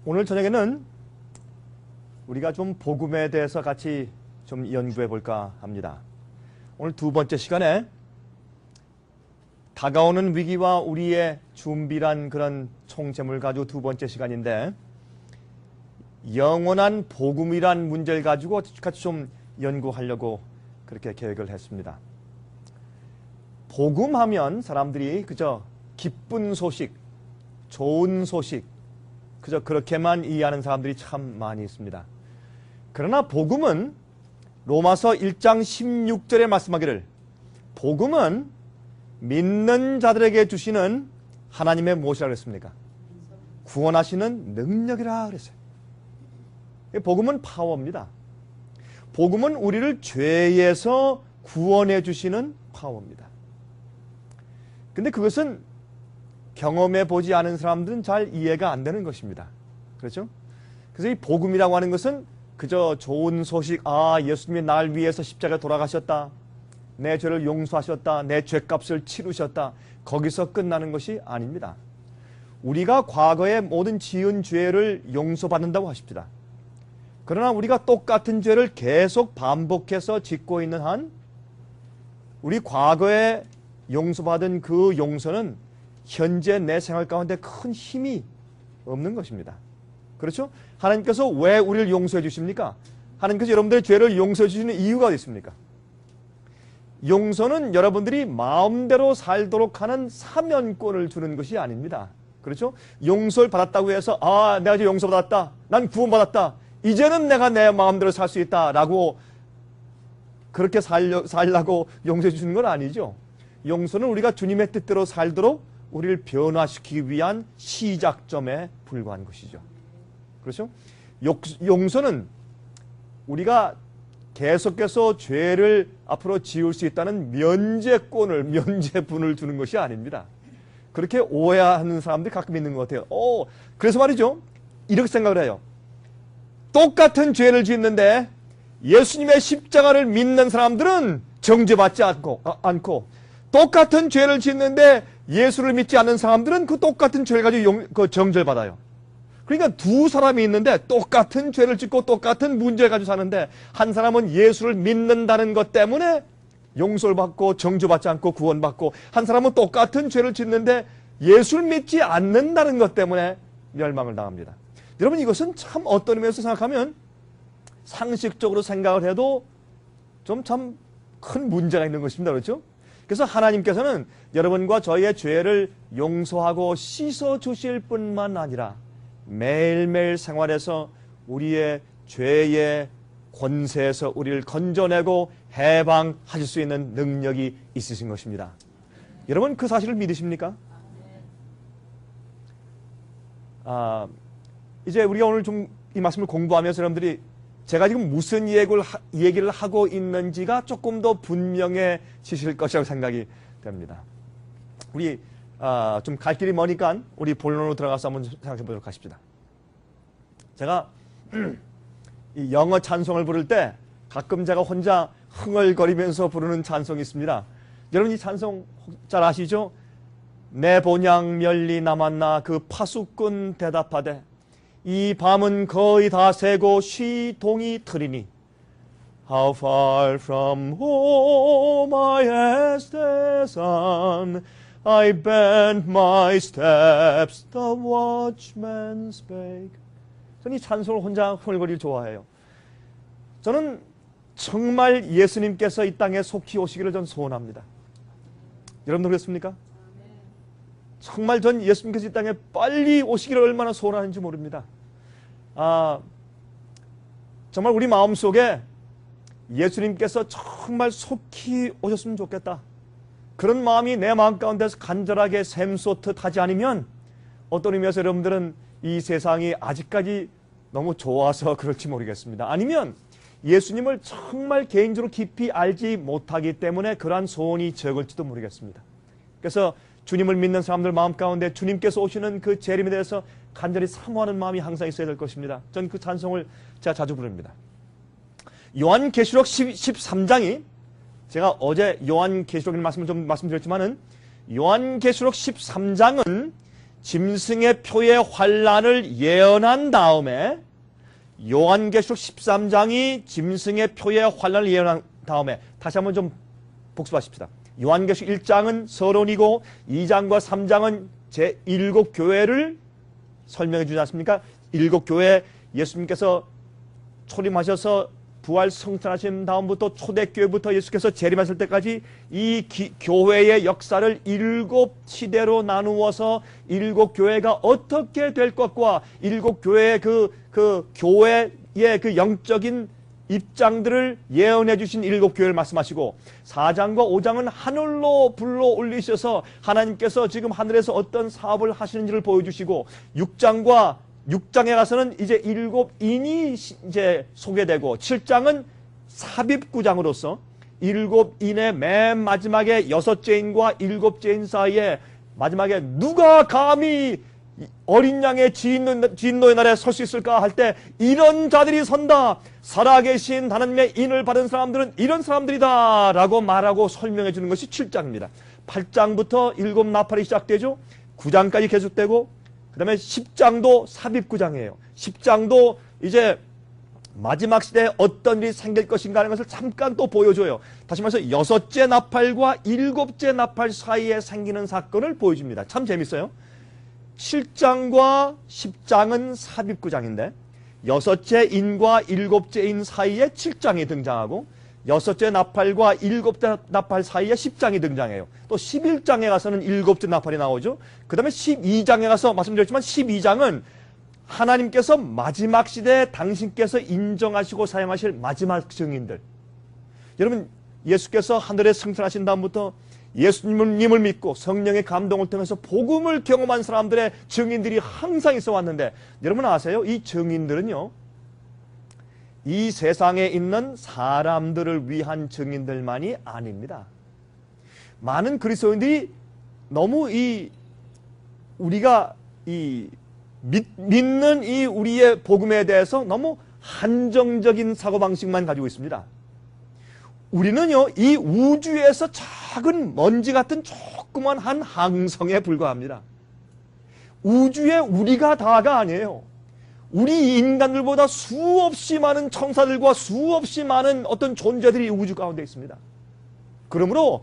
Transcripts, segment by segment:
오늘 저녁에는 우리가 좀 복음에 대해서 같이 좀 연구해 볼까 합니다. 오늘 두 번째 시간에 다가오는 위기와 우리의 준비란 그런 총제목을 가지고 두 번째 시간인데, 영원한 복음이란 문제를 가지고 같이 좀 연구하려고 그렇게 계획을 했습니다. 복음하면 사람들이 그저 기쁜 소식, 좋은 소식, 그저 그렇게만 이해하는 사람들이 참 많이 있습니다. 그러나 복음은 로마서 1장 16절에 말씀하기를, 복음은 믿는 자들에게 주시는 하나님의 무엇이라고 그랬습니까? 구원하시는 능력이라 그랬어요. 복음은 파워입니다. 복음은 우리를 죄에서 구원해 주시는 파워입니다. 근데 그것은 경험해 보지 않은 사람들은 잘 이해가 안 되는 것입니다. 그렇죠? 그래서 이 복음이라고 하는 것은 그저 좋은 소식, 예수님이 날 위해서 십자가에 돌아가셨다, 내 죄를 용서하셨다, 내 죄값을 치르셨다, 거기서 끝나는 것이 아닙니다. 우리가 과거에 모든 지은 죄를 용서받는다고 하십니다. 그러나 우리가 똑같은 죄를 계속 반복해서 짓고 있는 한, 우리 과거에 용서받은 그 용서는 현재 내 생활 가운데 큰 힘이 없는 것입니다. 그렇죠? 하나님께서 왜 우리를 용서해 주십니까? 하나님께서 여러분들의 죄를 용서해 주시는 이유가 어디 있습니까? 용서는 여러분들이 마음대로 살도록 하는 사면권을 주는 것이 아닙니다. 그렇죠? 용서를 받았다고 해서 내가 이제 용서받았다, 난 구원받았다, 이제는 내가 내 마음대로 살 수 있다 라고 그렇게 살라고 용서해 주시는 건 아니죠. 용서는 우리가 주님의 뜻대로 살도록 우리를 변화시키기 위한 시작점에 불과한 것이죠. 그렇죠? 용서는 우리가 계속해서 죄를 앞으로 지을 수 있다는 면제분을 주는 것이 아닙니다. 그렇게 오해하는 사람들이 가끔 있는 것 같아요. 그래서 말이죠, 이렇게 생각을 해요. 똑같은 죄를 짓는데 예수님의 십자가를 믿는 사람들은 정죄받지 않고 똑같은 죄를 짓는데 예수를 믿지 않는 사람들은 그 똑같은 죄를 가지고 정죄를 받아요. 그러니까 두 사람이 있는데 똑같은 죄를 짓고 똑같은 문제를 가지고 사는데, 한 사람은 예수를 믿는다는 것 때문에 용서를 받고 정죄받지 않고 구원받고, 한 사람은 똑같은 죄를 짓는데 예수를 믿지 않는다는 것 때문에 멸망을 당합니다. 여러분, 이것은 참 어떤 의미에서 생각하면 상식적으로 생각을 해도 좀 참 큰 문제가 있는 것입니다. 그렇죠? 그래서 하나님께서는 여러분과 저희의 죄를 용서하고 씻어 주실 뿐만 아니라 매일매일 생활에서 우리의 죄의 권세에서 우리를 건져내고 해방하실 수 있는 능력이 있으신 것입니다. 여러분, 그 사실을 믿으십니까? 이제 우리가 오늘 좀 이 말씀을 공부하면서 여러분들이 제가 지금 무슨 얘기를 하고 있는지가 조금 더 분명해지실 것이라고 생각이 됩니다. 우리 좀 갈 길이 머니까 우리 본론으로 들어가서 한번 생각해 보도록 하십시다. 제가 이 영어 찬송을 부를 때 가끔 제가 혼자 흥얼거리면서 부르는 찬송이 있습니다. 여러분, 이 찬송 잘 아시죠? 내 본향 멸리 남았나 그 파수꾼 대답하되, 이 밤은 거의 다 새고 시동이 트리니, How far from home I as the sun, I bend my steps, the watchman spake. 저는 이 찬송을 혼자 흥얼거리를 좋아해요. 저는 정말 예수님께서 이 땅에 속히 오시기를 전 소원합니다. 여러분도 그렇습니까? 정말 전 예수님께서 이 땅에 빨리 오시기를 얼마나 소원하는지 모릅니다. 정말 우리 마음속에 예수님께서 정말 속히 오셨으면 좋겠다, 그런 마음이 내 마음 가운데서 간절하게 샘솟듯 하지 않으면, 어떤 의미에서 여러분들은 이 세상이 아직까지 너무 좋아서 그럴지 모르겠습니다. 아니면 예수님을 정말 개인적으로 깊이 알지 못하기 때문에 그러한 소원이 적을지도 모르겠습니다. 그래서 주님을 믿는 사람들 마음 가운데 주님께서 오시는 그 재림에 대해서 간절히 사모하는 마음이 항상 있어야 될 것입니다. 전 그 찬송을 제가 자주 부릅니다. 요한계시록 13장이, 제가 어제 요한계시록의 말씀을 좀 말씀드렸지만은, 요한계시록 13장은 짐승의 표의 환란을 예언한 다음에 요한계시록 13장이 짐승의 표의 환란을 예언한 다음에 다시 한번 좀 복습하십시다. 요한계시록 1장은 서론이고 2장과 3장은 제7교회를 설명해 주지 않습니까? 7교회 예수님께서 초림하셔서 부활 성탄하신 다음부터 초대교회부터 예수께서 재림하실 때까지 이 교회의 역사를 7시대로 나누어서 7교회가 어떻게 될 것과 7교회의 그 교회의 그 영적인 입장들을 예언해 주신 7교회를 말씀하시고 4장과 5장은 하늘로 불러 올리셔서 하나님께서 지금 하늘에서 어떤 사업을 하시는지를 보여주시고 6장에 가서는 이제 7인이 이제 소개되고 7장은 삽입구장으로서 7인의 맨 마지막에 6째인과 7째인 사이에 마지막에 누가 감히 어린 양의 진노의 날에 설 수 있을까 할 때 이런 자들이 선다. 살아계신 하나님의 인을 받은 사람들은 이런 사람들이다 라고 말하고 설명해 주는 것이 7장입니다. 8장부터 7나팔이 시작되죠. 9장까지 계속되고 그 다음에 10장도 삽입구장이에요. 10장도 이제 마지막 시대에 어떤 일이 생길 것인가 하는 것을 잠깐 또 보여줘요. 다시 말해서 6째 나팔과 7째 나팔 사이에 생기는 사건을 보여줍니다. 참 재밌어요. 7장과 10장은 삽입구장인데 6째 인과 7째 인 사이에 7장이 등장하고 6째 나팔과 7째 나팔 사이에 10장이 등장해요. 또 11장에 가서는 7째 나팔이 나오죠. 그 다음에 12장에 가서 말씀드렸지만 12장은 하나님께서 마지막 시대에 당신께서 인정하시고 사용하실 마지막 증인들. 여러분 예수께서 하늘에 승천하신 다음부터 예수님을 믿고 성령의 감동을 통해서 복음을 경험한 사람들의 증인들이 항상 있어 왔는데 여러분 아세요? 이 증인들은요 이 세상에 있는 사람들을 위한 증인들만이 아닙니다. 많은 그리스도인들이 너무 우리가 믿는 이 우리의 복음에 대해서 너무 한정적인 사고방식만 가지고 있습니다. 우리는요 이 우주에서 작은 먼지 같은 조그만 한 항성에 불과합니다. 우주에 우리가 다가 아니에요. 우리 인간들보다 수없이 많은 천사들과 수없이 많은 어떤 존재들이 우주 가운데 있습니다. 그러므로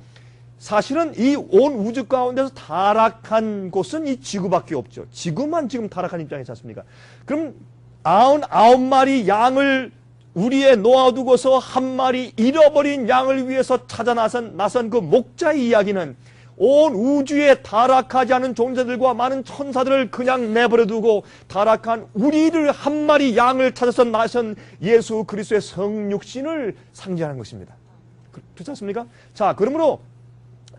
사실은 이 온 우주 가운데서 타락한 곳은 이 지구밖에 없죠. 지구만 지금 타락한 입장이지 않습니까? 그럼 99마리 양을 우리에 놓아두고서 한 마리 잃어버린 양을 위해서 찾아 나선 그 목자의 이야기는 온 우주에 타락하지 않은 존재들과 많은 천사들을 그냥 내버려두고 타락한 우리를 한 마리 양을 찾아서 나선 예수 그리스도의 성육신을 상징하는 것입니다. 그렇지 않습니까? 자, 그러므로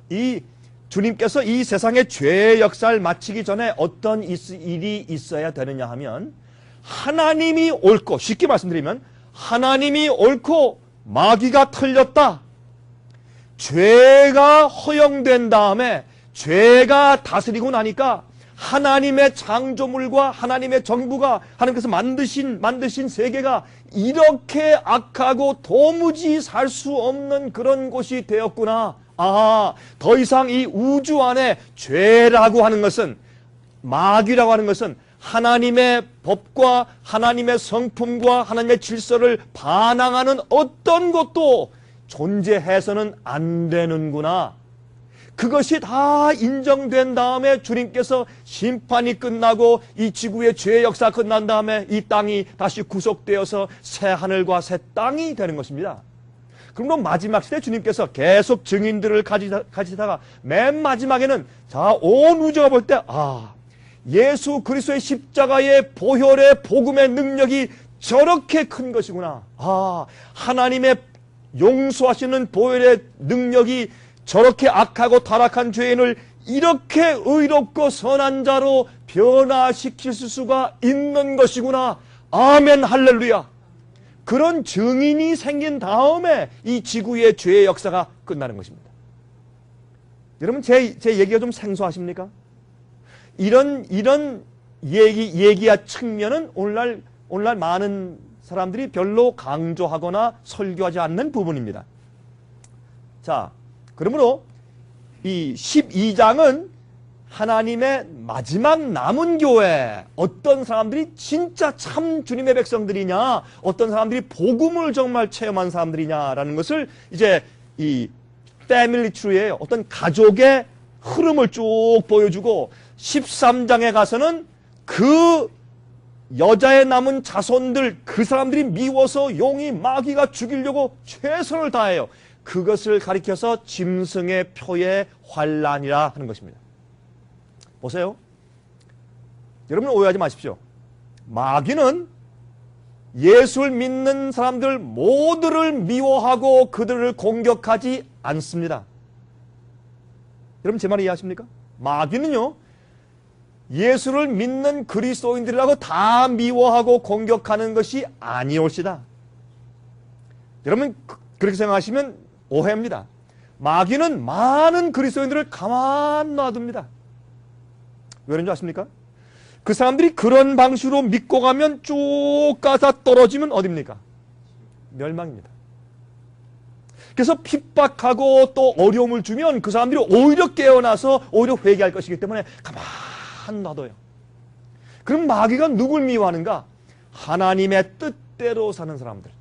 이 주님께서 이 세상의 죄의 역사를 마치기 전에 어떤 일이 있어야 되느냐 하면 하나님이 옳고, 쉽게 말씀드리면 하나님이 옳고 마귀가 틀렸다. 죄가 허용된 다음에 죄가 다스리고 나니까 하나님의 창조물과 하나님의 정부가 하나님께서 만드신 세계가 이렇게 악하고 도무지 살 수 없는 그런 곳이 되었구나. 아, 더 이상 이 우주 안에 죄라고 하는 것은, 마귀라고 하는 것은 하나님의 법과 하나님의 성품과 하나님의 질서를 반항하는 어떤 것도 존재해서는 안 되는구나. 그것이 다 인정된 다음에 주님께서 심판이 끝나고 이 지구의 죄의 역사가 끝난 다음에 이 땅이 다시 구속되어서 새 하늘과 새 땅이 되는 것입니다. 그러므로 마지막 시대 주님께서 계속 증인들을 가지다가 맨 마지막에는 자, 온 우주가 볼 때 예수 그리스도의 십자가의 보혈의 복음의 능력이 저렇게 큰 것이구나. 하나님의 용서하시는 보혈의 능력이 저렇게 악하고 타락한 죄인을 이렇게 의롭고 선한 자로 변화시킬 수가 있는 것이구나. 아멘 할렐루야. 그런 증인이 생긴 다음에 이 지구의 죄의 역사가 끝나는 것입니다. 여러분 제 얘기가 좀 생소하십니까? 이런 얘기야 측면은 오늘날 많은 사람들이 별로 강조하거나 설교하지 않는 부분입니다. 자, 그러므로 이 12장은 하나님의 마지막 남은 교회, 어떤 사람들이 진짜 참 주님의 백성들이냐, 어떤 사람들이 복음을 정말 체험한 사람들이냐라는 것을 이제 이 패밀리 트리의 어떤 가족의 흐름을 쭉 보여주고, 13장에 가서는 그 여자의 남은 자손들, 그 사람들이 미워서 용이 마귀가 죽이려고 최선을 다해요. 그것을 가리켜서 짐승의 표의 환란이라 하는 것입니다. 보세요. 여러분 오해하지 마십시오. 마귀는 예수를 믿는 사람들 모두를 미워하고 그들을 공격하지 않습니다. 여러분 제 말 이해하십니까? 마귀는요, 예수를 믿는 그리스도인들이라고 다 미워하고 공격하는 것이 아니올시다. 여러분 그렇게 생각하시면 오해입니다. 마귀는 많은 그리스도인들을 가만 놔둡니다. 왜 그런지 아십니까? 그 사람들이 그런 방식으로 믿고 가면 쭉 가서 떨어지면 어딥니까? 멸망입니다. 그래서 핍박하고 또 어려움을 주면 그 사람들이 오히려 깨어나서 오히려 회개할 것이기 때문에 가만 놔둬요. 그럼 마귀가 누굴 미워하는가? 하나님의 뜻대로 사는 사람들,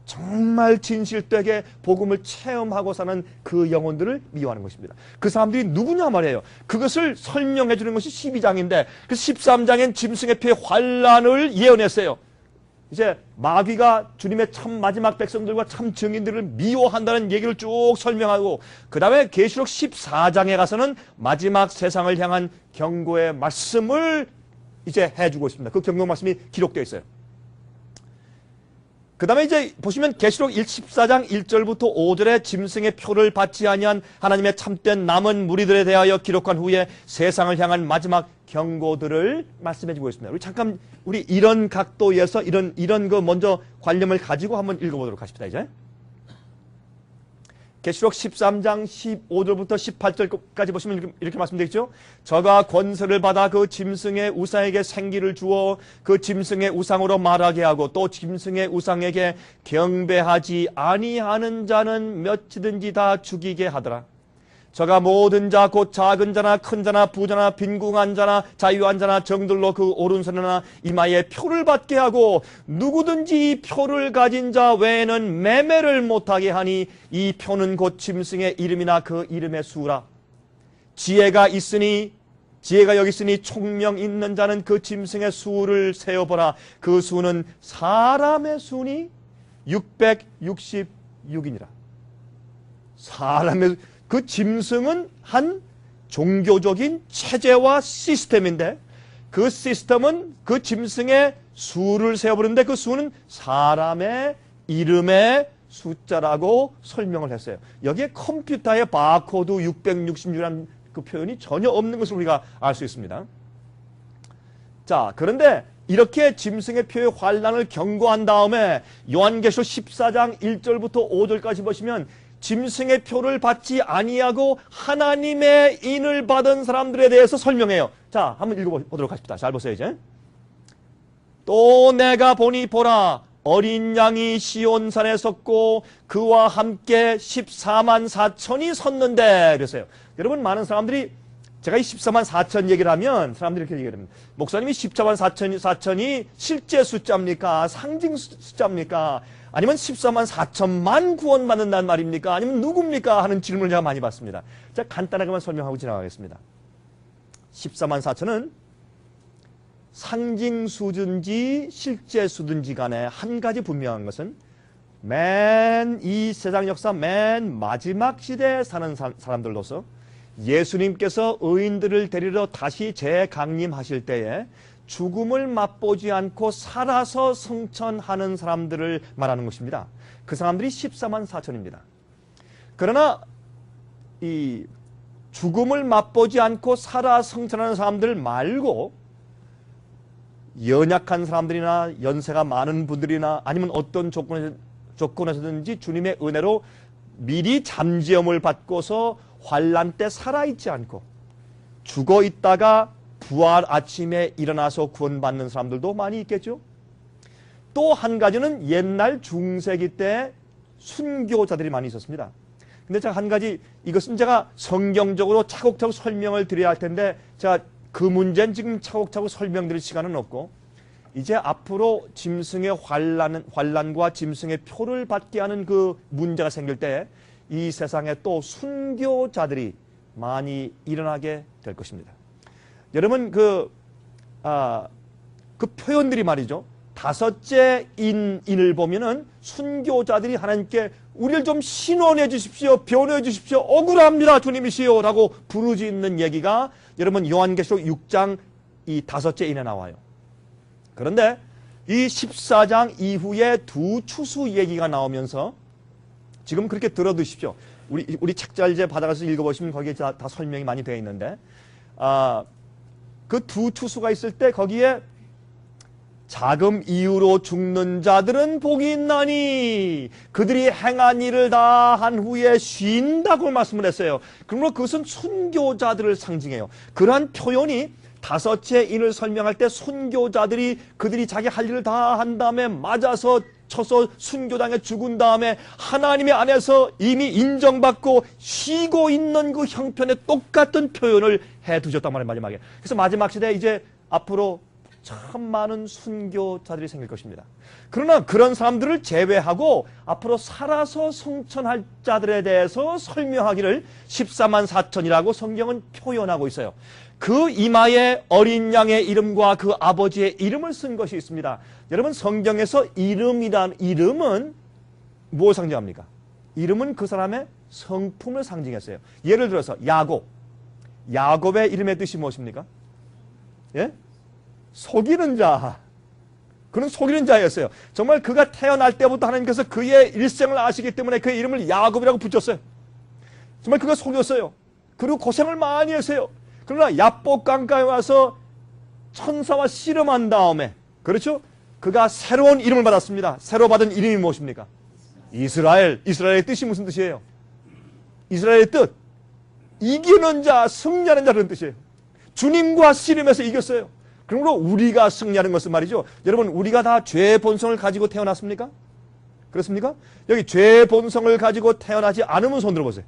정말 진실되게 복음을 체험하고 사는 그 영혼들을 미워하는 것입니다. 그 사람들이 누구냐 말이에요. 그것을 설명해 주는 것이 12장인데, 그 13장엔 짐승의 피의 환란을 예언했어요. 이제 마귀가 주님의 참 마지막 백성들과 참 증인들을 미워한다는 얘기를 쭉 설명하고, 그 다음에 계시록 14장에 가서는 마지막 세상을 향한 경고의 말씀을 이제 해주고 있습니다. 그 경고 말씀이 기록되어 있어요. 그 다음에 이제 보시면 계시록 14장 1절부터 5절에 짐승의 표를 받지 아니한 하나님의 참된 남은 무리들에 대하여 기록한 후에 세상을 향한 마지막 경고들을 말씀해주고 있습니다. 우리 잠깐 우리 이런 각도에서 이런 거 먼저 관념을 가지고 한번 읽어보도록 하십시다. 이제 계시록 13장 15절부터 18절까지 보시면 이렇게 말씀되겠죠. 저가 권세를 받아 그 짐승의 우상에게 생기를 주어 그 짐승의 우상으로 말하게 하고 또 짐승의 우상에게 경배하지 아니하는 자는 몇이든지 다 죽이게 하더라. 저가 모든 자 곧 작은 자나 큰 자나 부자나 빈궁한 자나 자유한 자나 정들로 그 오른손이나 이마에 표를 받게 하고 누구든지 이 표를 가진 자 외에는 매매를 못하게 하니 이 표는 곧 짐승의 이름이나 그 이름의 수라. 지혜가 여기 있으니 총명 있는 자는 그 짐승의 수를 세어보라. 그 수는 사람의 수니 666이니라. 사람의 그 짐승은 한 종교적인 체제와 시스템인데, 그 시스템은 그 짐승의 수를 세어보는데 그 수는 사람의 이름의 숫자라고 설명을 했어요. 여기에 컴퓨터의 바코드 666이라는 그 표현이 전혀 없는 것을 우리가 알 수 있습니다. 자, 그런데 이렇게 짐승의 표의 환란을 경고한 다음에 요한계시록 14장 1절부터 5절까지 보시면 짐승의 표를 받지 아니하고 하나님의 인을 받은 사람들에 대해서 설명해요. 자, 한번 읽어보도록 하십시다. 잘 보세요. 이제 또 내가 보니 보라, 어린 양이 시온산에 섰고 그와 함께 14만 4천이 섰는데, 그랬어요. 여러분, 많은 사람들이 제가 이 14만 4천 얘기를 하면 사람들이 이렇게 얘기합니다. 목사님이 14만 4천이 실제 숫자입니까? 상징 숫자입니까? 아니면 14만 4천만 구원받는다는 말입니까? 아니면 누굽니까? 하는 질문을 제가 많이 받습니다. 제가 간단하게만 설명하고 지나가겠습니다. 14만 4천은 상징 수든지 실제 수든지 간에 한 가지 분명한 것은 이 세상 역사 맨 마지막 시대에 사는 사람들로서 예수님께서 의인들을 데리러 다시 재강림하실 때에 죽음을 맛보지 않고 살아서 승천하는 사람들을 말하는 것입니다. 그 사람들이 14만 4천입니다. 그러나 이 죽음을 맛보지 않고 살아 승천하는 사람들 말고 연약한 사람들이나 연세가 많은 분들이나 아니면 어떤 조건에서든지 주님의 은혜로 미리 잠재움을 받고서 환란 때 살아있지 않고 죽어 있다가 부활 아침에 일어나서 구원받는 사람들도 많이 있겠죠. 또 한 가지는 옛날 중세기 때 순교자들이 많이 있었습니다. 근데 제가 한 가지, 이것은 제가 성경적으로 차곡차곡 설명을 드려야 할 텐데, 제가 그 문제는 지금 차곡차곡 설명드릴 시간은 없고, 이제 앞으로 짐승의 환란과 짐승의 표를 받게 하는 그 문제가 생길 때, 이 세상에 또 순교자들이 많이 일어나게 될 것입니다. 여러분, 그 표현들이 말이죠. 다섯째 인을 보면은 순교자들이 하나님께 우리를 좀 신원해 주십시오. 변호해 주십시오. 억울합니다. 주님이시여. 라고 부르짖는 얘기가 여러분 요한계시록 6장 이 다섯째 인에 나와요. 그런데 이 14장 이후에 두 추수 얘기가 나오면서 지금 그렇게 들어두십시오. 우리 책자를 받아가서 읽어보시면 거기에 다 설명이 많이 되어 있는데, 그 두 추수가 있을 때 거기에 자금 이유로 죽는 자들은 복이 있나니 그들이 행한 일을 다 한 후에 쉰다고 말씀을 했어요. 그러므로 그것은 순교자들을 상징해요. 그러한 표현이 다섯째 인을 설명할 때 순교자들이 그들이 자기 할 일을 다 한 다음에 맞아서 쳐서 순교당해 죽은 다음에 하나님의 안에서 이미 인정받고 쉬고 있는 그 형편에 똑같은 표현을 해두셨단 말이에요. 마지막에. 그래서 마지막 시대에 이제 앞으로 참 많은 순교자들이 생길 것입니다. 그러나 그런 사람들을 제외하고 앞으로 살아서 성천할 자들에 대해서 설명하기를 14만 4천이라고 성경은 표현하고 있어요. 그 이마에 어린 양의 이름과 그 아버지의 이름을 쓴 것이 있습니다. 여러분, 성경에서 이름은 무엇을 상징합니까? 이름은 그 사람의 성품을 상징했어요. 예를 들어서 야곱의 이름의 뜻이 무엇입니까? 예? 속이는 자. 그는 속이는 자였어요. 정말 그가 태어날 때부터 하나님께서 그의 일생을 아시기 때문에 그의 이름을 야곱이라고 붙였어요. 정말 그가 속였어요. 그리고 고생을 많이 했어요. 그러나 야복강가에 와서 천사와 씨름한 다음에, 그렇죠? 그가 새로운 이름을 받았습니다. 새로 받은 이름이 무엇입니까? 이스라엘. 이스라엘의 뜻이 무슨 뜻이에요? 이스라엘의 뜻. 이기는 자, 승리하는 자라는 뜻이에요. 주님과 씨름해서 이겼어요. 그러므로 우리가 승리하는 것은 말이죠. 여러분, 우리가 다 죄의 본성을 가지고 태어났습니까? 그렇습니까? 여기 죄의 본성을 가지고 태어나지 않으면 손 들어보세요.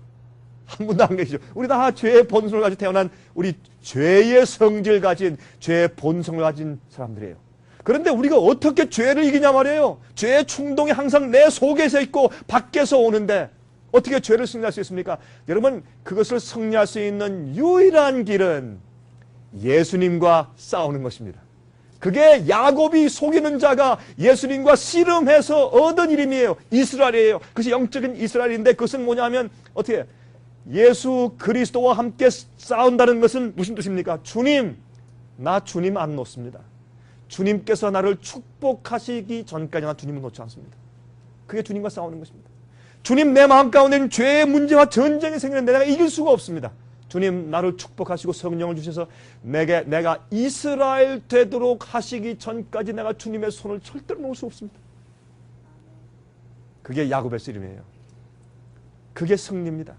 한 분도 안 계시죠. 우리 다 죄의 본성을 가지고 태어난, 우리 죄의 성질 가진, 죄의 본성을 가진 사람들이에요. 그런데 우리가 어떻게 죄를 이기냐 말이에요. 죄의 충동이 항상 내 속에서 있고 밖에서 오는데 어떻게 죄를 승리할 수 있습니까? 여러분, 그것을 승리할 수 있는 유일한 길은 예수님과 싸우는 것입니다. 그게 야곱이 속이는 자가 예수님과 씨름해서 얻은 이름이에요. 이스라엘이에요. 그것이 영적인 이스라엘인데, 그것은 뭐냐면 어떻게 예수 그리스도와 함께 싸운다는 것은 무슨 뜻입니까? 나 주님 안 놓습니다. 주님께서 나를 축복하시기 전까지 나 주님을 놓지 않습니다. 그게 주님과 싸우는 것입니다. 주님, 내 마음 가운데는 죄의 문제와 전쟁이 생기는데 내가 이길 수가 없습니다. 주님, 나를 축복하시고 성령을 주셔서 내가 이스라엘 되도록 하시기 전까지 내가 주님의 손을 절대로 놓을 수 없습니다. 그게 야곱의 씨름이에요. 그게 승리입니다.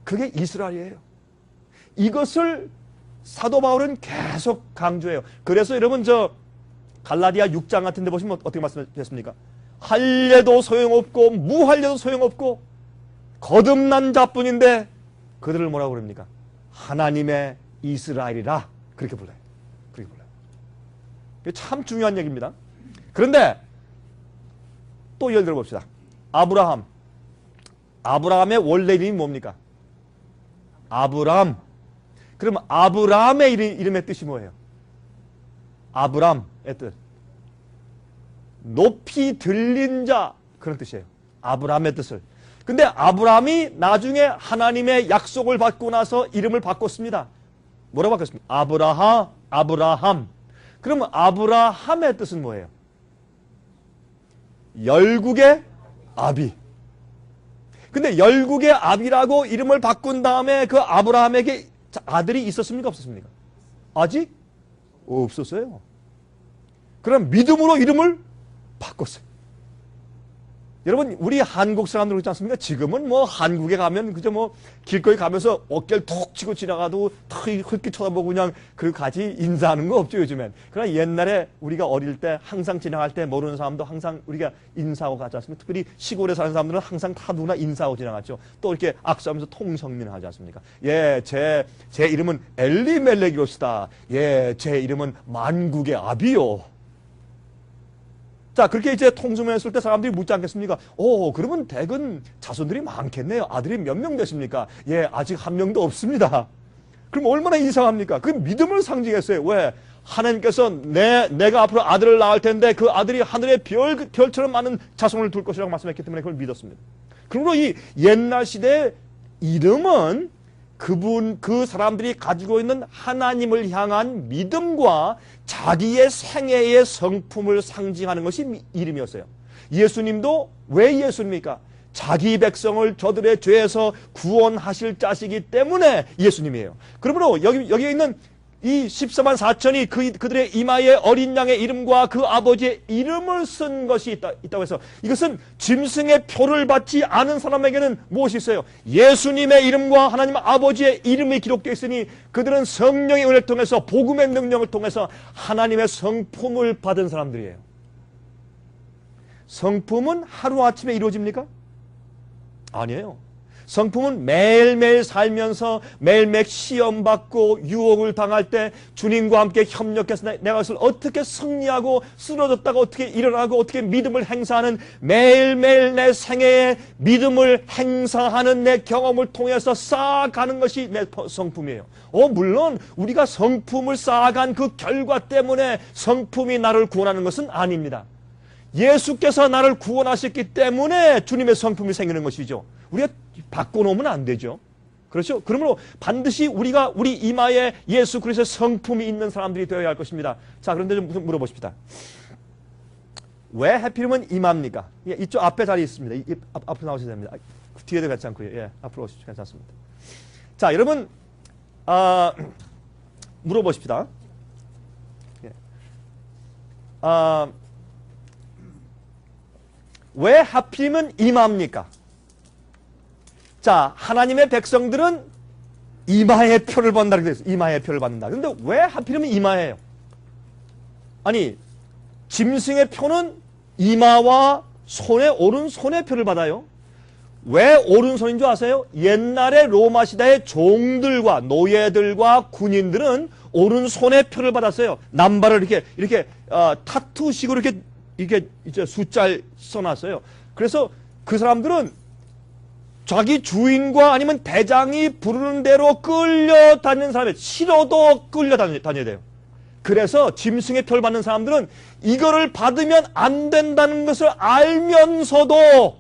그게 이스라엘이에요. 이것을 사도 바울은 계속 강조해요. 그래서 여러분, 갈라디아 6장 같은 데 보시면 어떻게 말씀하셨습니까? 할례도 소용없고 무할례도 소용없고 거듭난 자뿐인데 그들을 뭐라고 그럽니까? 하나님의 이스라엘이라. 그렇게 불러요. 그렇게 불러요. 이게 참 중요한 얘기입니다. 그런데 또 예를 들어봅시다. 아브라함의 원래 이름이 뭡니까? 아브람. 그럼 아브라함의 이름의 뜻이 뭐예요? 아브람의 뜻. 높이 들린 자, 그런 뜻이에요. 아브라함의 뜻을. 근데 아브라함이 나중에 하나님의 약속을 받고 나서 이름을 바꿨습니다. 뭐라고 바꿨습니까? 아브라함. 그러면 아브라함의 뜻은 뭐예요? 열국의 아비. 근데 열국의 아비라고 이름을 바꾼 다음에 그 아브라함에게 아들이 있었습니까? 없었습니까? 아직 없었어요. 그럼 믿음으로 이름을 바꿨어요. 여러분, 우리 한국 사람들 그렇지 않습니까? 지금은 뭐 한국에 가면 그저 뭐 길거리 가면서 어깨를 툭 치고 지나가도 탁 흘끗 쳐다보고 그냥 그 같이 인사하는 거 없죠, 요즘엔. 그러나 옛날에 우리가 어릴 때 항상 지나갈 때 모르는 사람도 항상 우리가 인사하고 가지 않습니까? 특별히 시골에 사는 사람들은 항상 다 누나 인사하고 지나갔죠. 또 이렇게 악수하면서 통성민을 하지 않습니까? 예, 제 이름은 엘리멜렉이로스다. 예, 제 이름은 만국의 아비요. 자, 그렇게 이제 통성명했을 때 사람들이 묻지 않겠습니까? 그러면 대근 자손들이 많겠네요. 아들이 몇 명 되십니까? 예, 아직 한 명도 없습니다. 그럼 얼마나 이상합니까? 그 믿음을 상징했어요. 왜? 하나님께서 내가 앞으로 아들을 낳을 텐데 그 아들이 하늘의 별처럼 많은 자손을 둘 것이라고 말씀했기 때문에 그걸 믿었습니다. 그러므로 이 옛날 시대의 이름은 그 사람들이 가지고 있는 하나님을 향한 믿음과 자기의 생애의 성품을 상징하는 것이 이름이었어요. 예수님도 왜 예수님입니까? 자기 백성을 저들의 죄에서 구원하실 자시기 때문에 예수님이에요. 그러므로 여기에 있는 이 14만 4천이 그들의 이마에 어린 양의 이름과 그 아버지의 이름을 쓴 것이 있다고 해서 이것은 짐승의 표를 받지 않은 사람에게는 무엇이 있어요? 예수님의 이름과 하나님 아버지의 이름이 기록되어 있으니 그들은 성령의 은혜를 통해서 복음의 능력을 통해서 하나님의 성품을 받은 사람들이에요. 성품은 하루아침에 이루어집니까? 아니에요. 성품은 매일매일 살면서 매일매일 시험받고 유혹을 당할 때 주님과 함께 협력해서 내가 그것을 어떻게 승리하고 쓰러졌다가 어떻게 일어나고 어떻게 믿음을 행사하는 매일매일 내 생애에 믿음을 행사하는 내 경험을 통해서 쌓아가는 것이 내 성품이에요. 물론 우리가 성품을 쌓아간 그 결과 때문에 성품이 나를 구원하는 것은 아닙니다. 예수께서 나를 구원하셨기 때문에 주님의 성품이 생기는 것이죠. 우리가 바꿔놓으면 안 되죠. 그렇죠? 그러므로 반드시 우리가 우리 이마에 예수 그리스도의 성품이 있는 사람들이 되어야 할 것입니다. 자, 그런데 좀 물어보십시다. 왜 하필이면 이마입니까? 예, 이쪽 앞에 자리 있습니다. 앞으로 나오셔야 됩니다. 뒤에도 괜찮고요. 예, 앞으로 오시죠. 괜찮습니다. 자, 여러분 물어보십시다. 예. 왜 하필이면 이마입니까? 자, 하나님의 백성들은 이마의 표를 받는다고 되어 있어요. 이마의 표를 받는다. 그런데 왜 하필이면 이마예요? 아니, 짐승의 표는 이마와 오른손의 표를 받아요. 왜 오른손인 줄 아세요? 옛날에 로마 시대의 종들과 노예들과 군인들은 오른손의 표를 받았어요. 남발을 이렇게 타투식으로 이렇게 이제 숫자를 써놨어요. 그래서 그 사람들은 자기 주인과 아니면 대장이 부르는 대로 끌려다니는 사람이 싫어도 끌려다녀야 돼요. 그래서 짐승의 표를 받는 사람들은 이거를 받으면 안 된다는 것을 알면서도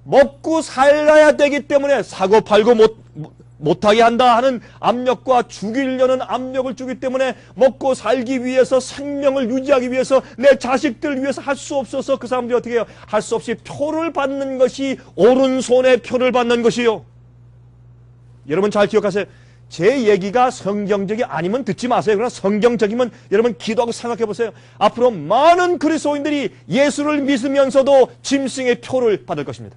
먹고 살아야 되기 때문에 사고팔고 못하게 한다 하는 압력과 죽이려는 압력을 주기 때문에 먹고 살기 위해서 생명을 유지하기 위해서 내 자식들 위해서 할 수 없어서 그 사람들이 어떻게 해요? 할 수 없이 표를 받는 것이 오른손에 표를 받는 것이요. 여러분 잘 기억하세요. 제 얘기가 성경적이 아니면 듣지 마세요. 그러나 성경적이면 여러분 기도하고 생각해 보세요. 앞으로 많은 그리스도인들이 예수를 믿으면서도 짐승의 표를 받을 것입니다.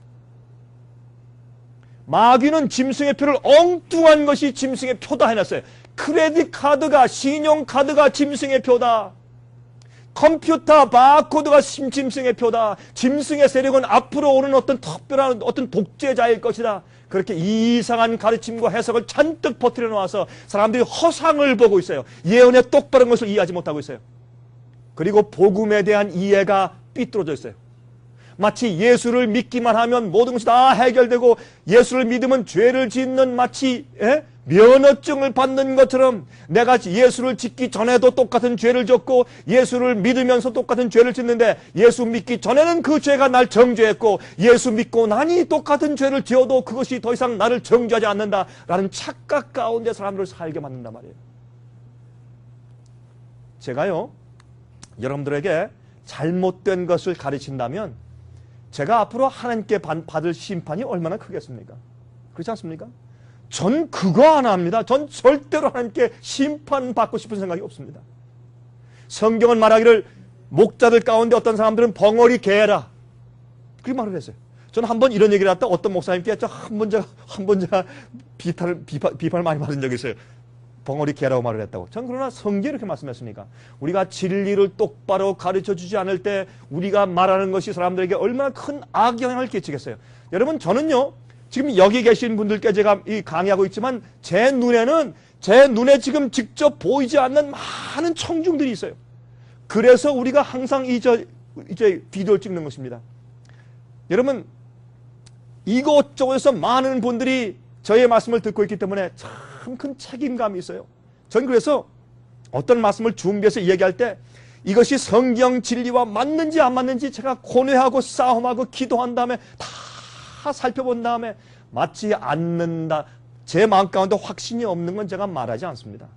마귀는 짐승의 표를 엉뚱한 것이 짐승의 표다 해놨어요. 크레딧 카드가, 신용카드가 짐승의 표다. 컴퓨터 바코드가 짐승의 표다. 짐승의 세력은 앞으로 오는 어떤 특별한 어떤 독재자일 것이다. 그렇게 이상한 가르침과 해석을 잔뜩 퍼뜨려 놓아서 사람들이 허상을 보고 있어요. 예언의 똑바른 것을 이해하지 못하고 있어요. 그리고 복음에 대한 이해가 삐뚤어져 있어요. 마치 예수를 믿기만 하면 모든 것이 다 해결되고 예수를 믿으면 죄를 짓는 마치 면허증을 받는 것처럼 내가 예수를 짓기 전에도 똑같은 죄를 졌고 예수를 믿으면서 똑같은 죄를 짓는데 예수 믿기 전에는 그 죄가 날 정죄했고 예수 믿고 나니 똑같은 죄를 지어도 그것이 더 이상 나를 정죄하지 않는다라는 착각 가운데 사람들을 살게 만든단 말이에요. 제가요 여러분들에게 잘못된 것을 가르친다면 제가 앞으로 하나님께 받을 심판이 얼마나 크겠습니까? 그렇지 않습니까? 전 그거 안 합니다. 전 절대로 하나님께 심판받고 싶은 생각이 없습니다. 성경은 말하기를 목자들 가운데 어떤 사람들은 벙어리 개라. 그렇게 말을 했어요. 저는 한 번 이런 얘기를 했다 어떤 목사님께 한 번 제가 비판을 많이 받은 적이 있어요. 벙어리 개라고 말을 했다고. 전 그러나 성경에 이렇게 말씀했으니까 우리가 진리를 똑바로 가르쳐주지 않을 때 우리가 말하는 것이 사람들에게 얼마나 큰 악영향을 끼치겠어요. 여러분, 저는요 지금 여기 계신 분들께 제가 강의하고 있지만 제 눈에 지금 직접 보이지 않는 많은 청중들이 있어요. 그래서 우리가 항상 이제 비디오를 찍는 것입니다. 여러분, 이곳저곳에서 많은 분들이 저의 말씀을 듣고 있기 때문에 참 큰 책임감이 있어요. 전 그래서 어떤 말씀을 준비해서 얘기할 때 이것이 성경 진리와 맞는지 안 맞는지 제가 고뇌하고 싸움하고 기도한 다음에 다 살펴본 다음에 맞지 않는다, 제 마음 가운데 확신이 없는 건 제가 말하지 않습니다.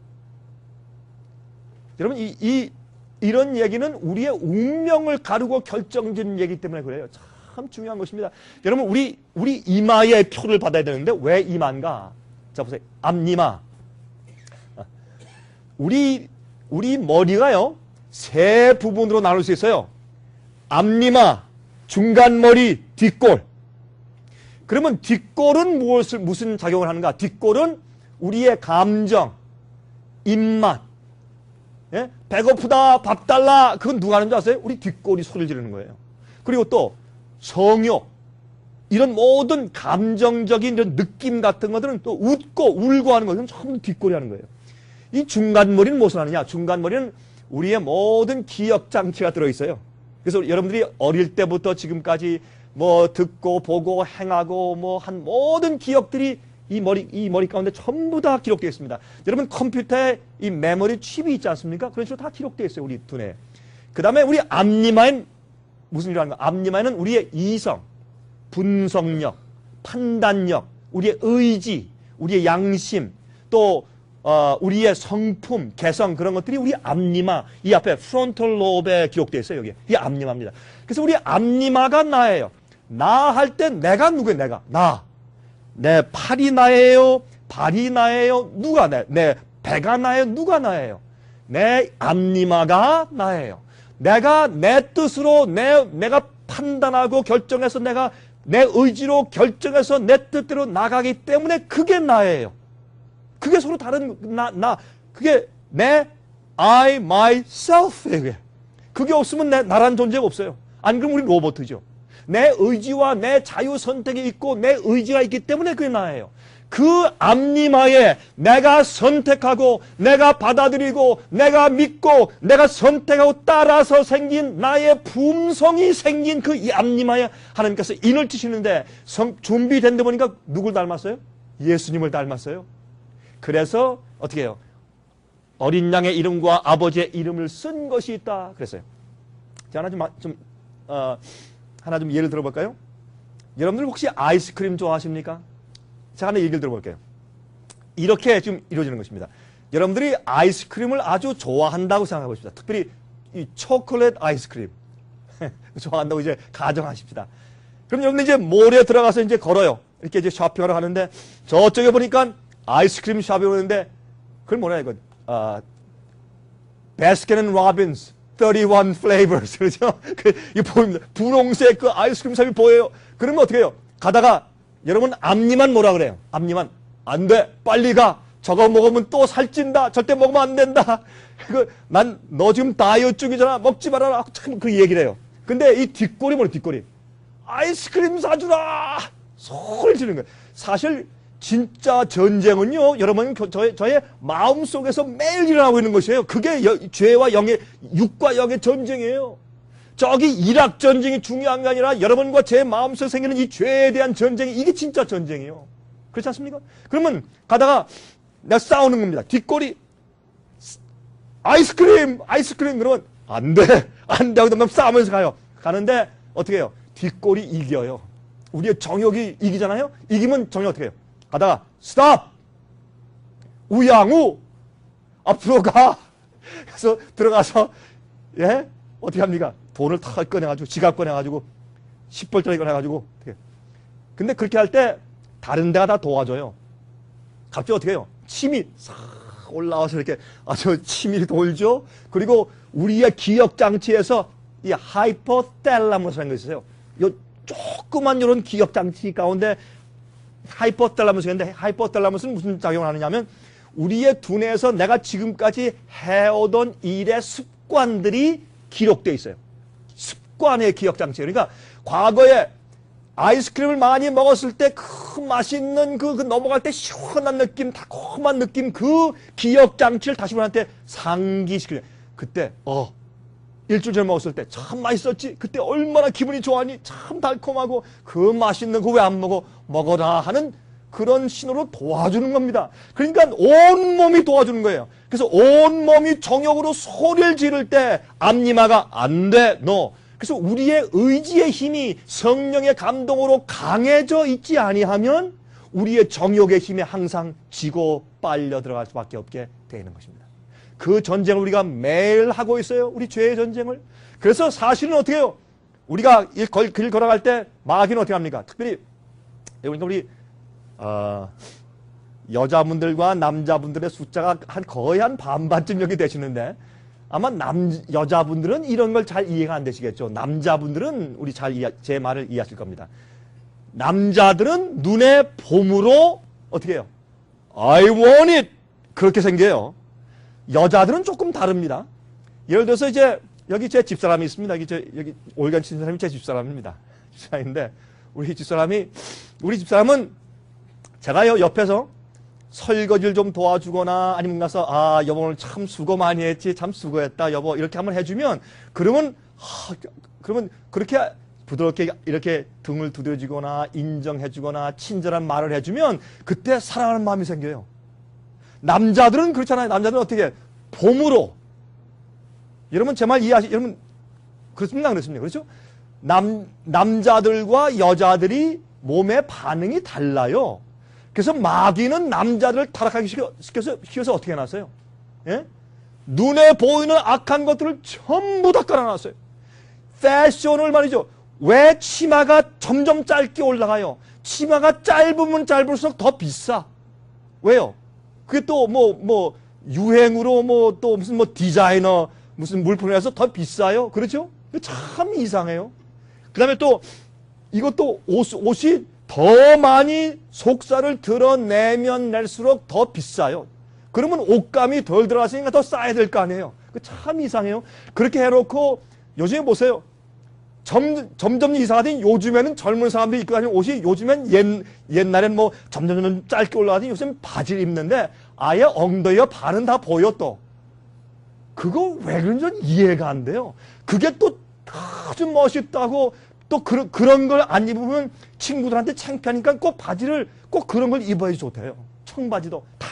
여러분, 이런 얘기는 우리의 운명을 가르고 결정짓는 얘기 때문에 그래요. 참 중요한 것입니다. 여러분, 우리 이마에 표를 받아야 되는데 왜 이마인가? 자, 보세요. 앞니마. 우리 머리가요, 세 부분으로 나눌 수 있어요. 앞니마, 중간머리, 뒷골. 그러면 뒷골은 무슨 작용을 하는가? 뒷골은 우리의 감정, 입맛, 예? 배고프다, 밥 달라. 그건 누가 하는 줄 아세요? 우리 뒷골이 소리를 지르는 거예요. 그리고 또 성욕, 이런 모든 감정적인 이런 느낌 같은 것들은 또 웃고 울고 하는 것은 전부 뒷골이 하는 거예요. 이 중간머리는 무엇을 하느냐? 중간머리는 우리의 모든 기억장치가 들어있어요. 그래서 여러분들이 어릴 때부터 지금까지 뭐 듣고 보고 행하고 뭐 한 모든 기억들이 이 머리 가운데 전부 다 기록되어 있습니다. 여러분, 컴퓨터에 이 메모리 칩이 있지 않습니까? 그런 식으로 다 기록되어 있어요, 우리 두뇌에. 그 다음에 우리 앞니마엔 무슨 일을 하는 거야? 앞니마에는 우리의 이성, 분석력, 판단력, 우리의 의지, 우리의 양심, 또 우리의 성품, 개성, 그런 것들이 우리 앞니마, 이 앞에 프론털 로브에 기록되어 있어요. 여기. 이게 앞니마입니다. 그래서 우리 앞니마가 나예요. 나 할 때 내가 누구예요? 내가. 나. 내 팔이 나예요? 발이 나예요? 누가 내 배가 나예요? 누가 나예요? 내 앞니마가 나예요. 내가 내 뜻으로 내가 판단하고 결정해서 내 의지로 결정해서 내 뜻대로 나가기 때문에 그게 나예요. 그게 서로 다른 그게 내 I, myself예요. 그게 없으면 나란 존재가 없어요. 안 그러면 우리 로봇이죠. 내 의지와 내 자유 선택이 있고 내 의지가 있기 때문에 그게 나예요. 그 앞니마에 내가 선택하고 내가 받아들이고 내가 믿고 내가 선택하고 따라서 생긴 나의 품성이 생긴 그 이 앞니마에 하나님께서 인을 치시는데 준비된 데 보니까 누굴 닮았어요? 예수님을 닮았어요. 그래서 어떻게 해요? 어린 양의 이름과 아버지의 이름을 쓴 것이 있다 그랬어요. 자, 하나 좀 예를 들어볼까요? 여러분들 혹시 아이스크림 좋아하십니까? 제가 하나 얘기를 들어볼게요. 이렇게 지금 이루어지는 것입니다. 여러분들이 아이스크림을 아주 좋아한다고 생각해 보십시다. 특별히 이 초콜릿 아이스크림 좋아한다고 이제 가정하십시다. 그럼 여러분들 이제 몰에 들어가서 이제 걸어요. 이렇게 이제 쇼핑하러 가는데 저쪽에 보니까 아이스크림 샵이 오는데 그걸 뭐라 이거? 바스킨 앤 로빈스 31 flavors 그렇죠? 이게 보입니다. 분홍색 그 아이스크림 샵이 보여요. 그러면 어떻게 해요? 가다가 여러분 앞니만 뭐라 그래요? 앞니만 안 돼. 빨리 가. 저거 먹으면 또 살찐다. 절대 먹으면 안 된다. 난 너 지금 다이어트 중이잖아. 먹지 말아라. 참 그 얘기를 해요. 근데 이 뒷골이 뭐래 뒷골이? 아이스크림 사주라. 소리 지르는 거예요. 사실 진짜 전쟁은요. 여러분 저의 마음속에서 매일 일어나고 있는 것이에요. 그게 죄와 영의 육과 영의 전쟁이에요. 저기 이락 전쟁이 중요한 게 아니라 여러분과 제 마음속에 생기는 이 죄에 대한 전쟁이 이게 진짜 전쟁이에요. 그렇지 않습니까? 그러면 가다가 내가 싸우는 겁니다. 뒷골이 아이스크림 그러면 안 돼. 그러면 싸우면서 가요. 가는데 어떻게 해요? 뒷골이 이겨요. 우리의 정욕이 이기잖아요. 이기면 정욕 어떻게 해요? 가다가 스탑! 우양우! 앞으로 가! 그래서 들어가서 예? 어떻게 합니까? 돈을 탁 꺼내가지고 지갑 꺼내가지고 10불짜리 꺼내가지고 어떻게 근데 그렇게 할 때 다른 데가 다 도와줘요. 갑자기 어떻게 해요? 침이 싹 올라와서 이렇게 아주 침이 돌죠. 그리고 우리의 기억장치에서 이 하이포텔라무스라는 게 있어요. 조그만 이런 기억장치 가운데 하이포탈라무스인데, 하이포탈라무스는 무슨 작용을 하느냐면 우리의 두뇌에서 내가 지금까지 해오던 일의 습관들이 기록되어 있어요. 습관의 기억장치. 그러니까 과거에 아이스크림을 많이 먹었을 때 그 맛있는 그 넘어갈 때 시원한 느낌, 달콤한 느낌, 그 기억장치를 다시 우리한테 상기시키는. 그때 일주일 전에 먹었을 때 참 맛있었지. 그때 얼마나 기분이 좋아하니. 참 달콤하고 그 맛있는 거 왜 안 먹어? 먹어라 하는 그런 신호로 도와주는 겁니다. 그러니까 온몸이 도와주는 거예요. 그래서 온몸이 정욕으로 소리를 지를 때 앞니마가 안 돼, 너. 그래서 우리의 의지의 힘이 성령의 감동으로 강해져 있지 아니하면 우리의 정욕의 힘에 항상 지고 빨려 들어갈 수밖에 없게 되는 것입니다. 그 전쟁을 우리가 매일 하고 있어요. 우리 죄의 전쟁을. 그래서 사실은 어떻게 해요? 우리가 길 걸어갈 때 마귀는 어떻게 합니까? 특별히 우리 여자분들과 남자분들의 숫자가 거의 한 반반쯤 여기 되시는데 아마 여자분들은 이런 걸 잘 이해가 안 되시겠죠. 남자분들은 우리 제 말을 이해하실 겁니다. 남자들은 눈의 봄으로 어떻게 해요? I want it! 그렇게 생겨요. 여자들은 조금 다릅니다. 예를 들어서 이제 여기 제 집사람이 있습니다. 여기 올간 치는 사람이 제 집사람입니다. 집사람인데 우리 집사람은 제가요 옆에서 설거지를 좀 도와주거나 아니면 가서 여보 오늘 참 수고 많이 했지, 참 수고했다 여보 이렇게 한번 해주면 그러면 그렇게 부드럽게 이렇게 등을 두드려주거나 인정해주거나 친절한 말을 해주면 그때 사랑하는 마음이 생겨요. 남자들은 그렇잖아요. 남자들은 어떻게 봄으로. 여러분 제 말 여러분 그렇습니까? 그렇습니까? 그렇죠? 남자들과 여자들이 몸의 반응이 달라요. 그래서 마귀는 남자들을 타락하게 시켜서 어떻게 해놨어요? 예? 눈에 보이는 악한 것들을 전부 다 깔아놨어요. 패션을 말이죠. 왜 치마가 점점 짧게 올라가요? 치마가 짧으면 짧을수록 더 비싸. 왜요? 그게 또 유행으로 또 무슨 디자이너 무슨 물품에서 더 비싸요. 그렇죠? 참 이상해요. 그 다음에 또 이것도 옷이 더 많이 속살을 드러내면 낼수록 더 비싸요. 그러면 옷감이 덜 들어갔으니까 더 싸야 될 거 아니에요. 참 이상해요. 그렇게 해놓고 요즘에 보세요. 점점 이상하더니 요즘에는 젊은 사람들이 입고 다니는 옷이 요즘엔 옛날엔 점점 짧게 올라가더니 요즘 바지를 입는데 아예 엉덩이와 발은 다 보여 또. 그거 왜 그런지 이해가 안 돼요. 그게 또 아주 멋있다고 또 그런 걸 안 입으면 친구들한테 창피하니까 꼭 그런 걸 입어야지 좋대요. 청바지도 다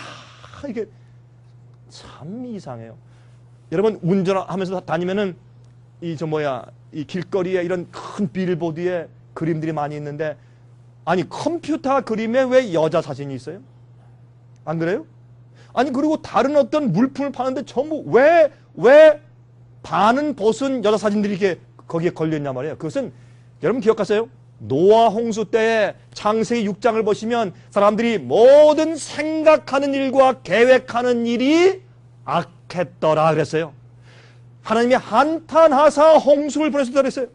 이게 참 이상해요. 여러분 운전하면서 다니면은 이 길거리에 이런 큰 빌보드에 그림들이 많이 있는데 아니 컴퓨터 그림에 왜 여자 사진이 있어요? 안 그래요? 아니 그리고 다른 어떤 물품을 파는데 전부 왜 반은 벗은 여자 사진들이 이렇게 거기에 걸려있냐 말이에요. 그것은 여러분 기억하세요? 노아 홍수 때에 창세기 6장을 보시면 사람들이 모든 생각하는 일과 계획하는 일이 악했더라 그랬어요. 하나님이 한탄하사 홍수를 보내셨다 그랬어요.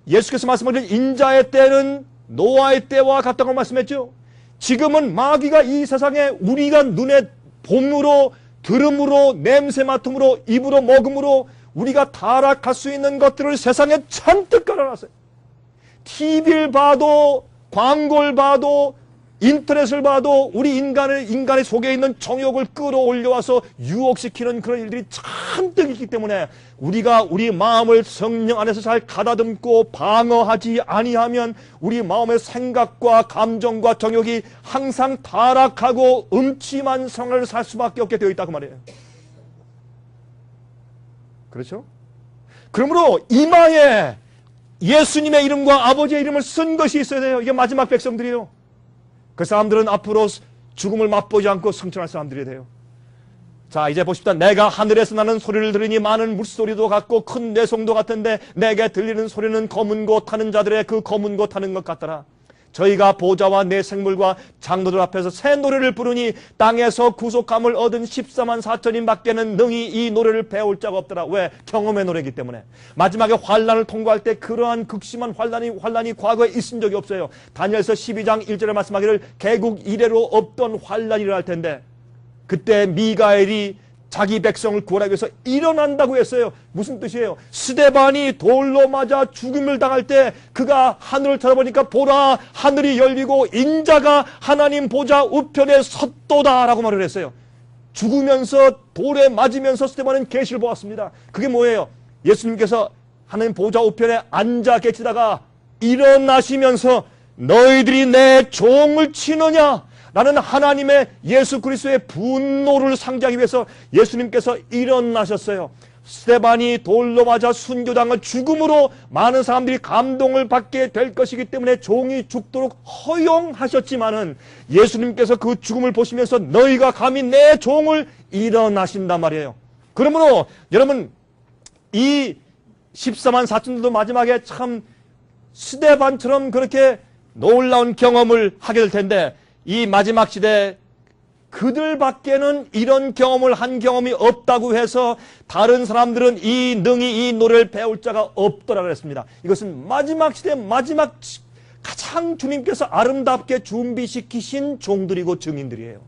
예수께서 말씀하신 인자의 때는 노아의 때와 같다고 말씀했죠. 지금은 마귀가 이 세상에 우리가 눈에 봄으로 들음으로 냄새 맡음으로 입으로 먹음으로 우리가 타락할 수 있는 것들을 세상에 잔뜩 깔아놨어요. TV를 봐도 광고를 봐도 인터넷을 봐도 우리 인간의 속에 있는 정욕을 끌어올려와서 유혹시키는 그런 일들이 잔뜩 있기 때문에 우리가 우리 마음을 성령 안에서 잘 가다듬고 방어하지 아니하면 우리 마음의 생각과 감정과 정욕이 항상 타락하고 음침한 생활을 살 수밖에 없게 되어 있다고 말이에요. 그렇죠? 그러므로 이마에 예수님의 이름과 아버지의 이름을 쓴 것이 있어야 돼요. 이게 마지막 백성들이에요. 그 사람들은 앞으로 죽음을 맛보지 않고 승천할 사람들이 돼요. 자, 이제 보십시다. 내가 하늘에서 나는 소리를 들으니 많은 물소리도 같고 큰 뇌성도 같은데 내게 들리는 소리는 검은 고 타는 자들의 그 검은 고 타는 것 같더라. 저희가 보좌와 내 생물과 장로들 앞에서 새 노래를 부르니 땅에서 구속함을 얻은 14만 4천인 밖에는 능히 이 노래를 배울 자가 없더라. 왜? 경험의 노래이기 때문에. 마지막에 환란을 통과할 때 그러한 극심한 환란이 과거에 있은 적이 없어요. 다니엘서 12장 1절에 말씀하기를 개국 이래로 없던 환란이라 할 텐데 그때 미가엘이 자기 백성을 구원하기 위해서 일어난다고 했어요. 무슨 뜻이에요? 스데반이 돌로 맞아 죽음을 당할 때 그가 하늘을 쳐다보니까 보라 하늘이 열리고 인자가 하나님 보좌 우편에 섰도다 라고 말을 했어요. 죽으면서 돌에 맞으면서 스데반은 계시를 보았습니다. 그게 뭐예요? 예수님께서 하나님 보좌 우편에 앉아 계시다가 일어나시면서 너희들이 내 종을 치느냐? 나는 하나님의 예수 그리스도의 분노를 상기하기 위해서 예수님께서 일어나셨어요. 스데반이 돌로 맞아 순교당을 죽음으로 많은 사람들이 감동을 받게 될 것이기 때문에 종이 죽도록 허용하셨지만은 예수님께서 그 죽음을 보시면서 너희가 감히 내 종을 일어나신단 말이에요. 그러므로 여러분 이 14만 4천들도 마지막에 참 스데반처럼 그렇게 놀라운 경험을 하게 될 텐데 이 마지막 시대 그들밖에는 이런 경험을 한 경험이 없다고 해서 다른 사람들은 능히 이 노래를 배울 자가 없더라 그랬습니다. 이것은 마지막 시대 마지막 가장 주님께서 아름답게 준비시키신 종들이고 증인들이에요.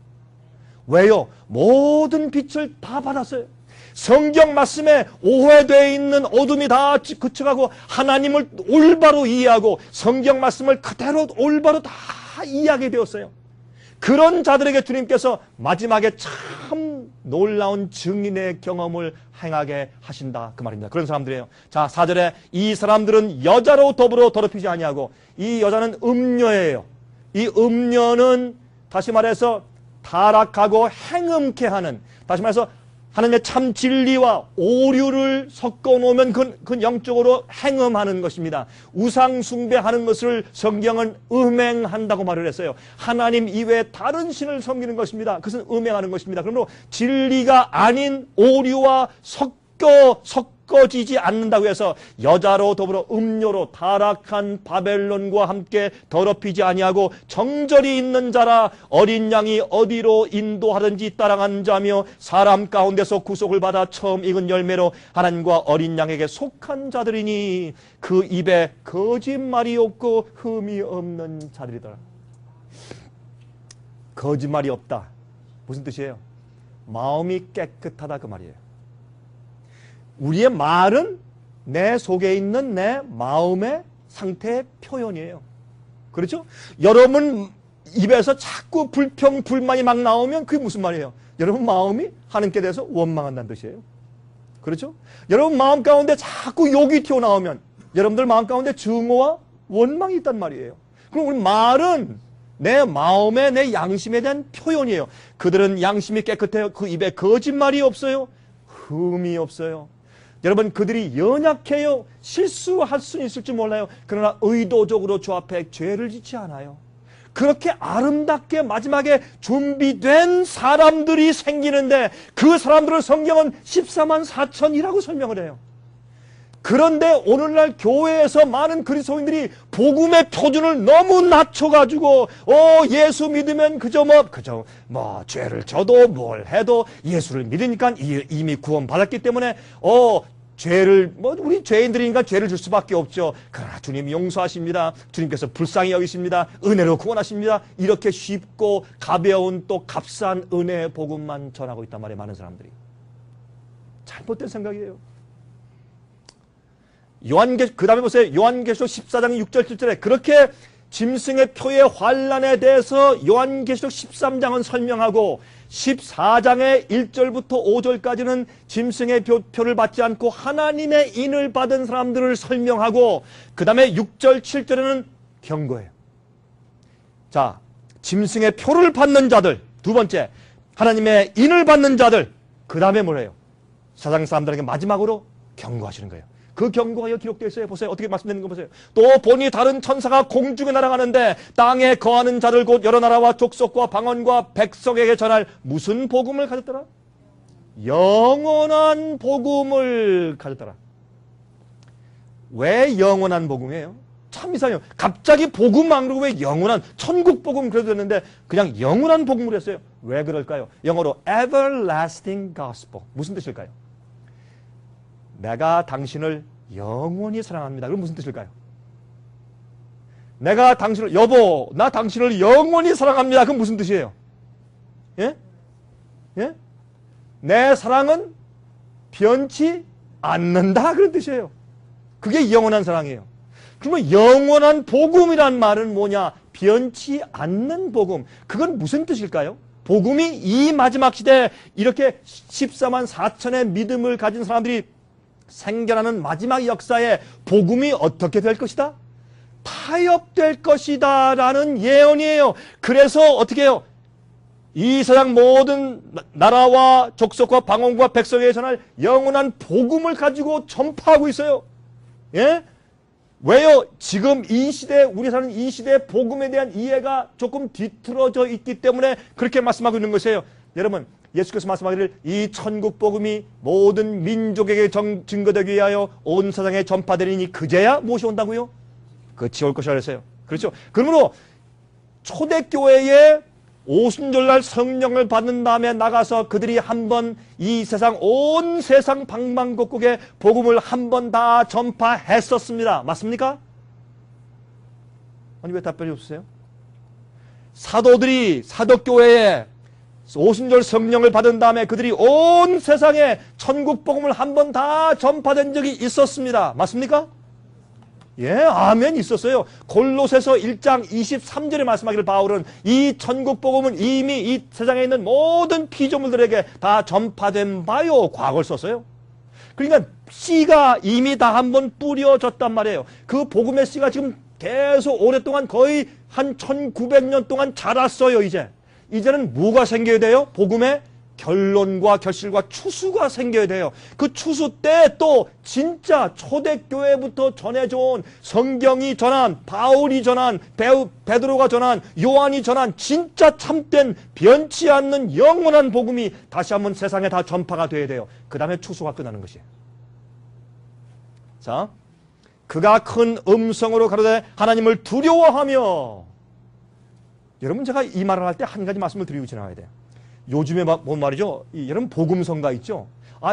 왜요? 모든 빛을 다 받았어요. 성경 말씀에 오해되어 있는 어둠이 다 그쳐가고 하나님을 올바로 이해하고 성경 말씀을 그대로 올바로 다 이해하게 되었어요. 그런 자들에게 주님께서 마지막에 참 놀라운 증인의 경험을 행하게 하신다 그 말입니다. 그런 사람들이에요. 자 4절에 이 사람들은 여자로 더불어 더럽히지 아니하고 이 여자는 음녀예요. 이 음녀는 다시 말해서 타락하고 행음케 하는 다시 말해서 하나님의 참 진리와 오류를 섞어 놓으면 그 영적으로 행음하는 것입니다. 우상 숭배하는 것을 성경은 음행한다고 말을 했어요. 하나님 이외에 다른 신을 섬기는 것입니다. 그것은 음행하는 것입니다. 그러므로 진리가 아닌 오류와 섞어지지 않는다고 해서 여자로 더불어 음료로 타락한 바벨론과 함께 더럽히지 아니하고 정절이 있는 자라 어린 양이 어디로 인도하든지 따라가는 자며 사람 가운데서 구속을 받아 처음 익은 열매로 하나님과 어린 양에게 속한 자들이니 그 입에 거짓말이 없고 흠이 없는 자들이더라. 거짓말이 없다. 무슨 뜻이에요? 마음이 깨끗하다 그 말이에요. 우리의 말은 내 속에 있는 내 마음의 상태의 표현이에요. 그렇죠? 여러분 입에서 자꾸 불평, 불만이 막 나오면 그게 무슨 말이에요? 여러분 마음이 하나님께 대해서 원망한다는 뜻이에요. 그렇죠? 여러분 마음 가운데 자꾸 욕이 튀어나오면 여러분들 마음 가운데 증오와 원망이 있단 말이에요. 그럼 우리 말은 내 마음의 내 양심에 대한 표현이에요. 그들은 양심이 깨끗해요. 그 입에 거짓말이 없어요. 흠이 없어요. 여러분 그들이 연약해요. 실수할 수는 있을지 몰라요. 그러나 의도적으로 주 앞에 죄를 짓지 않아요. 그렇게 아름답게 마지막에 준비된 사람들이 생기는데 그 사람들을 성경은 14만 4천이라고 설명을 해요. 그런데 오늘날 교회에서 많은 그리스도인들이 복음의 표준을 너무 낮춰가지고 예수 믿으면 그저 죄를 져도 뭘 해도 예수를 믿으니까 이미 구원받았기 때문에 죄를 우리 죄인들이니까 죄를 줄 수밖에 없죠. 그러나 주님 용서하십니다. 주님께서 불쌍히 여기십니다. 은혜로 구원하십니다. 이렇게 쉽고 가벼운 또 값싼 은혜의 복음만 전하고 있단 말이에요. 많은 사람들이. 잘못된 생각이에요. 그 다음에 보세요. 요한계시록 14장 6절 7절에 그렇게 짐승의 표의 환란에 대해서 요한계시록 13장은 설명하고 14장의 1절부터 5절까지는 짐승의 표를 받지 않고 하나님의 인을 받은 사람들을 설명하고 그 다음에 6절 7절에는 경고해요. 자, 짐승의 표를 받는 자들 두 번째 하나님의 인을 받는 자들 그 다음에 뭐래요? 사장 사람들에게 마지막으로 경고하시는 거예요. 그 경고가 여기 기록되어 있어요. 보세요. 어떻게 말씀되는 거 보세요. 또 보니 다른 천사가 공중에 날아가는데 땅에 거하는 자들 곧 여러 나라와 족속과 방언과 백성에게 전할 무슨 복음을 가졌더라? 영원한 복음을 가졌더라. 왜 영원한 복음이에요? 참 이상해요. 갑자기 복음 안 그러고 왜 영원한 천국 복음 그래도 됐는데 그냥 영원한 복음을 했어요. 왜 그럴까요? 영어로 everlasting gospel. 무슨 뜻일까요? 내가 당신을 영원히 사랑합니다. 그럼 무슨 뜻일까요? 내가 당신을 여보 나 당신을 영원히 사랑합니다. 그럼 무슨 뜻이에요? 예? 예? 내 사랑은 변치 않는다 그런 뜻이에요. 그게 영원한 사랑이에요. 그러면 영원한 복음이란 말은 뭐냐? 변치 않는 복음. 그건 무슨 뜻일까요? 복음이 이 마지막 시대에 이렇게 14만 4천의 믿음을 가진 사람들이 생겨나는 마지막 역사에 복음이 어떻게 될 것이다? 타협될 것이다 라는 예언이에요. 그래서 어떻게 해요? 이 세상 모든 나라와 족속과 방언과 백성에 전할 영원한 복음을 가지고 전파하고 있어요. 예? 왜요? 지금 이 시대, 우리 사는 이 시대의 복음에 대한 이해가 조금 뒤틀어져 있기 때문에 그렇게 말씀하고 있는 것이에요. 여러분, 예수께서 말씀하기를 이 천국 복음이 모든 민족에게 증거되기 위하여 온 세상에 전파되리니 그제야 무엇이 온다고요? 끝이 올 것이라 그랬어요. 그렇죠? 그러므로 초대교회에 오순절날 성령을 받는 다음에 나가서 그들이 한번 이 세상 온 세상 방방곡곡에 복음을 한 번 다 전파했었습니다. 맞습니까? 아니 왜 답변이 없으세요? 사도들이 사도교회에 오순절 성령을 받은 다음에 그들이 온 세상에 천국 복음을 한 번 다 전파된 적이 있었습니다. 맞습니까? 예, 아멘 있었어요. 골로새서 1장 23절에 말씀하기를 바울은 이 천국 복음은 이미 이 세상에 있는 모든 피조물들에게 다 전파된 바요. 과거를 썼어요. 그러니까 씨가 이미 다 한번 뿌려졌단 말이에요. 그 복음의 씨가 지금 계속 오랫동안 거의 한 1900년 동안 자랐어요. 이제는 뭐가 생겨야 돼요? 복음의 결론과 결실과 추수가 생겨야 돼요. 그 추수 때 또 진짜 초대교회부터 전해져온 성경이 전한, 바울이 전한, 베드로가 전한, 요한이 전한 진짜 참된 변치 않는 영원한 복음이 다시 한번 세상에 다 전파가 돼야 돼요. 그 다음에 추수가 끝나는 것이에요. 자, 그가 큰 음성으로 가로되 하나님을 두려워하며. 여러분 제가 이 말을 할 때 한 가지 말씀을 드리고 지나가야 돼요. 요즘에 뭔 말이죠? 여러분 복음성가 있죠?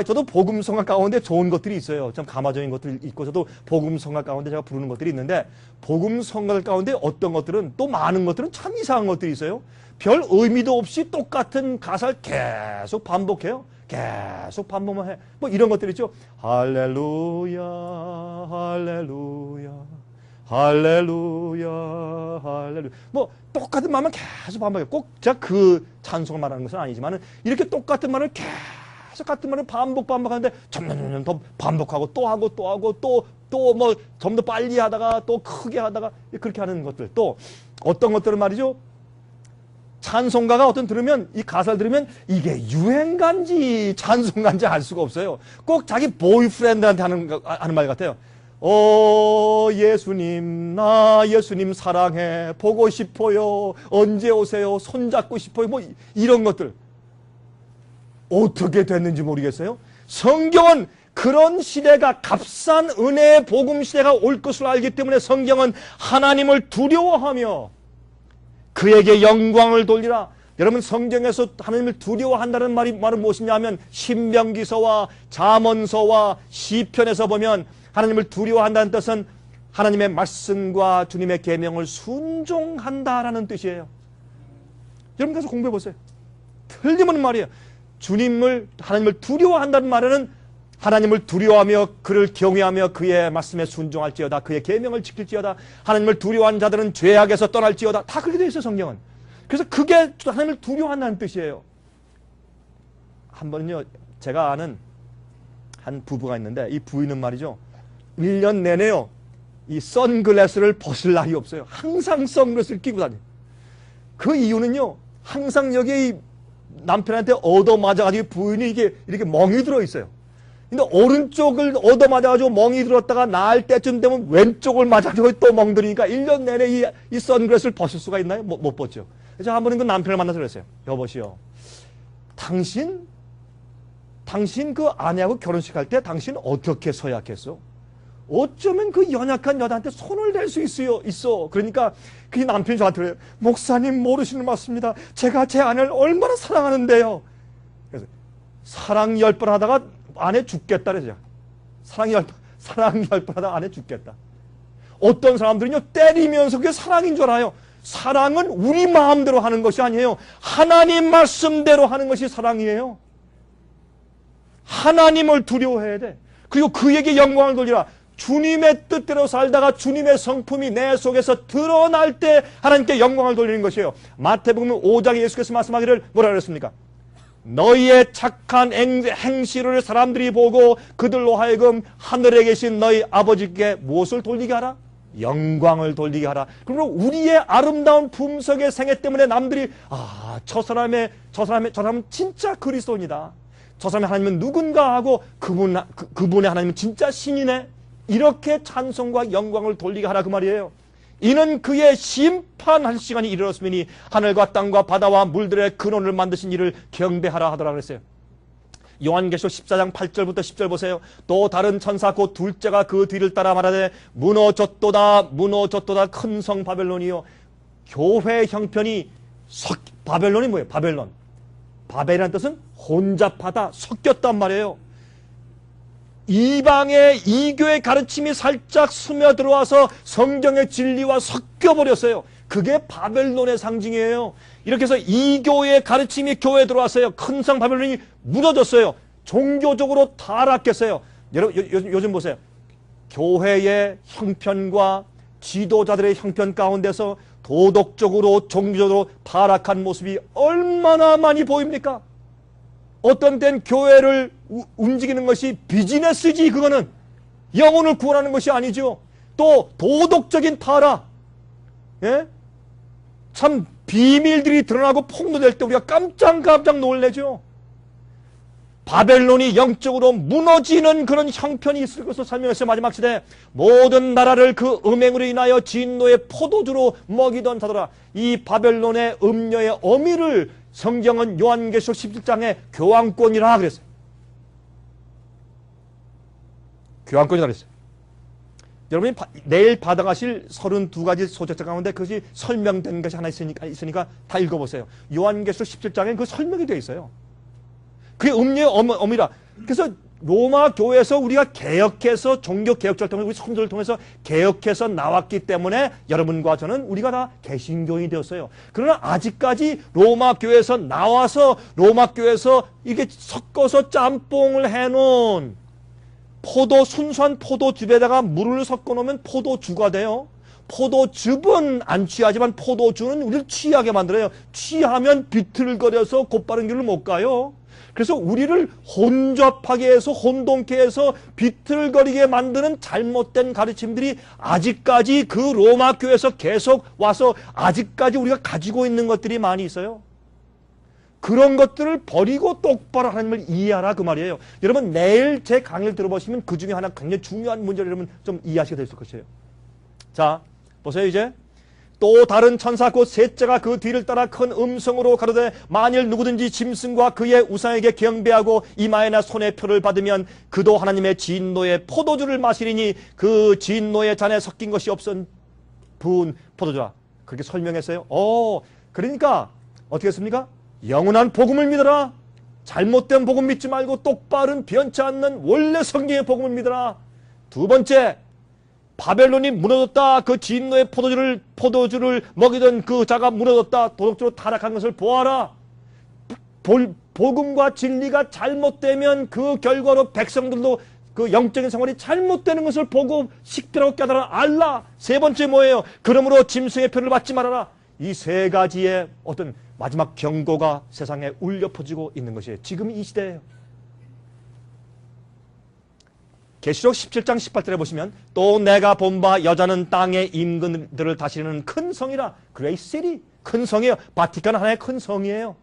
저도 복음성가 가운데 좋은 것들이 있어요. 좀 가마적인 것들이 있고 저도 복음성가 가운데 제가 부르는 것들이 있는데 복음성가들 가운데 어떤 것들은 또 많은 것들은 참 이상한 것들이 있어요. 별 의미도 없이 똑같은 가사를 계속 반복해요. 계속 반복만 해. 뭐 이런 것들 있죠. 할렐루야 할렐루야 할렐루야 할렐루야 뭐 똑같은 말만 계속 반복해요. 꼭 제가 그 찬송을 말하는 것은 아니지만 이렇게 똑같은 말을 계속 같은 말을 반복하는데 점점 더 반복하고 또 하고 또 하고 또 뭐 좀 더 빨리 하다가 또 크게 하다가 그렇게 하는 것들 또 어떤 것들은 말이죠. 찬송가가 어떤 들으면 이 가사를 들으면 이게 유행가인지 찬송가인지 알 수가 없어요. 꼭 자기 보이프렌드한테 하는 말 같아요. 예수님 나 예수님 사랑해 보고 싶어요 언제 오세요 손잡고 싶어요 뭐 이런 것들 어떻게 됐는지 모르겠어요. 성경은 그런 시대가 값싼 은혜의 복음 시대가 올 것을 알기 때문에 성경은 하나님을 두려워하며 그에게 영광을 돌리라. 여러분 성경에서 하나님을 두려워한다는 말은 무엇이냐 하면 신명기서와 잠언서와 시편에서 보면 하나님을 두려워한다는 뜻은 하나님의 말씀과 주님의 계명을 순종한다라는 뜻이에요. 여러분 가서 공부해 보세요. 틀림없는 말이에요. 하나님을 두려워한다는 말은 하나님을 두려워하며 그를 경외하며 그의 말씀에 순종할지어다. 그의 계명을 지킬지어다. 하나님을 두려워하는 자들은 죄악에서 떠날지어다. 다 그렇게 되어 있어요. 성경은. 그래서 그게 하나님을 두려워한다는 뜻이에요. 한 번은요. 제가 아는 한 부부가 있는데 이 부인은 말이죠. 1년 내내요. 이 선글라스를 벗을 날이 없어요. 항상 선글라스를 끼고 다녀요. 그 이유는요. 항상 여기 남편한테 얻어맞아가지고 부인이 이렇게 멍이 들어있어요. 근데 오른쪽을 얻어맞아가지고 멍이 들었다가 나을 때쯤 되면 왼쪽을 맞아가지고 또 멍들이니까 1년 내내 이 선글라스를 벗을 수가 있나요? 못 벗죠. 그래서 한 번은 그 남편을 만나서 그랬어요. 여보시오. 당신 그 아내하고 결혼식 할 때 당신 어떻게 서약했어? 어쩌면 그 연약한 여자한테 손을 댈 수 있어. 그러니까 그 남편이 저한테 그래요. 목사님 모르시는 것 같습니다. 제가 제 아내를 얼마나 사랑하는데요. 그래서 사랑 10번 하다가 아내 죽겠다 그래서 사랑 10번 하다가 아내 죽겠다. 어떤 사람들은요 때리면서 그게 사랑인 줄 알아요. 사랑은 우리 마음대로 하는 것이 아니에요. 하나님 말씀대로 하는 것이 사랑이에요. 하나님을 두려워해야 돼. 그리고 그에게 영광을 돌리라. 주님의 뜻대로 살다가 주님의 성품이 내 속에서 드러날 때 하나님께 영광을 돌리는 것이에요. 마태복음 5장에 예수께서 말씀하기를 뭐라 그랬습니까? 너희의 착한 행실을 사람들이 보고 그들로 하여금 하늘에 계신 너희 아버지께 무엇을 돌리게 하라? 영광을 돌리게 하라. 그러므로 우리의 아름다운 품석의 생애 때문에 남들이 저 사람은 진짜 그리스도인이다. 저 사람의 하나님은 누군가 하고 그분의 하나님은 진짜 신이네. 이렇게 찬송과 영광을 돌리게 하라 그 말이에요. 이는 그의 심판할 시간이 이르렀으니 하늘과 땅과 바다와 물들의 근원을 만드신 이를 경배하라 하더라 그랬어요. 요한계시록 14장 8절부터 10절 보세요. 또 다른 천사 곧 둘째가 그 뒤를 따라 말하되 무너졌도다 무너졌도다 큰 성 바벨론이요. 교회 형편이 바벨론이 뭐예요? 바벨이라는 뜻은 혼잡하다, 섞였단 말이에요. 이방의 이교의 가르침이 살짝 스며들어와서 성경의 진리와 섞여버렸어요. 그게 바벨론의 상징이에요. 이렇게 해서 이교의 가르침이 교회에 들어왔어요. 큰 성 바벨론이 무너졌어요. 종교적으로 타락했어요. 요즘 보세요. 교회의 형편과 지도자들의 형편 가운데서 도덕적으로 종교적으로 타락한 모습이 얼마나 많이 보입니까? 어떤 땐 교회를 움직이는 것이 비즈니스지 그거는 영혼을 구원하는 것이 아니죠. 또 도덕적인 타락, 예? 참 비밀들이 드러나고 폭로될 때 우리가 깜짝 놀래죠. 바벨론이 영적으로 무너지는 그런 형편이 있을 것으로 설명했어요. 마지막 시대 모든 나라를 그 음행으로 인하여 진노의 포도주로 먹이던 자들아. 이 바벨론의 음료의 어미를 성경은 요한계시록 17장에 교황권이라 그랬어요. 교황권이라 그랬어요. 여러분이 내일 받아가실 32가지 소책자 가운데 그것이 설명된 것이 하나 있으니까 다 읽어보세요. 요한계시록 17장에 그 설명이 되어 있어요. 그게 음료의 어미라. 그래서 로마 교회에서 우리가 개혁해서 종교개혁자를 통해서 우리 선조를 통해서 개혁해서 나왔기 때문에 여러분과 저는 우리가 다 개신교인이 되었어요. 그러나 아직까지 로마 교회에서 나와서 로마 교회에서 이게 섞어서 짬뽕을 해놓은 순수한 포도즙에다가 물을 섞어 놓으면 포도주가 돼요. 포도즙은 안 취하지만 포도주는 우리를 취하게 만들어요. 취하면 비틀거려서 곧바른 길을 못 가요. 그래서 우리를 혼잡하게 해서 혼동케 해서 비틀거리게 만드는 잘못된 가르침들이 아직까지 그 로마 교회에서 계속 와서 아직까지 우리가 가지고 있는 것들이 많이 있어요. 그런 것들을 버리고 똑바로 하나님을 이해하라 그 말이에요. 여러분 내일 제 강의를 들어보시면 그 중에 하나 굉장히 중요한 문제를 여러분 좀 이해하시게 될 것이에요. 자 보세요. 이제 또 다른 천사 곧 셋째가 그 뒤를 따라 큰 음성으로 가로되 만일 누구든지 짐승과 그의 우상에게 경배하고 이마에나 손에 표를 받으면 그도 하나님의 진노의 포도주를 마시리니 그 진노의 잔에 섞인 것이 없은 부은 포도주라. 그렇게 설명했어요. 그러니까 어떻게 했습니까? 영원한 복음을 믿어라. 잘못된 복음 믿지 말고 똑바른 변치 않는 원래 성경의 복음을 믿어라. 두 번째, 바벨론이 무너졌다. 그 진노의 포도주를 먹이던 그 자가 무너졌다. 도덕적으로 타락한 것을 보아라. 복음과 진리가 잘못되면 그 결과로 백성들도 그 영적인 생활이 잘못되는 것을 보고 식별하고 깨달아 알라. 세 번째 뭐예요? 그러므로 짐승의 표를 받지 말아라. 이 세 가지의 어떤 마지막 경고가 세상에 울려 퍼지고 있는 것이에요. 지금 이 시대예요. 계시록 17장 18절에 보시면 또 내가 본 바 여자는 땅의 임금들을 다스리는 큰 성이라. 그레이트 시티. 큰 성이에요. 바티칸은 하나의 큰 성이에요.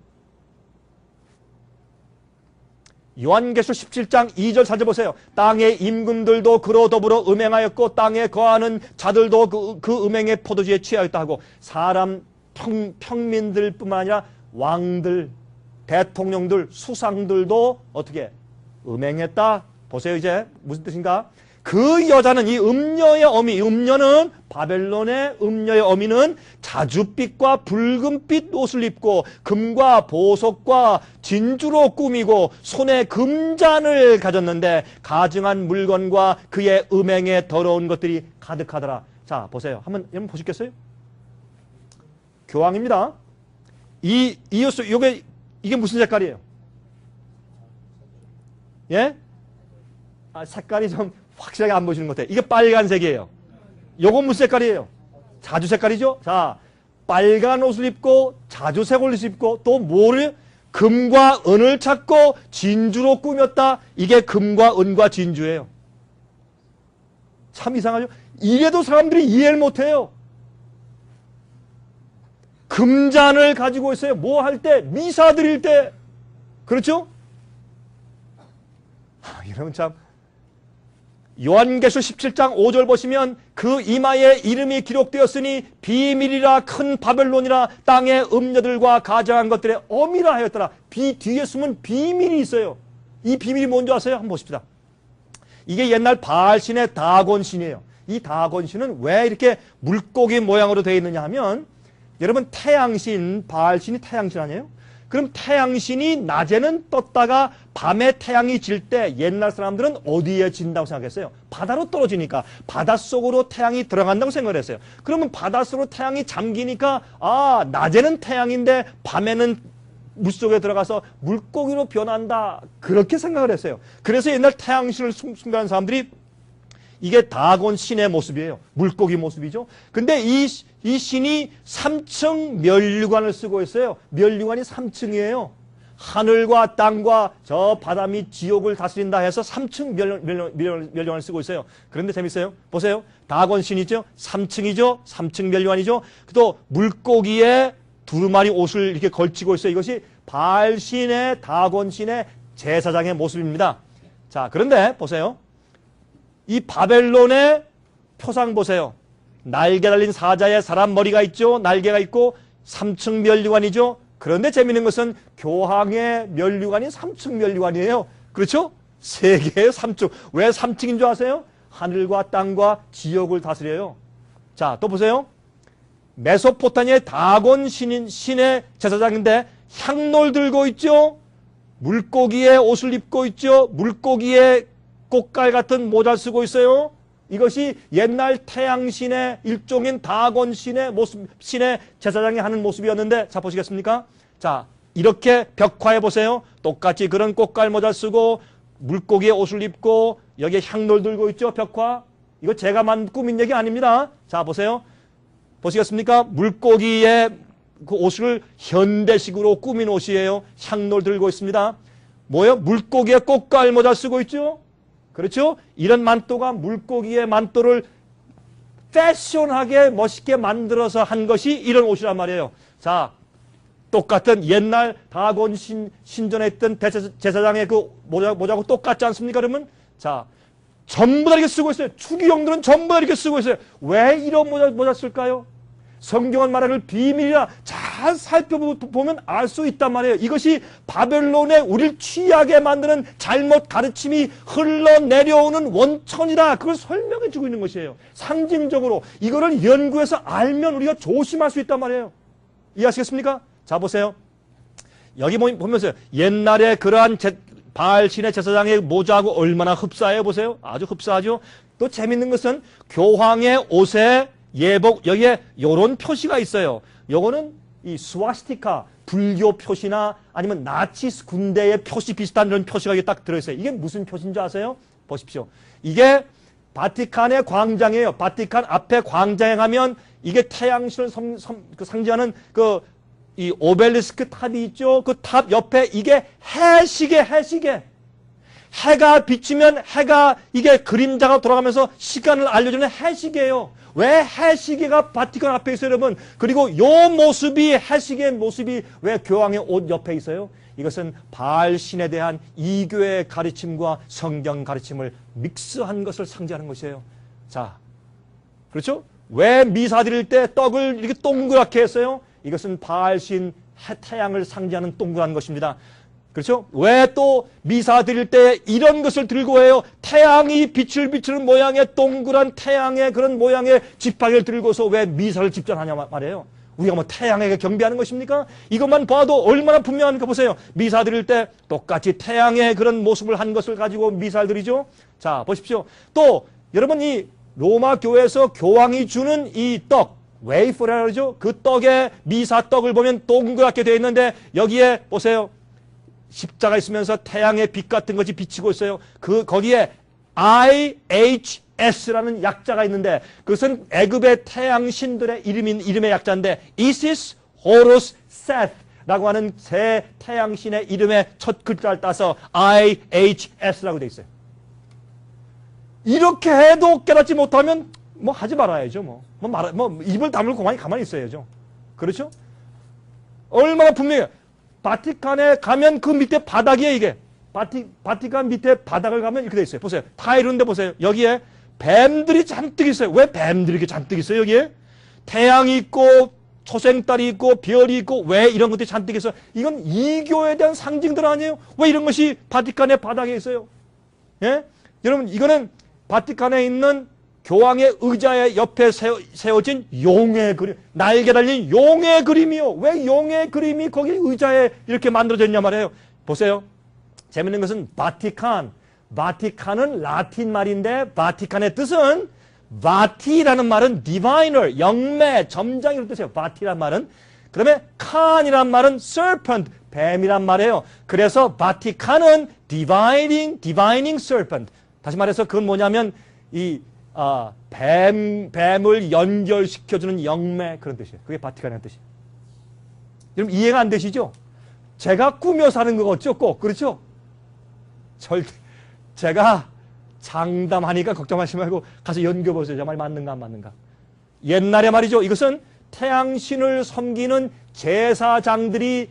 요한계시록 17장 2절 4절 보세요. 땅의 임금들도 그로 더불어 음행하였고 땅에 거하는 자들도 그 음행의 포도주에 취하였다 하고 사람 평민들 뿐만 아니라 왕들, 대통령들, 수상들도 어떻게 음행했다. 보세요. 이제 무슨 뜻인가? 그 여자는 이 음녀의 어미, 음녀는 바벨론의 음녀의 어미는 자줏빛과 붉은빛 옷을 입고 금과 보석과 진주로 꾸미고 손에 금잔을 가졌는데 가증한 물건과 그의 음행에 더러운 것들이 가득하더라. 자, 보세요. 한번 여러분 보시겠어요? 교황입니다. 이게 무슨 색깔이에요? 예? 색깔이 좀 확실하게 안 보시는 것 같아요. 이게 빨간색이에요. 요건 무슨 색깔이에요? 자주 색깔이죠? 자, 빨간 옷을 입고 자주색 옷을 입고 또 뭐를? 금과 은을 찾고 진주로 꾸몄다. 이게 금과 은과 진주예요. 참 이상하죠? 이래도 사람들이 이해를 못해요. 금잔을 가지고 있어요. 뭐 할 때? 미사 드릴 때. 그렇죠? 이러면 참 요한계시록 17장 5절 보시면 그 이마에 이름이 기록되었으니 비밀이라 큰 바벨론이라 땅의 음녀들과 가장한 것들의 어미라 하였더라. 뒤에 숨은 비밀이 있어요. 이 비밀이 뭔지 아세요? 한번 보십시다. 이게 옛날 바알신의 다곤신이에요. 이 다곤신은 왜 이렇게 물고기 모양으로 되어 있느냐 하면 여러분 태양신, 바알신이 태양신 아니에요? 그럼 태양신이 낮에는 떴다가 밤에 태양이 질 때 옛날 사람들은 어디에 진다고 생각했어요? 바다로 떨어지니까 바닷속으로 태양이 들어간다고 생각을 했어요. 그러면 바닷속으로 태양이 잠기니까 낮에는 태양인데 밤에는 물속에 들어가서 물고기로 변한다. 그렇게 생각을 했어요. 그래서 옛날 태양신을 숭배하는 사람들이 이게 다곤 신의 모습이에요. 물고기 모습이죠. 근데 이 신이 3층 멸류관을 쓰고 있어요. 멸류관이 3층이에요. 하늘과 땅과 저 바다 및 지옥을 다스린다 해서 3층 멸류관을 쓰고 있어요. 그런데 재밌어요. 보세요. 다곤 신이죠. 3층이죠. 3층 멸류관이죠. 또 물고기에 두루마리 옷을 이렇게 걸치고 있어요. 이것이 바알신의 다곤 신의 제사장의 모습입니다. 자, 그런데 보세요. 이 바벨론의 표상 보세요. 날개 달린 사자의 사람 머리가 있죠. 날개가 있고 3층 멸류관이죠. 그런데 재미있는 것은 교황의 멸류관이 3층 멸류관이에요. 그렇죠? 세 개의 3층. 왜 3층인 줄 아세요? 하늘과 땅과 지옥을 다스려요. 자, 또 보세요. 메소포타미아의 다곤 신의 제사장인데 향로를 들고 있죠. 물고기의 옷을 입고 있죠. 물고기의 꽃갈 같은 모자를 쓰고 있어요. 이것이 옛날 태양신의 일종인 다곤신의 모습, 신의 제사장이 하는 모습이었는데, 자, 보시겠습니까? 자, 이렇게 벽화해 보세요. 똑같이 그런 꽃갈 모자를 쓰고, 물고기의 옷을 입고, 여기에 향로를 들고 있죠, 벽화. 이거 제가 꾸민 얘기 아닙니다. 자, 보세요. 보시겠습니까? 물고기의 그 옷을 현대식으로 꾸민 옷이에요. 향로를 들고 있습니다. 뭐예요? 물고기의 꽃갈 모자를 쓰고 있죠? 그렇죠? 이런 만토가 물고기의 만토를 패션하게 멋있게 만들어서 한 것이 이런 옷이란 말이에요. 자, 똑같은 옛날 다곤 신전에 있던 제사장의 그 모자하고 똑같지 않습니까? 그러면 자, 전부 다 이렇게 쓰고 있어요. 추기경들은 전부 다 이렇게 쓰고 있어요. 왜 이런 모자 쓸까요? 성경은 말하길 비밀이라 잘 살펴보면 알 수 있단 말이에요. 이것이 바벨론의 우리를 취하게 만드는 잘못 가르침이 흘러내려오는 원천이다. 그걸 설명해 주고 있는 것이에요. 상징적으로 이거를 연구해서 알면 우리가 조심할 수 있단 말이에요. 이해하시겠습니까? 자, 보세요. 여기 보면서 옛날에 그러한 바알신의 제사장의 모자하고 얼마나 흡사해요. 보세요. 아주 흡사하죠. 또 재밌는 것은 교황의 옷에 예복, 여기에 요런 표시가 있어요. 요거는 이 스와스티카, 불교 표시나 아니면 나치스 군대의 표시 비슷한 이런 표시가 여기 딱 들어있어요. 이게 무슨 표시인 줄 아세요? 보십시오. 이게 바티칸의 광장이에요. 바티칸 앞에 광장에 가면 이게 태양신을 상징하는 이 오벨리스크 탑이 있죠. 그 탑 옆에 이게 해시계. 해가 비치면 해가 이게 그림자가 돌아가면서 시간을 알려주는 해시계예요. 왜 해시계가 바티칸 앞에 있어요, 여러분? 그리고 요 모습이, 해시계의 모습이 왜 교황의 옷 옆에 있어요? 이것은 바알신에 대한 이교의 가르침과 성경 가르침을 믹스한 것을 상징하는 것이에요. 자, 그렇죠? 왜 미사 드릴 때 떡을 이렇게 동그랗게 했어요? 이것은 바알신 태양을 상징하는 동그란 것입니다. 그렇죠? 왜 또 미사 드릴 때 이런 것을 들고 해요? 태양이 빛을 비추는 모양의 동그란 태양의 그런 모양의 지팡이를 들고서 왜 미사를 집전하냐 말이에요. 우리가 뭐 태양에게 경배하는 것입니까? 이것만 봐도 얼마나 분명합니까? 보세요. 미사 드릴 때 똑같이 태양의 그런 모습을 한 것을 가지고 미사를 드리죠. 자, 보십시오. 또 여러분 이 로마 교회에서 교황이 주는 이 떡, 웨이퍼라고 그러죠. 그 떡에 미사 떡을 보면 동그랗게 되어 있는데 여기에 보세요. 십자가 있으면서 태양의 빛 같은 것이 비치고 있어요. 거기에 IHS라는 약자가 있는데 그것은 애굽의 태양 신들의 이름의 약자인데 Isis, Horus, Seth라고 하는 세 태양 신의 이름의 첫 글자를 따서 IHS라고 되어 있어요. 이렇게 해도 깨닫지 못하면 뭐 하지 말아야죠. 입을 다물고 가만히 있어야죠. 그렇죠? 얼마나 분명해요. 바티칸에 가면 그 밑에 바닥이에요, 이게. 바티칸 밑에 바닥을 가면 이렇게 돼 있어요. 보세요. 다 이런데 보세요. 여기에 뱀들이 잔뜩 있어요. 왜 뱀들이 이렇게 잔뜩 있어요, 여기에? 태양이 있고, 초생달이 있고, 별이 있고, 왜 이런 것들이 잔뜩 있어요? 이건 이교에 대한 상징들 아니에요? 왜 이런 것이 바티칸의 바닥에 있어요? 예? 여러분, 이거는 바티칸에 있는 교황의 의자의 옆에 세워진 용의 그림, 날개 달린 용의 그림이요. 왜 용의 그림이 거기 의자에 이렇게 만들어졌냐 말이에요. 보세요. 재밌는 것은 바티칸은 라틴 말인데 바티칸의 뜻은 바티라는 말은 diviner, 영매, 점장 이런 뜻이에요. 바티란 말은. 그다음에 칸이란 말은 serpent, 뱀이란 말이에요. 그래서 바티칸은 divining serpent. 다시 말해서 그건 뭐냐면 뱀을 연결시켜주는 영매 그런 뜻이에요. 그게 바티칸이라는 뜻이에요. 여러분 이해가 안 되시죠? 제가 꾸며서 하는 거 같죠? 꼭 그렇죠? 제가 장담하니까 걱정하지 말고 가서 연구해보세요. 저 말이 맞는가 안 맞는가. 옛날에 말이죠. 이것은 태양신을 섬기는 제사장들이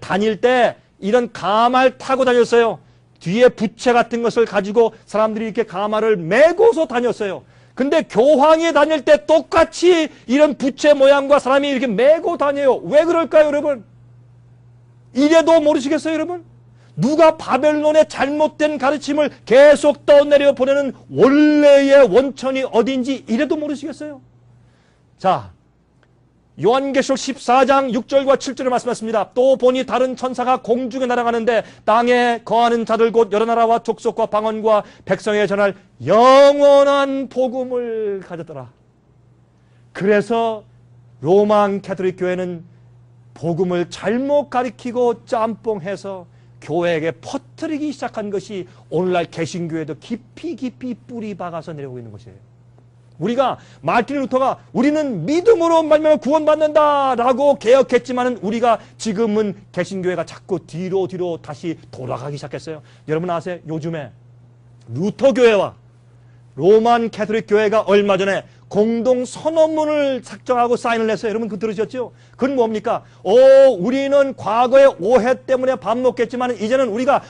다닐 때 이런 가마를 타고 다녔어요. 뒤에 부채 같은 것을 가지고 사람들이 이렇게 가마를 메고서 다녔어요. 근데 교황이 다닐 때 똑같이 이런 부채 모양과 사람이 이렇게 메고 다녀요. 왜 그럴까요, 여러분? 이래도 모르시겠어요, 여러분? 누가 바벨론의 잘못된 가르침을 계속 떠내려 보내는 원래의 원천이 어딘지 이래도 모르시겠어요? 자, 요한계시록 14장 6절과 7절을 말씀하십니다. 또 보니 다른 천사가 공중에 날아가는데 땅에 거하는 자들 곧 여러 나라와 족속과 방언과 백성에 전할 영원한 복음을 가졌더라. 그래서 로마 가톨릭 교회는 복음을 잘못 가리키고 짬뽕해서 교회에게 퍼뜨리기 시작한 것이 오늘날 개신교회도 깊이 뿌리 박아서 내려오고 있는 것이에요. 우리가 마르틴 루터가 우리는 믿음으로 말미암아 구원받는다라고 개혁했지만은 우리가 지금은 개신교회가 자꾸 뒤로 다시 돌아가기 시작했어요. 여러분 아세요? 요즘에 루터 교회와 로만 캐톨릭 교회가 얼마 전에 공동 선언문을 작성하고 사인을 했어요. 여러분 그거 들으셨죠? 그건 뭡니까? 우리는 과거의 오해 때문에 밥 먹겠지만 이제는 우리가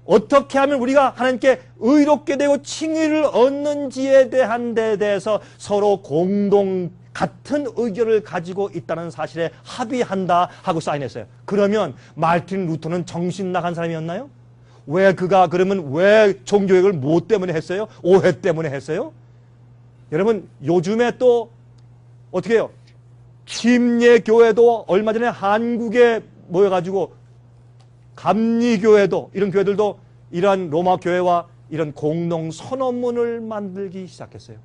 어떻게 하면 우리가 하나님께 의롭게 되고 칭의를 얻는지에 대한 데 대해서 서로 공동 같은 의견을 가지고 있다는 사실에 합의한다 하고 사인했어요. 그러면 마르틴 루터는 정신 나간 사람이었나요? 왜 그가 그러면 왜 종교개혁을 뭐 때문에 했어요? 오해 때문에 했어요? 여러분 요즘에 또 어떻게 해요? 침례교회도 얼마 전에 한국에 모여가지고 감리교회도 이런 교회들도 이러한 로마 교회와 이런 공동 선언문을 만들기 시작했어요.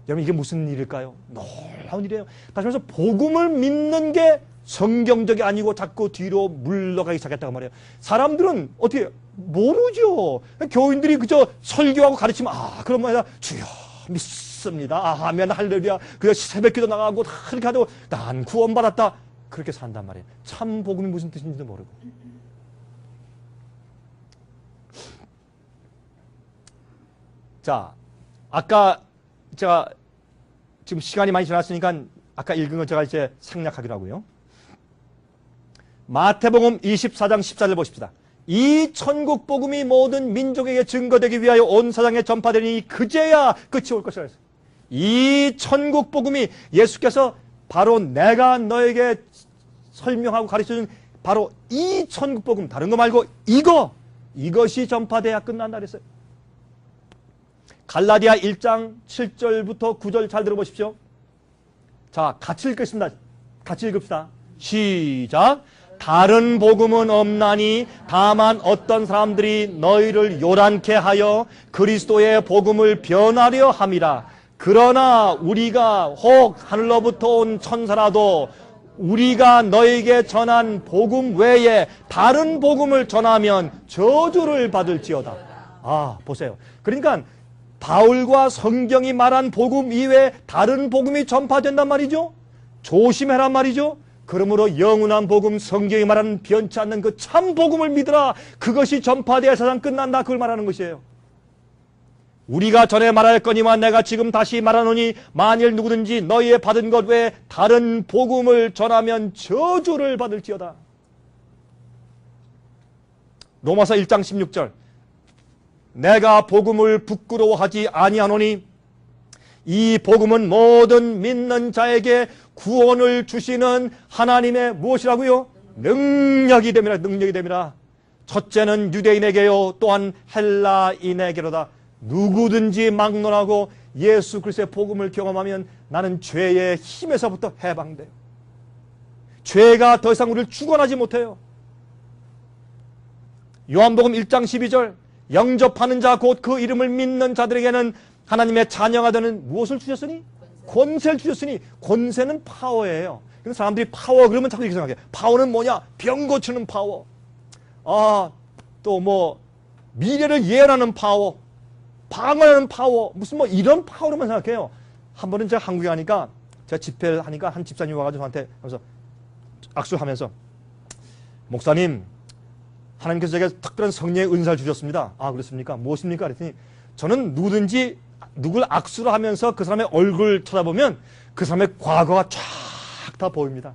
여러분 이게 무슨 일일까요? 놀라운 일이에요. 다시 말해서 복음을 믿는 게 성경적이 아니고 자꾸 뒤로 물러가기 시작했다고 말이에요. 사람들은 어떻게 모르죠. 교인들이 그저 설교하고 가르치면 그러면 주여 믿습니다. 아멘 할렐루야. 그래서 새벽기도 나가고 그렇게 하고 난 구원받았다. 그렇게 산단 말이에요. 참 복음이 무슨 뜻인지도 모르고. 자, 아까 제가 지금 시간이 많이 지났으니까 아까 읽은 거 제가 이제 생략하기로 하고요. 마태복음 24장 14절 보십시다. 이 천국 복음이 모든 민족에게 증거되기 위하여 온 세상에 전파되니 그제야 끝이 올 것이라 했어요. 이 천국 복음이 예수께서 바로 내가 너에게 설명하고 가르쳐준 바로 이 천국복음, 다른 거 말고 이것이 전파돼야 끝난다 그랬어요. 갈라디아 1장 7절부터 9절 잘 들어보십시오. 자, 같이 읽겠습니다. 같이 읽읍시다. 시작. 다른 복음은 없나니 다만 어떤 사람들이 너희를 요란케 하여 그리스도의 복음을 변하려 함이라. 그러나 우리가 혹 하늘로부터 온 천사라도 우리가 너에게 전한 복음 외에 다른 복음을 전하면 저주를 받을지어다. 아, 보세요. 그러니까 바울과 성경이 말한 복음 이외에 다른 복음이 전파된단 말이죠. 조심해란 말이죠. 그러므로 영원한 복음, 성경이 말하는 변치 않는 그 참 복음을 믿으라. 그것이 전파되어 세상 끝난다. 그걸 말하는 것이에요. 우리가 전에 말하였거니와 내가 지금 다시 말하노니 만일 누구든지 너희의 받은 것 외에 다른 복음을 전하면 저주를 받을지어다. 로마서 1장 16절. 내가 복음을 부끄러워하지 아니하노니 이 복음은 모든 믿는 자에게 구원을 주시는 하나님의 무엇이라고요? 능력이 됨이라. 능력이 됨이라. 첫째는 유대인에게요 또한 헬라인에게로다. 누구든지 막론하고 예수 그리스도의 복음을 경험하면 나는 죄의 힘에서부터 해방돼요. 죄가 더 이상 우리를 주관하지 못해요. 요한복음 1장 12절. 영접하는 자 곧 그 이름을 믿는 자들에게는 하나님의 자녀가 되는 무엇을 주셨으니? 권세를 주셨으니. 권세는 파워예요. 그래서 사람들이 파워 그러면 자꾸 이렇게 생각해요. 파워는 뭐냐? 병 고치는 파워. 또 뭐 미래를 예언하는 파워, 방어하는 파워, 무슨 뭐 이런 파워로만 생각해요. 한 번은 제가 한국에 가니까 제가 집회를 하니까 한 집사님 와가지고 저한테 하면서 악수하면서 목사님, 하나님께서 제게 특별한 성령의 은사를 주셨습니다. 아, 그렇습니까? 무엇입니까? 그랬더니 저는 누구든지 누굴 악수를 하면서 그 사람의 얼굴 쳐다보면 그 사람의 과거가 쫙 다 보입니다.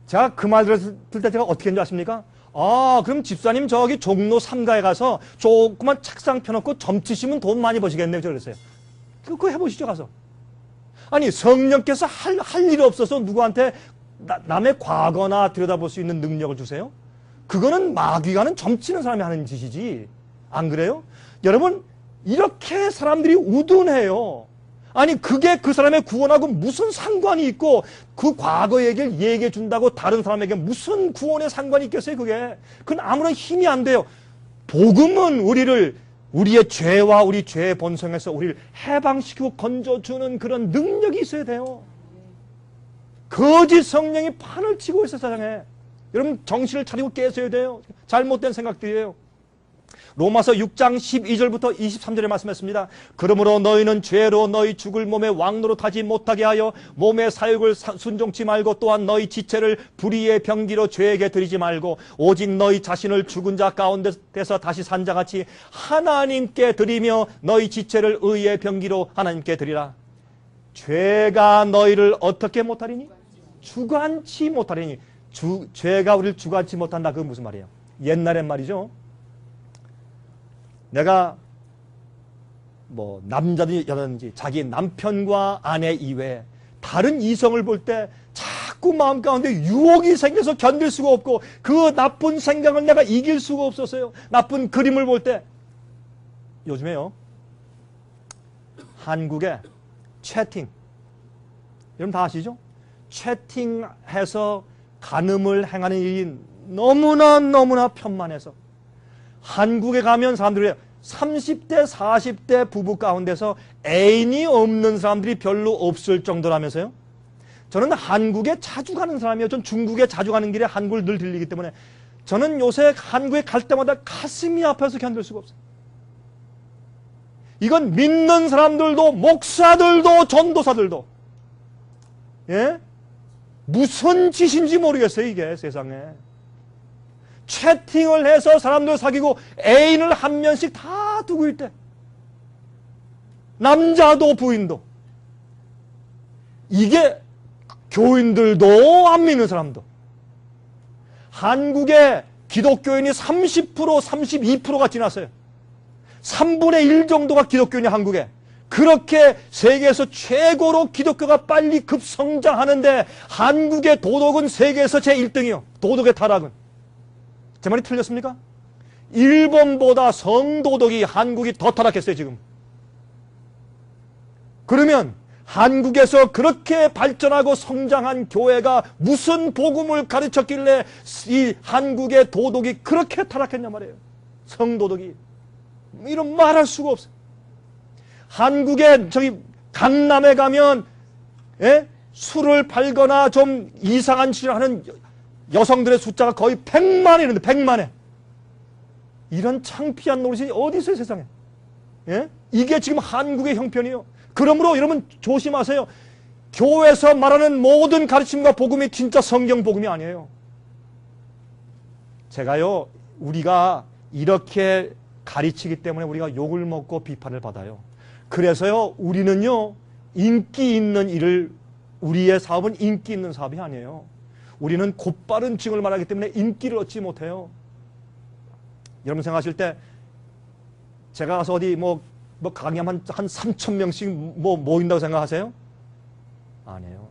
제가 그 말 들었을 때 제가 어떻게 했는지 아십니까? 아, 그럼 집사님 저기 종로 3가에 가서 조그만 책상 펴놓고 점치시면 돈 많이 버시겠네요. 그랬어요. 그거 해보시죠, 가서. 아니, 성령께서 할 일 없어서 누구한테 남의 과거나 들여다볼 수 있는 능력을 주세요? 그거는 마귀가는 점치는 사람이 하는 짓이지. 안 그래요? 여러분, 이렇게 사람들이 우둔해요. 아니, 그게 그 사람의 구원하고 무슨 상관이 있고 그 과거 얘기를 얘기해 준다고 다른 사람에게 무슨 구원의 상관이 있겠어요, 그게. 그건 아무런 힘이 안 돼요. 복음은 우리의 죄와 우리 죄의 본성에서 우리를 해방시키고 건져주는 그런 능력이 있어야 돼요. 거짓 성령이 판을 치고 있어요, 세상에. 여러분, 정신을 차리고 깨셔야 돼요. 잘못된 생각들이에요. 로마서 6장 12절부터 23절에 말씀했습니다. 그러므로 너희는 죄로 너희 죽을 몸에 왕노릇하지 못하게 하여 몸의 사욕을 순종치 말고 또한 너희 지체를 불의의 병기로 죄에게 드리지 말고 오직 너희 자신을 죽은 자 가운데서 다시 산 자같이 하나님께 드리며 너희 지체를 의의 병기로 하나님께 드리라. 죄가 너희를 어떻게 못하리니? 주관치 못하리니. 죄가 우리를 주관치 못한다. 그건 무슨 말이에요? 옛날엔 말이죠. 내가 뭐 남자든지 여자든지 자기 남편과 아내 이외에 다른 이성을 볼 때 자꾸 마음 가운데 유혹이 생겨서 견딜 수가 없고 그 나쁜 생각을 내가 이길 수가 없었어요. 나쁜 그림을 볼 때. 요즘에요, 한국에 채팅, 여러분 다 아시죠? 채팅해서 간음을 행하는 일이 너무나 편만해서 한국에 가면 사람들이 30대, 40대 부부 가운데서 애인이 없는 사람들이 별로 없을 정도라면서요. 저는 한국에 자주 가는 사람이에요. 전 중국에 자주 가는 길에 한국을 늘 들리기 때문에 저는 요새 한국에 갈 때마다 가슴이 아파서 견딜 수가 없어요. 이건 믿는 사람들도 목사들도 전도사들도 예? 무슨 짓인지 모르겠어요, 이게 세상에. 채팅을 해서 사람들 사귀고 애인을 한 명씩 다 두고 있대. 남자도 부인도. 이게 교인들도 안 믿는 사람도. 한국의 기독교인이 30%, 32%가 지났어요. 3분의 1 정도가 기독교인이 한국에. 그렇게 세계에서 최고로 기독교가 빨리 급성장하는데 한국의 도덕은 세계에서 제1등이요. 도덕의 타락은. 제 말이 틀렸습니까? 일본보다 성도덕이 한국이 더 타락했어요, 지금. 그러면 한국에서 그렇게 발전하고 성장한 교회가 무슨 복음을 가르쳤길래 이 한국의 도덕이 그렇게 타락했냐 말이에요. 성도덕이. 이런 말할 수가 없어요. 한국에 강남에 가면 술을 팔거나 좀 이상한 짓을 하는 여성들의 숫자가 거의 100만에 이르는데 100만에. 이런 창피한 노릇이 어디 있어요, 세상에. 이게 지금 한국의 형편이에요. 그러므로 여러분 조심하세요. 교회에서 말하는 모든 가르침과 복음이 진짜 성경 복음이 아니에요. 제가요, 우리가 이렇게 가르치기 때문에 우리가 욕을 먹고 비판을 받아요. 그래서요, 우리는요, 인기 있는 일을, 우리의 사업은 인기 있는 사업이 아니에요. 우리는 곧바른 증을 말하기 때문에 인기를 얻지 못해요. 여러분 생각하실 때, 제가 가서 어디 강의하면 한 3,000명씩 모인다고 생각하세요? 아니에요.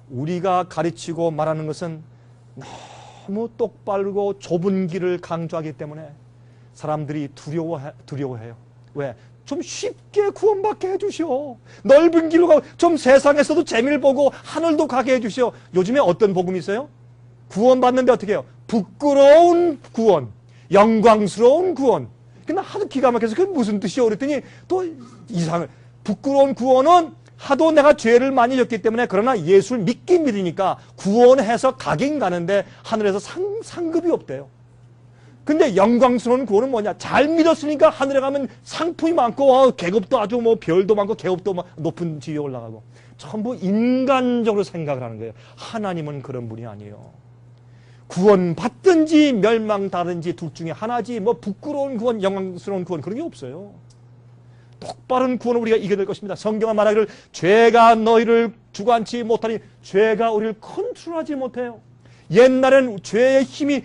우리가 가르치고 말하는 것은 너무 똑바르고 좁은 길을 강조하기 때문에 사람들이 두려워해요. 왜? 좀 쉽게 구원받게 해주시오. 넓은 길로 가고 좀 세상에서도 재미를 보고 하늘도 가게 해주시오. 요즘에 어떤 복음이 있어요? 구원받는데 어떻게 해요? 부끄러운 구원, 영광스러운 구원. 근데 하도 기가 막혀서 그게 무슨 뜻이요? 그랬더니 또 이상해. 부끄러운 구원은 하도 내가 죄를 많이 졌기 때문에 그러나 예수를 믿긴 믿으니까 구원해서 가긴 가는데 하늘에서 상급이 없대요. 근데 영광스러운 구원은 뭐냐? 잘 믿었으니까 하늘에 가면 상품이 많고 계급도 아주 별도 많고 계급도 높은 지위에 올라가고 전부 인간적으로 생각을 하는 거예요. 하나님은 그런 분이 아니에요. 구원 받든지 멸망당하든지 둘 중에 하나지 부끄러운 구원, 영광스러운 구원 그런 게 없어요. 똑바른 구원을 우리가 이겨야 될 것입니다. 성경은 말하기를 죄가 너희를 주관치 못하니 죄가 우리를 컨트롤하지 못해요. 옛날엔 죄의 힘에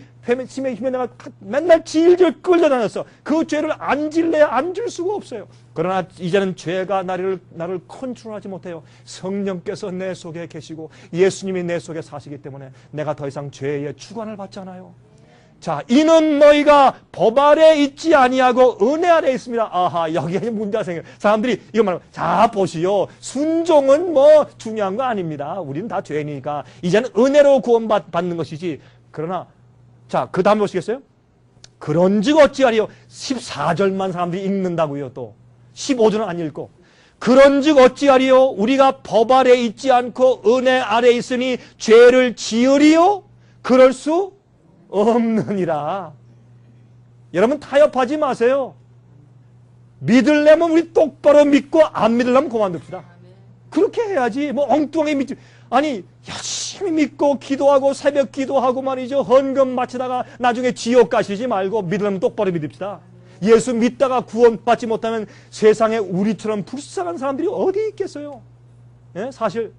내가 맨날 질질 끌려다녔어. 그 죄를 안 질래야 안 질 수가 없어요. 그러나 이제는 죄가 나를 컨트롤하지 못해요. 성령께서 내 속에 계시고 예수님이 내 속에 사시기 때문에 내가 더 이상 죄의 주관을 받지 않아요. 자, 이는 너희가 법 아래 있지 아니하고 은혜 아래 있습니다. 아하, 여기에 문제가 생겨요. 사람들이 이거 말하면 자 보시오. 순종은 중요한 거 아닙니다. 우리는 다 죄니까 이제는 은혜로 구원받는 것이지. 그러나 자, 그 다음에 보시겠어요? 그런즉 어찌하리요? 14절만 사람들이 읽는다고요. 또 15절은 안 읽고. 그런즉 어찌하리요? 우리가 법 아래 있지 않고 은혜 아래 있으니 죄를 지으리요? 그럴 수 없느니라. 여러분 타협하지 마세요. 믿으려면 우리 똑바로 믿고 안 믿으려면 그만둡시다. 그렇게 해야지. 엉뚱하게 믿지. 아니 열심히 믿고 기도하고 새벽 기도하고 말이죠. 헌금 바치다가 나중에 지옥 가시지 말고 믿으려면 똑바로 믿읍시다. 예수 믿다가 구원받지 못하면 세상에 우리처럼 불쌍한 사람들이 어디 있겠어요. 사실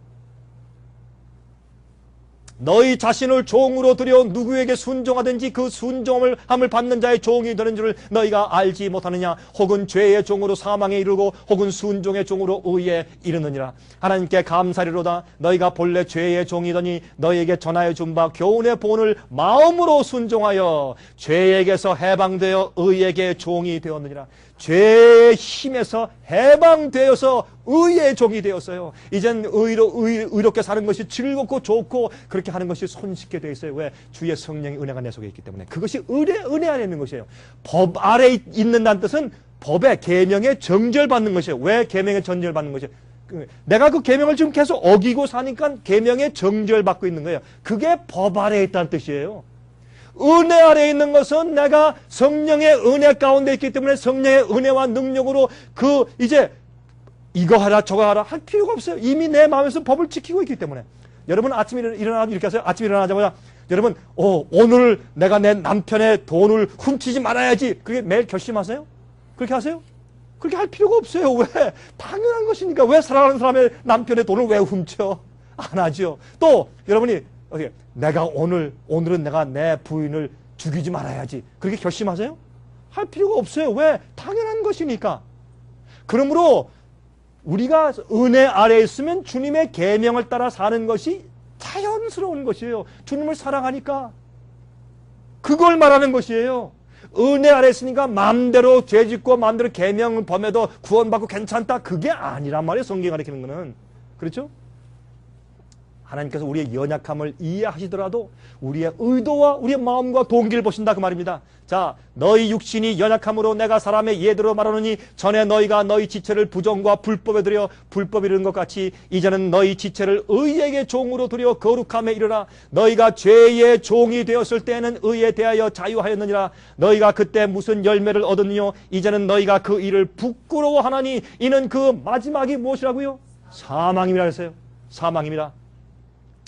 너희 자신을 종으로 들여 누구에게 순종하든지 그 순종함을 받는 자의 종이 되는 줄을 너희가 알지 못하느냐. 혹은 죄의 종으로 사망에 이르고 혹은 순종의 종으로 의에 이르느니라. 하나님께 감사리로다. 너희가 본래 죄의 종이더니 너희에게 전하여 준 바 교훈의 본을 마음으로 순종하여 죄에게서 해방되어 의에게 종이 되었느니라. 죄의 힘에서 해방되어서 의의 종이 되었어요. 이젠 의롭게 사는 것이 즐겁고 좋고 그렇게 하는 것이 손쉽게 되어 있어요. 왜? 주의 성령의 은혜가 내 속에 있기 때문에. 그것이 은혜 안에 있는 것이에요. 법 아래 있는다는 뜻은 법의 계명에 정죄받는 것이에요. 왜 계명에 정죄받는 것이에요? 내가 그 계명을 지금 계속 어기고 사니까 계명에 정죄받고 있는 거예요. 그게 법 아래에 있다는 뜻이에요. 은혜 아래에 있는 것은 내가 성령의 은혜 가운데 있기 때문에 성령의 은혜와 능력으로 이제 이거 하라 저거 하라 할 필요가 없어요. 이미 내 마음에서 법을 지키고 있기 때문에. 여러분 아침에 일어나면 이렇게 하세요. 아침에 일어나자마자 여러분 오늘 내가 내 남편의 돈을 훔치지 말아야지. 그게 매일 결심하세요? 그렇게 하세요? 그렇게 할 필요가 없어요. 왜? 당연한 것이니까. 왜 사랑하는 사람의 남편의 돈을 왜 훔쳐? 안 하죠. 또 여러분이 내가 오늘은 내가 내 부인을 죽이지 말아야지. 그렇게 결심하세요? 할 필요가 없어요. 왜? 당연한 것이니까. 그러므로 우리가 은혜 아래에 있으면 주님의 계명을 따라 사는 것이 자연스러운 것이에요. 주님을 사랑하니까. 그걸 말하는 것이에요. 은혜 아래 있으니까 마음대로 죄짓고 마음대로 계명을 범해도 구원받고 괜찮다. 그게 아니란 말이에요. 성경이 가르치는 거는. 그렇죠? 하나님께서 우리의 연약함을 이해하시더라도 우리의 의도와 우리의 마음과 동기를 보신다 그 말입니다. 자, 너희 육신이 연약함으로 내가 사람의 예대로 말하노니 전에 너희가 너희 지체를 부정과 불법에 들여 불법에 이르는 것 같이 이제는 너희 지체를 의에게 종으로 들여 거룩함에 이르라. 너희가 죄의 종이 되었을 때에는 의에 대하여 자유하였느니라. 너희가 그때 무슨 열매를 얻었느뇨. 이제는 너희가 그 일을 부끄러워하나니 이는 그 마지막이 무엇이라고요? 사망임이라 했어요. 사망임이라.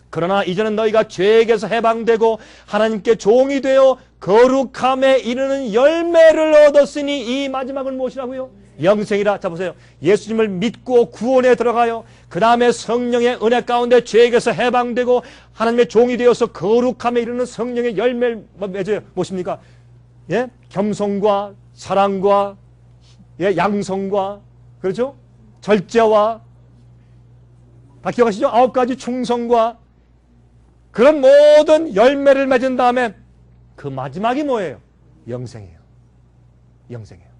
그러나 이제는 너희가 죄에게서 해방되고 하나님께 종이 되어 거룩함에 이르는 열매를 얻었으니 이 마지막은 무엇이라고요? 영생이라. 자 보세요. 예수님을 믿고 구원에 들어가요. 그 다음에 성령의 은혜 가운데 죄에게서 해방되고 하나님의 종이 되어서 거룩함에 이르는 성령의 열매를 맺어요. 무엇입니까? 예? 겸손과 사랑과 예? 양성과 그렇죠? 절제와 다 기억하시죠? 9가지 충성과 그런 모든 열매를 맺은 다음에 그 마지막이 뭐예요? 영생이에요. 영생이에요.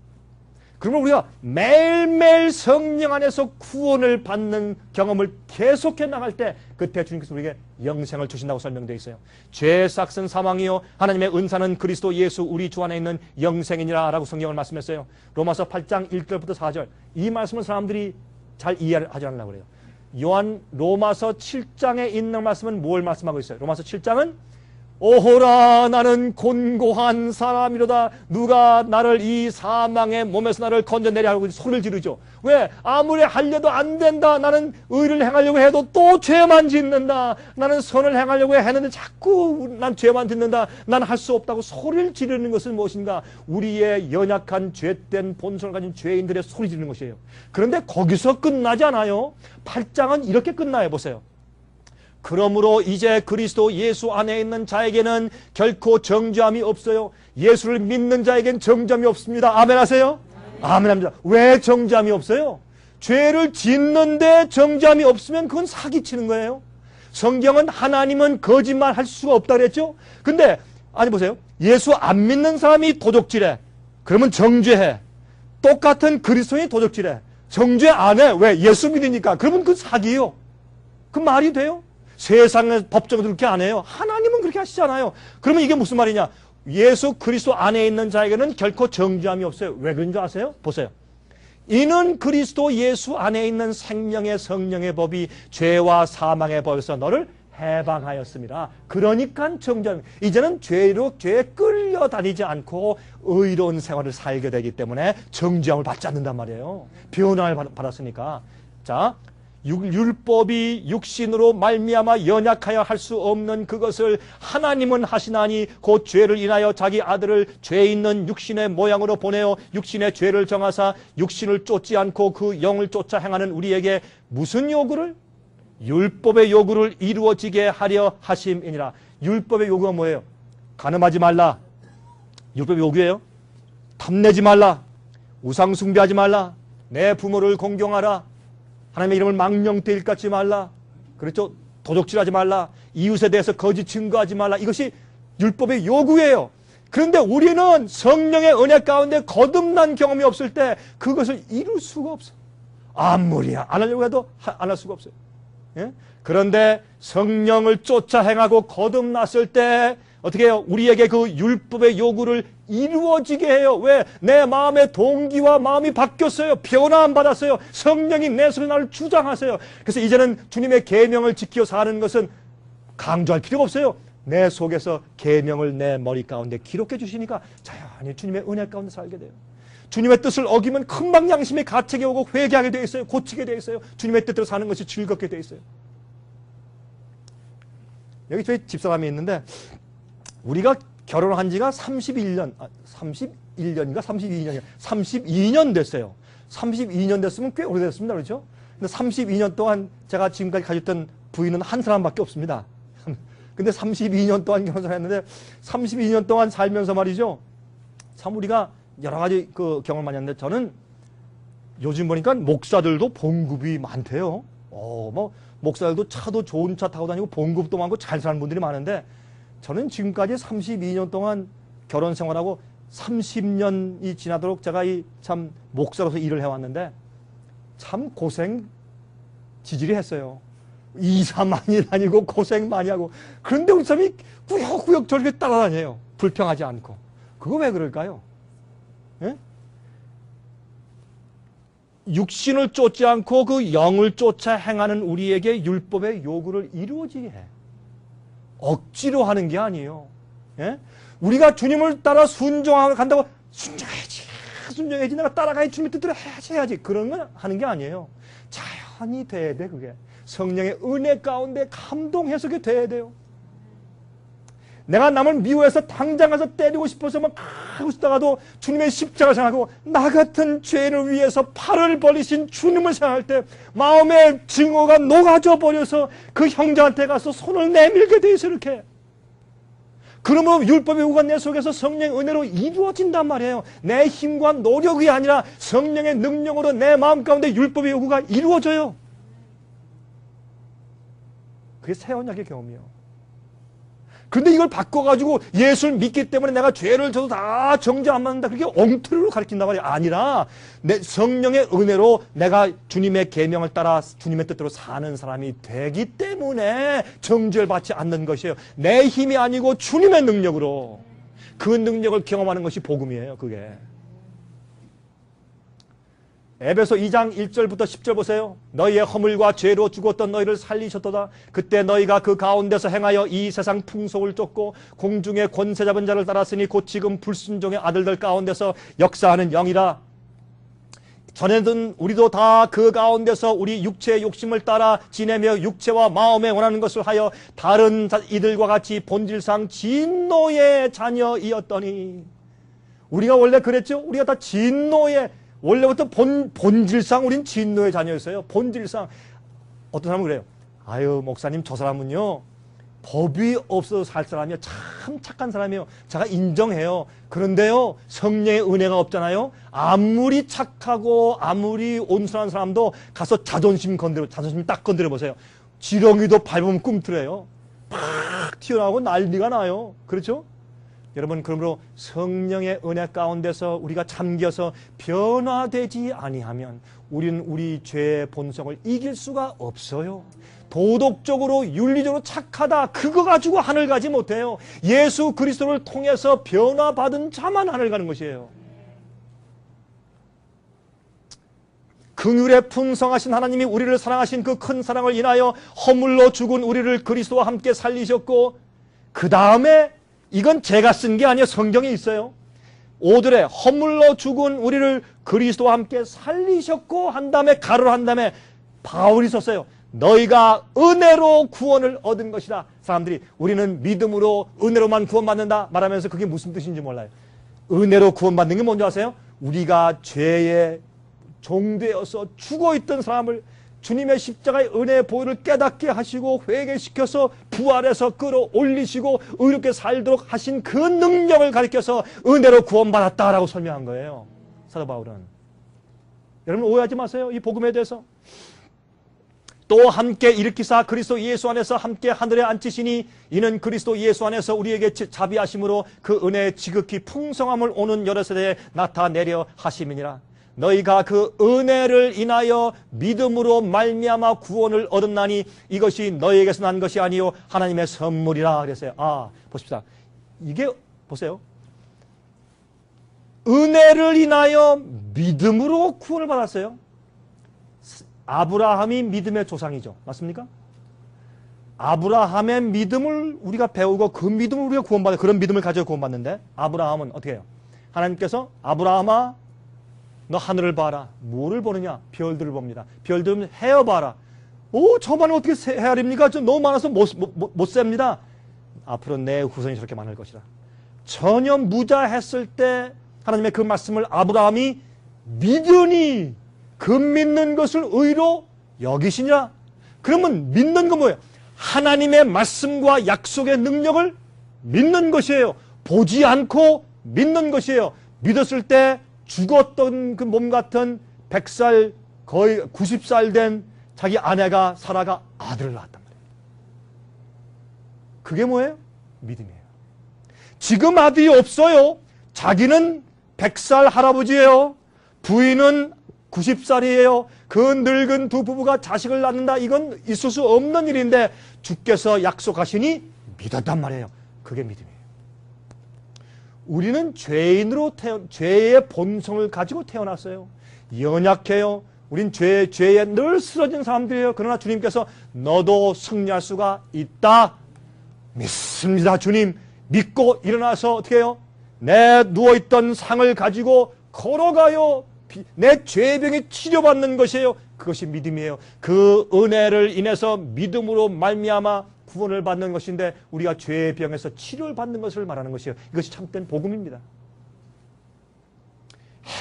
그러면 우리가 매일매일 성령 안에서 구원을 받는 경험을 계속해 나갈 때 그때 주님께서 우리에게 영생을 주신다고 설명되어 있어요. 죄의 삭은 사망이요 하나님의 은사는 그리스도 예수 우리 주 안에 있는 영생이니라 라고 성경을 말씀했어요. 로마서 8장 1절부터 4절 이 말씀을 사람들이 잘 이해하지 않으려고 그래요. 로마서 7장에 있는 말씀은 뭘 말씀하고 있어요? 로마서 7장은 오호라 나는 곤고한 사람이로다. 누가 나를 이 사망의 몸에서 나를 건져내려 하고 소리를 지르죠. 왜? 아무리 하려도 안 된다. 나는 의를 행하려고 해도 또 죄만 짓는다. 나는 선을 행하려고 했는데 자꾸 난 죄만 짓는다. 난 할 수 없다고 소리를 지르는 것은 무엇인가? 우리의 연약한 죄된 본성을 가진 죄인들의 소리 지르는 것이에요. 그런데 거기서 끝나지 않아요. 8장은 이렇게 끝나요. 보세요. 그러므로 이제 그리스도 예수 안에 있는 자에게는 결코 정죄함이 없어요. 예수를 믿는 자에겐 정죄함이 없습니다. 아멘 하세요? 아멘 합니다. 왜 정죄함이 없어요? 죄를 짓는데 정죄함이 없으면 그건 사기치는 거예요. 성경은 하나님은 거짓말 할 수가 없다 그랬죠? 근데 아니 보세요. 예수 안 믿는 사람이 도적질해. 그러면 정죄해. 똑같은 그리스도인이 도적질해. 정죄 안 해. 왜? 예수 믿으니까. 그러면 그건 사기예요. 그 말이 돼요? 세상의 법정도 그렇게 안 해요. 하나님은 그렇게 하시잖아요. 그러면 이게 무슨 말이냐? 예수 그리스도 안에 있는 자에게는 결코 정죄함이 없어요. 왜 그런 줄 아세요? 보세요. 이는 그리스도 예수 안에 있는 생명의 성령의 법이 죄와 사망의 법에서 너를 해방하였습니다. 그러니까 정죄함. 이제는 죄에 끌려다니지 않고 의로운 생활을 살게 되기 때문에 정죄함을 받지 않는단 말이에요. 변화를 받았으니까. 자, 율법이 육신으로 말미암아 연약하여 할 수 없는 그것을 하나님은 하시나니 곧 죄를 인하여 자기 아들을 죄 있는 육신의 모양으로 보내어 육신의 죄를 정하사 육신을 쫓지 않고 그 영을 쫓아 행하는 우리에게 무슨 요구를? 율법의 요구를 이루어지게 하려 하심이니라. 율법의 요구가 뭐예요? 간음하지 말라. 율법의 요구예요. 탐내지 말라. 우상 숭배하지 말라. 내 부모를 공경하라. 하나님의 이름을 망령되 일컫지 말라. 그렇죠? 도적질하지 말라. 이웃에 대해서 거짓 증거하지 말라. 이것이 율법의 요구예요. 그런데 우리는 성령의 은혜 가운데 거듭난 경험이 없을 때 그것을 이룰 수가 없어. 아무리 안 하려고 해도 안 할 수가 없어요. 예? 그런데 성령을 쫓아 행하고 거듭났을 때 어떻게 해요? 우리에게 그 율법의 요구를 이루어지게 해요. 왜? 내 마음의 동기와 마음이 바뀌었어요. 변화안 받았어요. 성령이 내 속에 나를 주장하세요. 그래서 이제는 주님의 계명을 지켜 사는 것은 강조할 필요가 없어요. 내 속에서 계명을 내 머리 가운데 기록해 주시니까 자연히 주님의 은혜 가운데 살게 돼요. 주님의 뜻을 어기면 금방 양심의 가책이 오고 회개하게 되어 있어요. 고치게 되어 있어요. 주님의 뜻대로 사는 것이 즐겁게 되어 있어요. 여기 저희 집사람이 있는데 우리가 결혼한 지가 31년인가 32년 됐어요. 32년 됐으면 꽤 오래됐습니다. 그렇죠? 근데 32년 동안 제가 지금까지 가졌던 부인은 한 사람밖에 없습니다. 근데 32년 동안 결혼을 했는데 32년 동안 살면서 말이죠. 참 우리가 여러 가지 그 경험을 많이 했는데 저는 요즘 보니까 목사들도 봉급이 많대요. 뭐 목사들도 차도 좋은 차 타고 다니고 봉급도 많고 잘 사는 분들이 많은데 저는 지금까지 32년 동안 결혼 생활하고 30년이 지나도록 제가 이 참 목사로서 일을 해왔는데 참 고생 지질이 했어요. 이사 많이 다니고 고생 많이 하고 그런데 우리 사람이 꾸역꾸역 저렇게 따라다녀요. 불평하지 않고. 그거 왜 그럴까요? 예? 육신을 쫓지 않고 그 영을 쫓아 행하는 우리에게 율법의 요구를 이루어지게 해. 억지로 하는 게 아니에요. 예? 우리가 주님을 따라 순종한다고 순종해야지 내가 따라가야 주님의 뜻대로 해야지 그런 건 하는 게 아니에요. 자연히 돼야 돼. 그게 성령의 은혜 가운데 감동해서 그게 돼야 돼요. 내가 남을 미워해서 당장 가서 때리고 싶어서 막 하고 싶다가도 주님의 십자가를 생각하고 나 같은 죄인을 위해서 팔을 벌리신 주님을 생각할 때 마음의 증오가 녹아져 버려서 그 형제한테 가서 손을 내밀게 돼 있어. 이렇게. 그러면 율법의 요구가 내 속에서 성령의 은혜로 이루어진단 말이에요. 내 힘과 노력이 아니라 성령의 능력으로 내 마음 가운데 율법의 요구가 이루어져요. 그게 새 언약의 경험이에요. 그런데 이걸 바꿔가지고 예수를 믿기 때문에 내가 죄를 져도 다 정죄 안 받는다. 그게 엉터리로 가르친단 말이 아니라 내 성령의 은혜로 내가 주님의 계명을 따라 주님의 뜻대로 사는 사람이 되기 때문에 정죄를 받지 않는 것이에요. 내 힘이 아니고 주님의 능력으로 그 능력을 경험하는 것이 복음이에요. 그게. 에베소 2장 1절부터 10절 보세요. 너희의 허물과 죄로 죽었던 너희를 살리셨도다. 그때 너희가 그 가운데서 행하여 이 세상 풍속을 쫓고 공중의 권세 잡은 자를 따랐으니 곧 지금 불순종의 아들들 가운데서 역사하는 영이라. 전에는 우리도 다 그 가운데서 우리 육체의 욕심을 따라 지내며 육체와 마음에 원하는 것을 하여 다른 이들과 같이 본질상 진노의 자녀이었더니. 우리가 원래 그랬죠. 우리가 다 진노의 원래부터 본질상 우린 진노의 자녀였어요. 본질상. 어떤 사람은 그래요. 아유 목사님 저 사람은요 법이 없어서 살 사람이요. 참 착한 사람이에요. 제가 인정해요. 그런데요 성령의 은혜가 없잖아요. 아무리 착하고 아무리 온순한 사람도 가서 자존심 딱 건드려 보세요. 지렁이도 밟으면 꿈틀어요. 팍 튀어나오고 난리가 나요. 그렇죠? 여러분 그러므로 성령의 은혜 가운데서 우리가 잠겨서 변화되지 아니하면 우리는 우리 죄의 본성을 이길 수가 없어요. 도덕적으로 윤리적으로 착하다 그거 가지고 하늘 가지 못해요. 예수 그리스도를 통해서 변화받은 자만 하늘 가는 것이에요. 긍휼에 풍성하신 하나님이 우리를 사랑하신 그 큰 사랑을 인하여 허물로 죽은 우리를 그리스도와 함께 살리셨고 그 다음에 이건 제가 쓴 게 아니에요. 성경에 있어요. 5절에 허물로 죽은 우리를 그리스도와 함께 살리셨고 한 다음에 가로로 한 다음에 바울이 썼어요. 너희가 은혜로 구원을 얻은 것이다. 사람들이 우리는 믿음으로 은혜로만 구원받는다 말하면서 그게 무슨 뜻인지 몰라요. 은혜로 구원받는 게 뭔지 아세요? 우리가 죄의 종되어서 죽어있던 사람을 주님의 십자가의 은혜의 보혈을 깨닫게 하시고 회개시켜서 부활해서 끌어올리시고 의롭게 살도록 하신 그 능력을 가리켜서 은혜로 구원받았다라고 설명한 거예요. 사도 바울은. 여러분 오해하지 마세요. 이 복음에 대해서. 또 함께 일으키사 그리스도 예수 안에서 함께 하늘에 앉히시니 이는 그리스도 예수 안에서 우리에게 자비하심으로 그 은혜의 지극히 풍성함을 오는 여러 세대에 나타내려 하심이니라. 너희가 그 은혜를 인하여 믿음으로 말미암아 구원을 얻었나니 이것이 너희에게서 난 것이 아니요 하나님의 선물이라 그랬어요. 보십시다. 이게 보세요. 은혜를 인하여 믿음으로 구원을 받았어요. 아브라함이 믿음의 조상이죠. 맞습니까? 아브라함의 믿음을 우리가 배우고 그 믿음을 우리가 구원받아요. 그런 믿음을 가지고 구원받는데 아브라함은 어떻게 해요? 하나님께서 아브라함아 너 하늘을 봐라. 뭐를 보느냐? 별들을 봅니다. 별들은 헤어봐라. 저만은 어떻게 헤아립니까? 저 너무 많아서 못 셉니다. 앞으로 내 후손이 저렇게 많을 것이라. 전혀 무자했을 때 하나님의 그 말씀을 아브라함이 믿으니 그 믿는 것을 의로 여기시니라. 그러면 믿는 건 뭐예요? 하나님의 말씀과 약속의 능력을 믿는 것이에요. 보지 않고 믿는 것이에요. 믿었을 때 죽었던 그 몸 같은 100살 거의 90살 된 자기 아내가 사라가 아들을 낳았단 말이에요. 그게 뭐예요? 믿음이에요. 지금 아들이 없어요. 자기는 100살 할아버지예요. 부인은 90살이에요. 그 늙은 두 부부가 자식을 낳는다. 이건 있을 수 없는 일인데 주께서 약속하시니 믿었단 말이에요. 그게 믿음이에요. 우리는 죄인으로 죄의 본성을 가지고 태어났어요. 연약해요. 우린 죄에 늘 쓰러진 사람들이에요. 그러나 주님께서 너도 승리할 수가 있다. 믿습니다. 주님. 믿고 일어나서 어떻게 해요? 내 누워있던 상을 가지고 걸어가요. 내 죄병이 치료받는 것이에요. 그것이 믿음이에요. 그 은혜를 인해서 믿음으로 말미암아 구원을 받는 것인데 우리가 죄의 병에서 치료를 받는 것을 말하는 것이에요. 이것이 참된 복음입니다.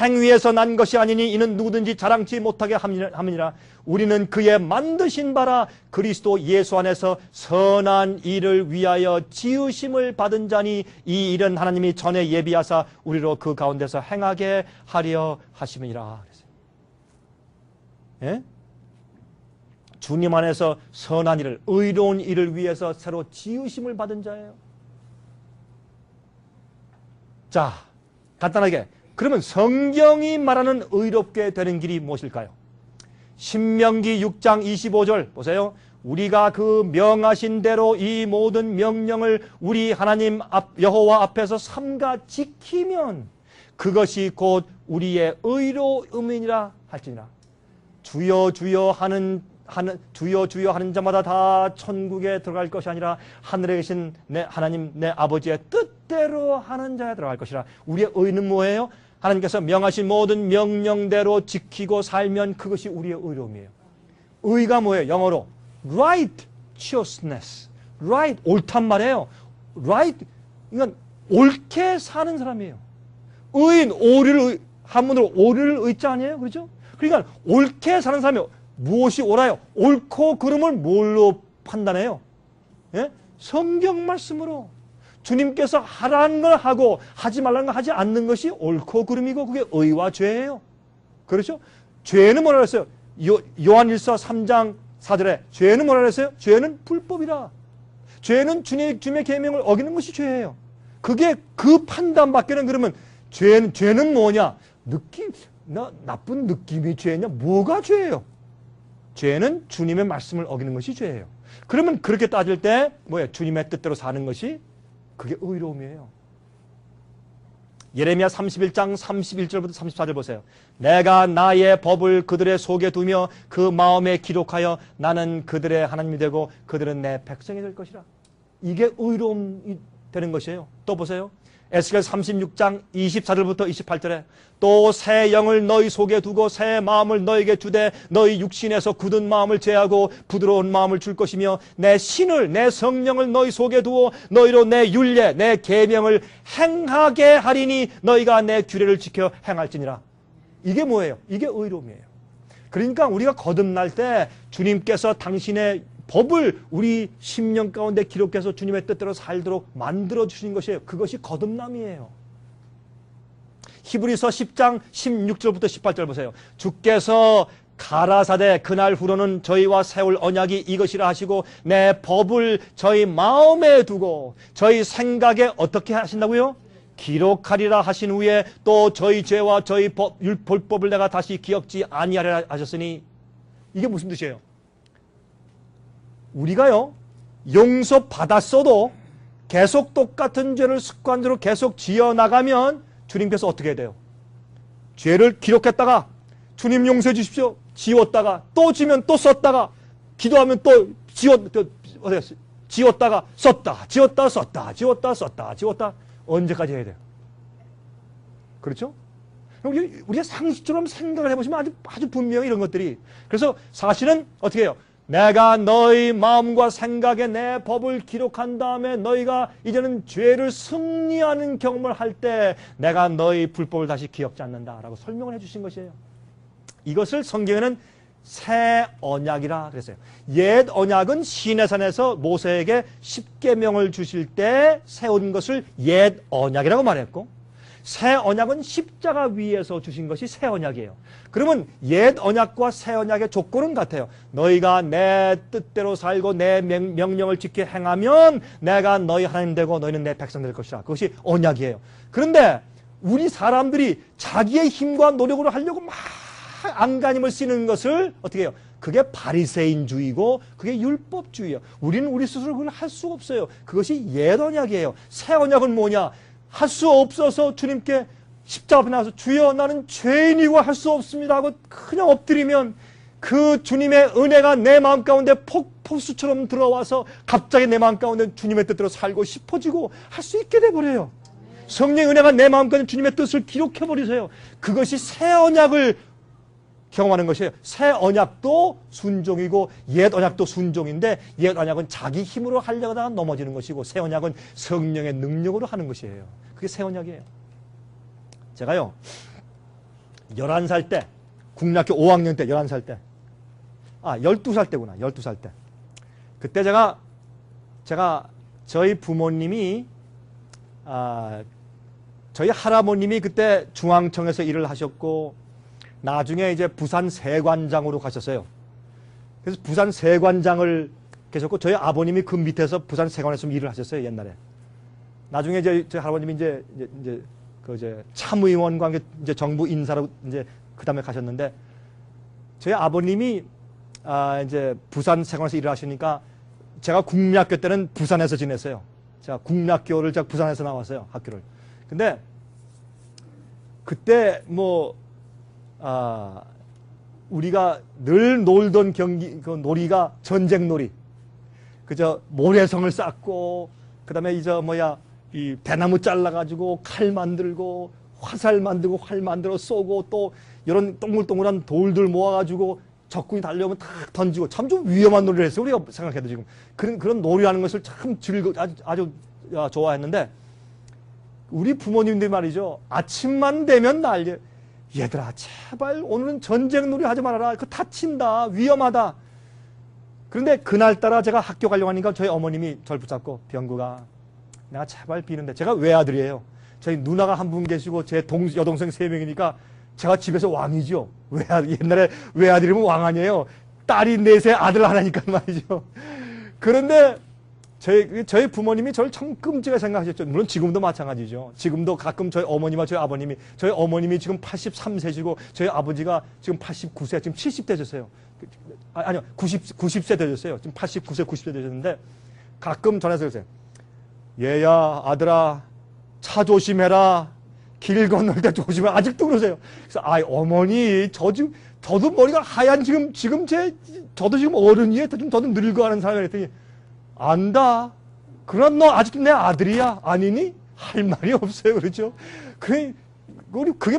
행위에서 난 것이 아니니 이는 누구든지 자랑치 못하게 함이니라. 우리는 그의 만드신 바라 그리스도 예수 안에서 선한 일을 위하여 지으심을 받은 자니 이 일은 하나님이 전에 예비하사 우리로 그 가운데서 행하게 하려 하심이니라. 예? 주님 안에서 선한 일을, 의로운 일을 위해서 새로 지으심을 받은 자예요. 자, 간단하게 그러면 성경이 말하는 의롭게 되는 길이 무엇일까요? 신명기 6장 25절 보세요. 우리가 그 명하신 대로 이 모든 명령을 우리 하나님 여호와 앞에서 삼가 지키면 그것이 곧 우리의 의로움이니라 할지니라. 주여 주여 하는 자마다 다 천국에 들어갈 것이 아니라 하늘에 계신 내 하나님 내 아버지의 뜻대로 하는 자에 들어갈 것이라. 우리의 의는 뭐예요? 하나님께서 명하신 모든 명령대로 지키고 살면 그것이 우리의 의로움이에요. 의가 뭐예요? 영어로 righteousness. right, 옳단 말이에요. right, 이건 옳게 사는 사람이에요. 의인, 오리를 한문으로 오리를 의자 아니에요? 그렇죠? 그러니까 옳게 사는 사람이 무엇이 옳아요? 옳고 그름을 뭘로 판단해요? 예? 성경 말씀으로. 주님께서 하라는 걸 하고 하지 말라는 걸 하지 않는 것이 옳고 그름이고 그게 의와 죄예요. 그렇죠? 죄는 뭐라 그랬어요? 요한일서 3장 4절에 죄는 뭐라 그랬어요? 죄는 불법이라. 죄는 주님의 계명을 어기는 것이 죄예요. 그게 그 판단밖에는 그러면 죄는 뭐냐? 나쁜 느낌이 죄냐? 뭐가 죄예요? 죄는 주님의 말씀을 어기는 것이 죄예요. 그러면 그렇게 따질 때 뭐예요? 주님의 뜻대로 사는 것이 그게 의로움이에요. 예레미야 31장 31절부터 34절 보세요. 내가 나의 법을 그들의 속에 두며 그 마음에 기록하여 나는 그들의 하나님이 되고 그들은 내 백성이 될 것이라. 이게 의로움이 되는 것이에요. 또 보세요. 에스겔 36장 24절부터 28절에 또 새 영을 너희 속에 두고 새 마음을 너에게 주되 너희 육신에서 굳은 마음을 제하고 부드러운 마음을 줄 것이며 내 신을 내 성령을 너희 속에 두어 너희로 내 율례 내 계명을 행하게 하리니 너희가 내 규례를 지켜 행할지니라. 이게 뭐예요? 이게 의로움이에요. 그러니까 우리가 거듭날 때 주님께서 당신의 법을 우리 심령 가운데 기록해서 주님의 뜻대로 살도록 만들어 주신 것이에요. 그것이 거듭남이에요. 히브리서 10장 16절부터 18절 보세요. 주께서 가라사대 그날 후로는 저희와 세울 언약이 이것이라 하시고 내 법을 저희 마음에 두고 저희 생각에 어떻게 하신다고요? 기록하리라 하신 후에 또 저희 죄와 저희 율법을 내가 다시 기억지 아니하리라 하셨으니 이게 무슨 뜻이에요? 우리가요 용서받았어도 계속 똑같은 죄를 습관적으로 계속 지어나가면 주님께서 어떻게 해야 돼요? 죄를 기록했다가 주님 용서해 주십시오 지웠다가 또 지면 또 썼다가 기도하면 또 지웠다가 썼다 지웠다 썼다 지웠다 썼다 지웠다 언제까지 해야 돼요? 그렇죠? 우리가 상식적으로 생각을 해보시면 아주 분명히 이런 것들이. 그래서 사실은 어떻게 해요? 내가 너희 마음과 생각에 내 법을 기록한 다음에 너희가 이제는 죄를 승리하는 경험을 할 때 내가 너희 불법을 다시 기억지 않는다라고 설명을 해주신 것이에요. 이것을 성경에는 새 언약이라 그랬어요. 옛 언약은 시내산에서 모세에게 십계명을 주실 때 세운 것을 옛 언약이라고 말했고 새 언약은 십자가 위에서 주신 것이 새 언약이에요. 그러면 옛 언약과 새 언약의 조건은 같아요. 너희가 내 뜻대로 살고 내 명령을 지켜 행하면 내가 너희 하나님 되고 너희는 내 백성 될 것이라. 그것이 언약이에요. 그런데 우리 사람들이 자기의 힘과 노력으로 하려고 막 안간힘을 쓰는 것을 어떻게 해요? 그게 바리새인주의고 그게 율법주의예요. 우리는 우리 스스로 그걸 할 수 없어요. 그것이 옛 언약이에요. 새 언약은 뭐냐? 할 수 없어서 주님께 십자가 앞에 나와서 주여 나는 죄인이고 할 수 없습니다 하고 그냥 엎드리면 그 주님의 은혜가 내 마음 가운데 폭포수처럼 들어와서 갑자기 내 마음 가운데 주님의 뜻대로 살고 싶어지고 할 수 있게 돼버려요. 성령의 은혜가 내 마음 가운데 주님의 뜻을 기록해버리세요. 그것이 새 언약을 경험하는 것이에요. 새 언약도 순종이고 옛 언약도 순종인데 옛 언약은 자기 힘으로 하려고 하다가 넘어지는 것이고 새 언약은 성령의 능력으로 하는 것이에요. 그게 새 언약이에요. 제가요 11살 때 국민학교 5학년 때 11살 때 12살 때구나. 12살 때 그때 제가 저희 부모님이 저희 할아버님이 그때 중앙청에서 일을 하셨고 나중에 이제 부산 세관장으로 가셨어요. 그래서 부산 세관장을 계셨고 저희 아버님이 그 밑에서 부산 세관에서 일을 하셨어요. 옛날에. 나중에 이제 저희 할아버님이 이제 참의원과 이제 정부 인사로 이제 그 다음에 가셨는데 저희 아버님이 이제 부산 세관에서 일을 하시니까 제가 국민학교 때는 부산에서 지냈어요. 제가 국민학교를 제가 부산에서 나왔어요. 학교를. 근데 그때 우리가 늘 놀던 그 놀이가 전쟁놀이. 그저 모래성을 쌓고, 그 다음에 이 대나무 잘라가지고 칼 만들고, 화살 만들고, 활 만들어 쏘고, 또 이런 동글동글한 돌들 모아가지고 적군이 달려오면 탁 던지고, 참 좀 위험한 놀이를 했어요. 우리가 생각해도 지금. 그런 놀이하는 것을 참 아주 좋아했는데, 우리 부모님들 말이죠. 아침만 되면 난리. 얘들아 제발 오늘은 전쟁놀이 하지 말아라. 그거 다친다. 위험하다. 그런데 그날따라 제가 학교 가려고 하니까 저희 어머님이 저를 붙잡고 병구가 내가 제발 비는데 제가 외아들이에요. 저희 누나가 한 분 계시고 제 여동생 3명이니까 제가 집에서 왕이죠. 옛날에 외아들이면 왕 아니에요. 딸이 4세 아들 하나니까 말이죠. 그런데 저희 부모님이 저를 참 끔찍하게 생각하셨죠. 물론 지금도 마찬가지죠. 지금도 가끔 저희 어머니와 저희 아버님이, 저희 어머님이 지금 83세시고 저희 아버지가 지금 89세, 지금 70대 되셨어요. 아니요, 90세 되셨어요. 지금 89세, 90세 되셨는데 가끔 전화해서 그러세요. 얘야, 아들아, 차 조심해라. 길 건널 때 조심해. 아직도 그러세요. 그래서 어머니, 저도 머리가 하얀 저도 지금 어른이에요. 저도 늙어가는 사람이랬더니 안다. 그럼 너 아직도 내 아들이야? 아니니? 할 말이 없어요. 그렇죠? 그게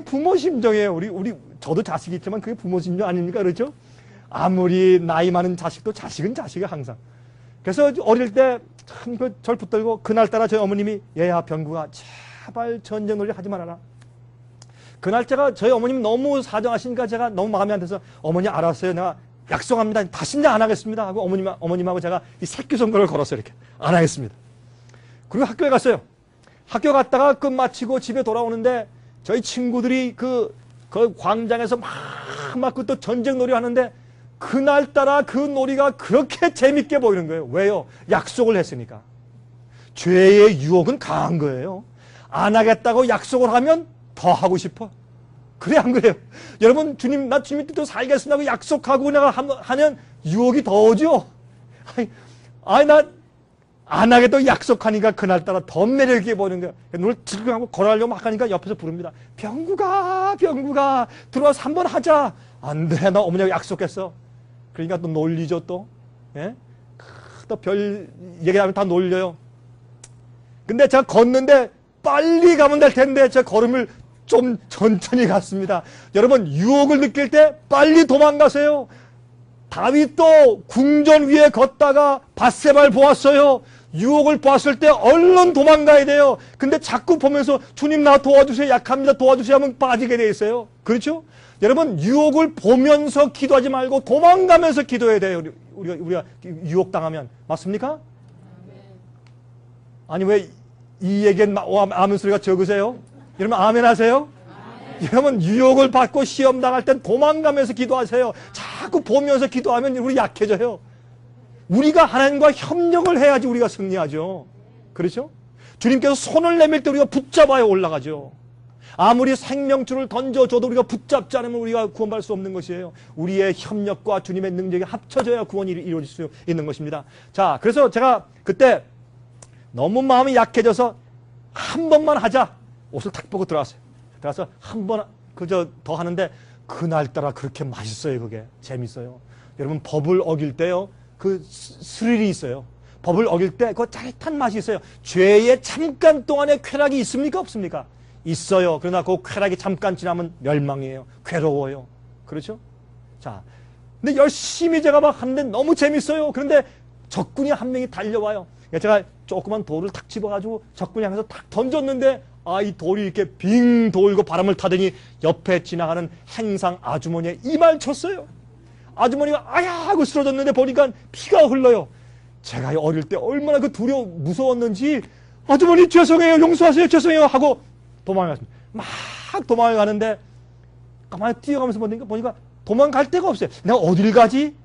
부모 심정이에요. 저도 자식이 있지만 그게 부모 심정 아닙니까? 그렇죠? 아무리 나이 많은 자식도 자식은 자식이야, 항상. 그래서 어릴 때 참 절 붙들고 그날따라 저희 어머님이 얘야, 병구가 제발 전쟁놀이 하지 말아라. 그날 저희 어머님이 너무 사정하시니까 제가 너무 마음에 안 들어서 어머니 알았어요. 내가 약속합니다. 다시는 안 하겠습니다. 하고 어머님하고 제가 이 새끼 선거를 걸었어요. 이렇게. 안 하겠습니다. 그리고 학교에 갔어요. 학교 갔다가 끝마치고 집에 돌아오는데 저희 친구들이 그 광장에서 막 또 전쟁놀이 하는데 그날따라 그 놀이가 그렇게 재밌게 보이는 거예요. 왜요? 약속을 했으니까. 죄의 유혹은 강한 거예요. 안 하겠다고 약속을 하면 더 하고 싶어. 그래 안 그래요? 여러분 나 주님 뜻대로 살겠습니다 하고 약속하고 내가 하면 유혹이 더 오죠? 나 안 하겠다고 약속하니까 그날따라 더 매력있게 보이는 거예요. 눈을 들고 걸어가려고 막 하니까 옆에서 부릅니다. 병구가 들어와서 한번 하자. 안 돼, 나 어머니하고 약속했어. 그러니까 또 놀리죠 또. 예? 또 별 얘기하면 다 놀려요. 근데 제가 걷는데 빨리 가면 될 텐데 제 걸음을 좀 천천히 갔습니다. 여러분 유혹을 느낄 때 빨리 도망가세요. 다윗도 궁전 위에 걷다가 밧세바를 보았어요. 유혹을 보았을 때 얼른 도망가야 돼요. 근데 자꾸 보면서 주님 나 도와주세요. 약합니다. 도와주세요 하면 빠지게 돼 있어요. 그렇죠? 여러분 유혹을 보면서 기도하지 말고 도망가면서 기도해야 돼요. 우리가 유혹당하면. 맞습니까? 아니 왜 이 얘기엔 아멘 소리가 적으세요? 여러분 아멘 하세요? 여러분 유혹을 받고 시험 당할 땐 도망가면서 기도하세요. 자꾸 보면서 기도하면 우리 약해져요. 우리가 하나님과 협력을 해야지 우리가 승리하죠. 그렇죠? 주님께서 손을 내밀 때 우리가 붙잡아야 올라가죠. 아무리 생명줄을 던져줘도 우리가 붙잡지 않으면 우리가 구원받을 수 없는 것이에요. 우리의 협력과 주님의 능력이 합쳐져야 구원이 이루어질 수 있는 것입니다. 자, 그래서 제가 그때 너무 마음이 약해져서 한 번만 하자. 옷을 탁 벗고 들어갔어요. 들어가서 한 번 그저 더 하는데 그날따라 그렇게 맛있어요. 그게 재밌어요. 여러분 법을 어길 때요. 그 스릴이 있어요. 법을 어길 때 그 짜릿한 맛이 있어요. 죄의 잠깐 동안의 쾌락이 있습니까? 없습니까? 있어요. 그러나 그 쾌락이 잠깐 지나면 멸망이에요. 괴로워요. 그렇죠? 자, 근데 열심히 제가 막 하는데 너무 재밌어요. 그런데 적군이 한 명이 달려와요. 제가 조그만 돌을 탁 집어가지고 적군이 향해서 탁 던졌는데 이 돌이 이렇게 빙 돌고 바람을 타더니 옆에 지나가는 행상 아주머니의 이마를 쳤어요. 아주머니가 아야 하고 쓰러졌는데 보니까 피가 흘러요. 제가 어릴 때 얼마나 그 무서웠는지 아주머니 죄송해요. 용서하세요. 죄송해요. 하고 도망갔습니다. 막 도망을 가는데 가만히 뛰어가면서 보니까 도망갈 데가 없어요. 내가 어딜 가지?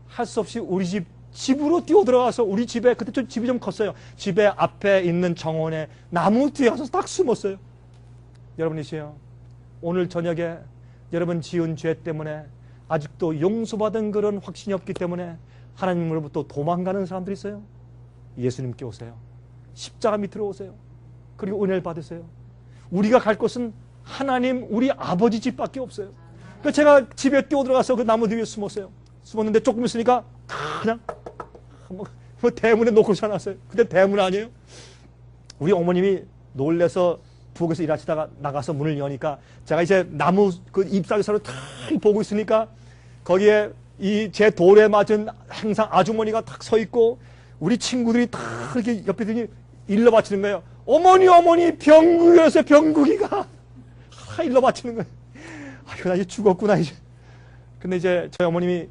할 수 없이 우리 집으로 뛰어 들어가서 우리 집에 그때 집이 좀 컸어요. 집에 앞에 있는 정원에 나무 뒤에 가서 딱 숨었어요. 여러분이시요. 오늘 저녁에 여러분 지은 죄 때문에 아직도 용서받은 그런 확신이 없기 때문에 하나님으로부터 도망가는 사람들이 있어요. 예수님께 오세요. 십자가 밑으로 오세요. 그리고 은혜를 받으세요. 우리가 갈 곳은 하나님 우리 아버지 집밖에 없어요. 그래서 제가 집에 뛰어 들어가서 그 나무 뒤에 숨었어요. 숨었는데 조금 있으니까 그냥 뭐 대문에 놓고 자놨어요. 근데 대문 아니에요. 우리 어머님이 놀래서 부엌에서 일하시다가 나가서 문을 여니까 제가 이제 나무 그 잎사귀사로 탁 보고 있으니까 거기에 이 제 돌에 맞은 행상 아주머니가 탁 서 있고 우리 친구들이 탁 이렇게 옆에 들이 일러 바치는 거예요. 어머니 병국이었어요. 병국이가 일러 바치는 거예요. 아이고 나 이제 죽었구나 이제. 근데 이제 저희 어머님이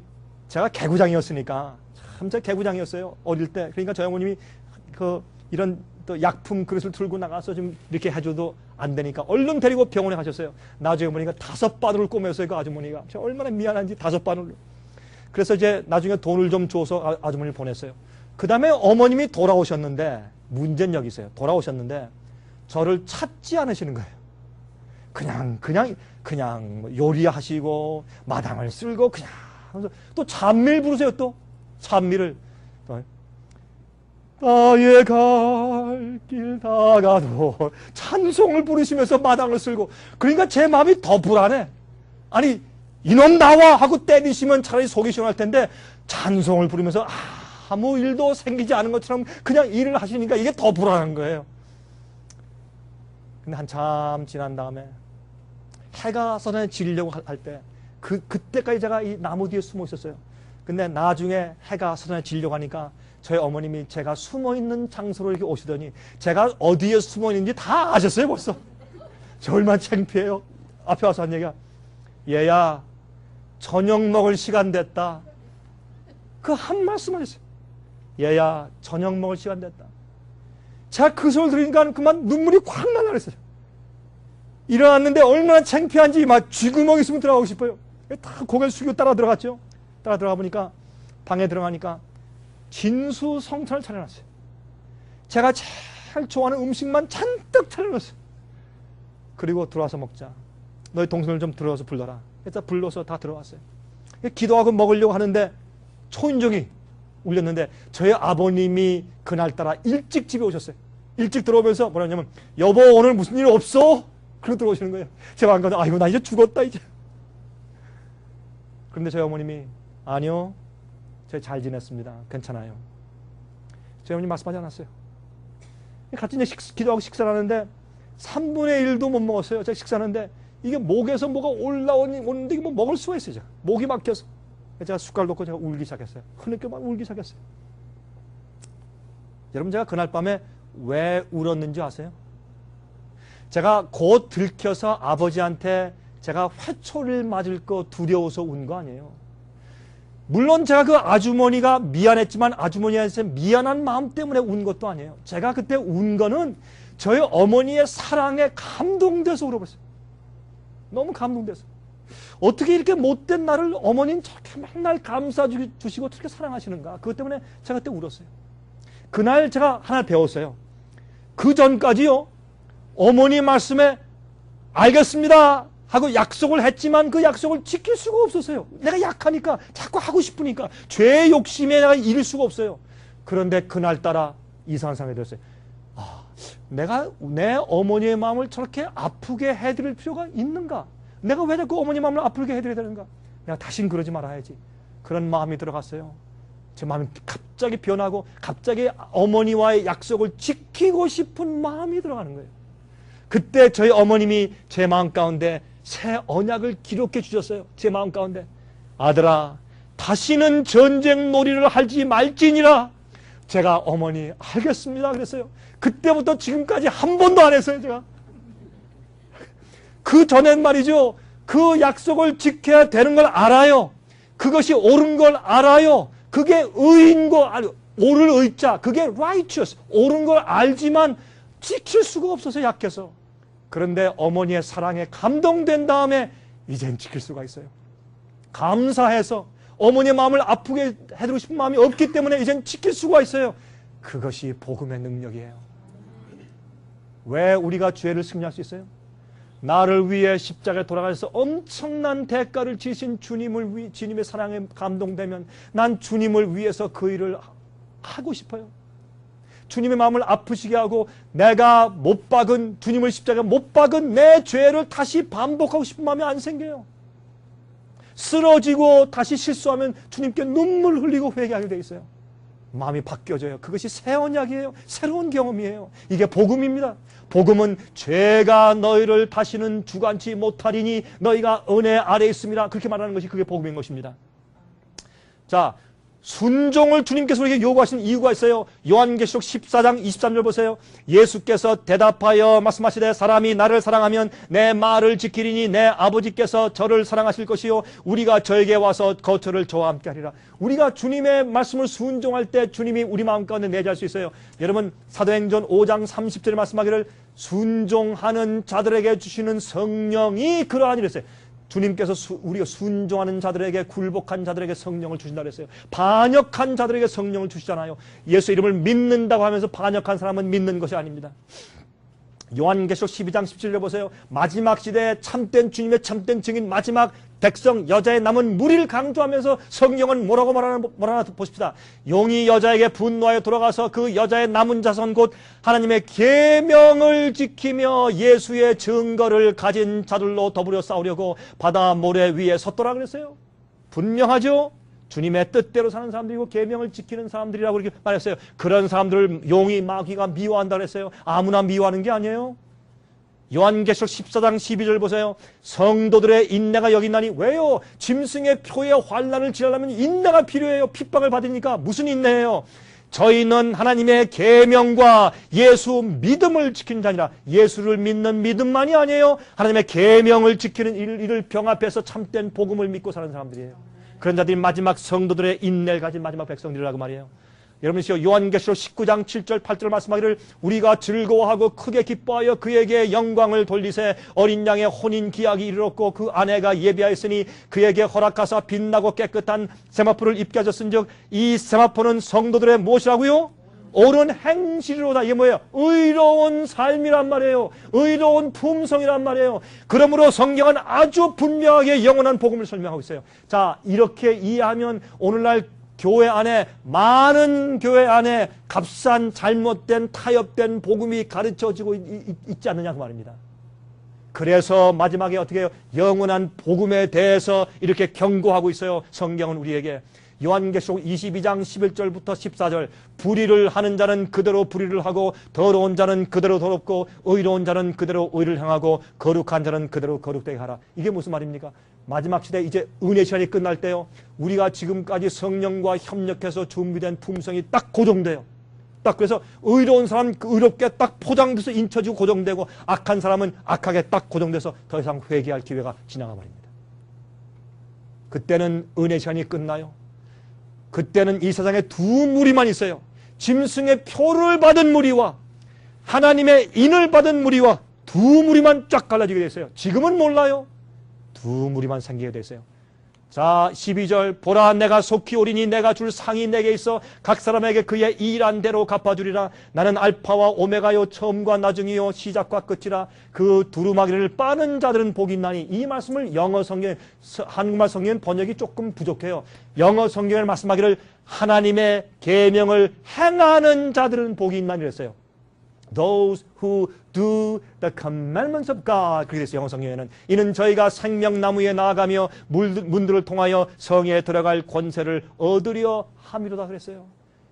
제가 개구장이었으니까 참 제가 개구장이었어요. 어릴 때. 그러니까 저희 어머님이 이런 또 약품 그릇을 들고 나가서 좀 이렇게 해줘도 안 되니까 얼른 데리고 병원에 가셨어요. 나중에 보니까 5바늘을 꼬매었어요. 그 아주머니가. 제가 얼마나 미안한지 5바늘을. 그래서 이제 나중에 돈을 좀 줘서 아주머니를 보냈어요. 그 다음에 어머님이 돌아오셨는데 문제는 여기 있어요. 돌아오셨는데 저를 찾지 않으시는 거예요. 그냥 뭐 요리하시고 마당을 쓸고 그냥 또 찬미를 부르세요. 또 찬미를 나의 갈 길 다가도 찬송을 부르시면서 마당을 쓸고 그러니까 제 마음이 더 불안해. 아니 이놈 나와 하고 때리시면 차라리 속이 시원할 텐데 찬송을 부르면서 아무 일도 생기지 않은 것처럼 그냥 일을 하시니까 이게 더 불안한 거예요. 근데 한참 지난 다음에 해가 서늘 지려고 할 때 그때까지 제가 이 나무 뒤에 숨어 있었어요. 근데 나중에 해가 서늘 지려고 하니까 저희 어머님이 제가 숨어 있는 장소로 이렇게 오시더니 제가 어디에 숨어 있는지 다 아셨어요 벌써. 저 얼마나 창피해요. 앞에 와서 한 얘기가 얘야 저녁 먹을 시간 됐다. 그 한 말씀 하셨어요. 얘야 저녁 먹을 시간 됐다. 제가 그 소리를 들으니까 그만 눈물이 콱 나려 그랬어요. 일어났는데 얼마나 창피한지 막 쥐구멍 있으면 들어가고 싶어요. 다 고개를 숙이고 따라 들어갔죠. 따라 들어가 보니까 방에 들어가니까 진수성찬을 차려놨어요. 제가 제일 좋아하는 음식만 잔뜩 차려놨어요. 그리고 들어와서 먹자. 너희 동생을 좀 들어와서 불러라. 그래서 불러서 다 들어왔어요. 기도하고 먹으려고 하는데 초인종이 울렸는데 저희 아버님이 그날따라 일찍 집에 오셨어요. 일찍 들어오면서 뭐라 하냐면 여보 오늘 무슨 일 없어? 그러고 들어오시는 거예요. 제가 안 가서 아이고 나 이제 죽었다 이제. 그런데 저희 어머님이 아니요. 제가 잘 지냈습니다. 괜찮아요. 저희 어머님 말씀하지 않았어요. 같이 이제 기도하고 식사를 하는데 3분의 1도 못 먹었어요. 제가 식사하는데 이게 목에서 뭐가 오는데 이게 뭐 먹을 수가 있어요. 제가. 목이 막혀서. 제가 숟갈 놓고 제가 울기 시작했어요. 흐느껴 막 울기 시작했어요. 여러분 제가 그날 밤에 왜 울었는지 아세요? 제가 곧 들켜서 아버지한테 제가 회초리를 맞을 거 두려워서 운 거 아니에요. 물론 제가 그 아주머니가 미안했지만 아주머니한테 미안한 마음 때문에 운 것도 아니에요. 제가 그때 운 거는 저희 어머니의 사랑에 감동돼서 울어버렸어요. 너무 감동돼서. 어떻게 이렇게 못된 나를 어머니는 저렇게 맨날 감싸주시고 어떻게 사랑하시는가. 그것 때문에 제가 그때 울었어요. 그날 제가 하나 배웠어요. 그 전까지요, 어머니 말씀에 알겠습니다 하고 약속을 했지만 그 약속을 지킬 수가 없었어요. 내가 약하니까, 자꾸 하고 싶으니까, 죄의 욕심에 내가 이룰 수가 없어요. 그런데 그날따라 이상한 생각이 들었어요. 내가 내 어머니의 마음을 저렇게 아프게 해드릴 필요가 있는가? 내가 왜 자꾸 어머니 마음을 아프게 해드려야 되는가? 내가 다신 그러지 말아야지. 그런 마음이 들어갔어요. 제 마음이 갑자기 변하고 갑자기 어머니와의 약속을 지키고 싶은 마음이 들어가는 거예요. 그때 저희 어머님이 제 마음 가운데 새 언약을 기록해 주셨어요. 제 마음 가운데. 아들아, 다시는 전쟁 놀이를 하지 말지니라. 제가 어머니 알겠습니다 그랬어요. 그때부터 지금까지 한 번도 안 했어요. 제가 그 전엔 말이죠, 그 약속을 지켜야 되는 걸 알아요. 그것이 옳은 걸 알아요. 그게 의인 거 옳을 의자, 그게 righteous, 옳은 걸 알지만 지킬 수가 없어서 약해서. 그런데 어머니의 사랑에 감동된 다음에 이젠 지킬 수가 있어요. 감사해서 어머니의 마음을 아프게 해드리고 싶은 마음이 없기 때문에 이젠 지킬 수가 있어요. 그것이 복음의 능력이에요. 왜 우리가 죄를 승리할 수 있어요? 나를 위해 십자가에 돌아가셔서 엄청난 대가를 지신 주님의 사랑에 감동되면 난 주님을 위해서 그 일을 하고 싶어요. 주님의 마음을 아프시게 하고 내가 못 박은, 주님을 십자가에 못 박은 내 죄를 다시 반복하고 싶은 마음이 안 생겨요. 쓰러지고 다시 실수하면 주님께 눈물 흘리고 회개하게 돼 있어요. 마음이 바뀌어져요. 그것이 새 언약이에요. 새로운 경험이에요. 이게 복음입니다. 복음은 죄가 너희를 다시는 주관치 못하리니 너희가 은혜 아래에 있습니다. 그렇게 말하는 것이 그게 복음인 것입니다. 자, 순종을 주님께서 우리에게 요구하시는 이유가 있어요. 요한계시록 14장 23절 보세요. 예수께서 대답하여 말씀하시되 사람이 나를 사랑하면 내 말을 지키리니 내 아버지께서 저를 사랑하실 것이요 우리가 저에게 와서 거처를 저와 함께 하리라. 우리가 주님의 말씀을 순종할 때 주님이 우리 마음 가운데 내재할 수 있어요. 여러분 사도행전 5장 30절에 말씀하기를 순종하는 자들에게 주시는 성령이 그러하니 그랬어요. 주님께서 우리가 순종하는 자들에게, 굴복한 자들에게 성령을 주신다 그랬어요. 반역한 자들에게 성령을 주시잖아요. 예수 이름을 믿는다고 하면서 반역한 사람은 믿는 것이 아닙니다. 요한계시록 12장 17절 보세요. 마지막 시대에 참된 주님의 참된 증인 마지막 백성 여자의 남은 무리를 강조하면서 성경은 뭐라고 말하나 보십시다. 용이 여자에게 분노하여 돌아가서 그 여자의 남은 자손 곧 하나님의 계명을 지키며 예수의 증거를 가진 자들로 더불어 싸우려고 바다 모래 위에 섰더라 그랬어요. 분명하죠. 주님의 뜻대로 사는 사람들이고 계명을 지키는 사람들이라고 이렇게 말했어요. 그런 사람들을 용이 마귀가 미워한다 그랬어요. 아무나 미워하는 게 아니에요. 요한계시록 14장 12절 보세요. 성도들의 인내가 여기 있나니 왜요? 짐승의 표의 환난을 지나려면 인내가 필요해요. 핍박을 받으니까 무슨 인내예요? 저희는 하나님의 계명과 예수 믿음을 지키는 자니라. 예수를 믿는 믿음만이 아니에요. 하나님의 계명을 지키는 이를 병합해서 참된 복음을 믿고 사는 사람들이에요. 그런 자들이 마지막 성도들의 인내를 가진 마지막 백성들이라고 말이에요. 여러분이시여 요한계시록 19장 7절 8절 말씀하기를 우리가 즐거워하고 크게 기뻐하여 그에게 영광을 돌리세 어린 양의 혼인 기약이 이르렀고 그 아내가 예비하였으니 그에게 허락하사 빛나고 깨끗한 세마포를 입게 하셨은즉 이 세마포는 성도들의 무엇이라고요? 옳은 행실이로다. 이게 뭐예요? 의로운 삶이란 말이에요. 의로운 품성이란 말이에요. 그러므로 성경은 아주 분명하게 영원한 복음을 설명하고 있어요. 자, 이렇게 이해하면 오늘날 교회 안에, 많은 교회 안에 값싼 잘못된 타협된 복음이 가르쳐지고 있지 않느냐 그 말입니다. 그래서 마지막에 어떻게 해요? 영원한 복음에 대해서 이렇게 경고하고 있어요. 성경은 우리에게. 요한계시록 22장 11절부터 14절 불의를 하는 자는 그대로 불의를 하고 더러운 자는 그대로 더럽고 의로운 자는 그대로 의를 행하고 거룩한 자는 그대로 거룩되게 하라. 이게 무슨 말입니까? 마지막 시대 이제 은혜 시간이 끝날 때요. 우리가 지금까지 성령과 협력해서 준비된 품성이 딱 고정돼요. 딱 그래서 의로운 사람 의롭게 딱 포장돼서 인쳐지고 고정되고 악한 사람은 악하게 딱 고정돼서 더 이상 회개할 기회가 지나가 버립니다. 그때는 은혜 시간이 끝나요. 그때는 이 세상에 두 무리만 있어요. 짐승의 표를 받은 무리와 하나님의 인을 받은 무리와 두 무리만 쫙 갈라지게 됐어요. 지금은 몰라요. 두 무리만 생기게 됐어요. 자, 12절 보라 내가 속히 오리니 내가 줄 상이 내게 있어 각 사람에게 그의 일한 대로 갚아주리라. 나는 알파와 오메가요 처음과 나중이요 시작과 끝이라. 그 두루마기를 빠는 자들은 복이 있나니. 이 말씀을 영어 성경, 한국말 성경 번역이 조금 부족해요. 영어 성경을 말씀하기를 하나님의 계명을 행하는 자들은 복이 있나니 그랬어요. Those who do the commandments of God. 그렇게 됐어요. 영어 성경에는. 이는 저희가 생명나무에 나아가며 문들을 통하여 성에 들어갈 권세를 얻으려 함이로다 그랬어요.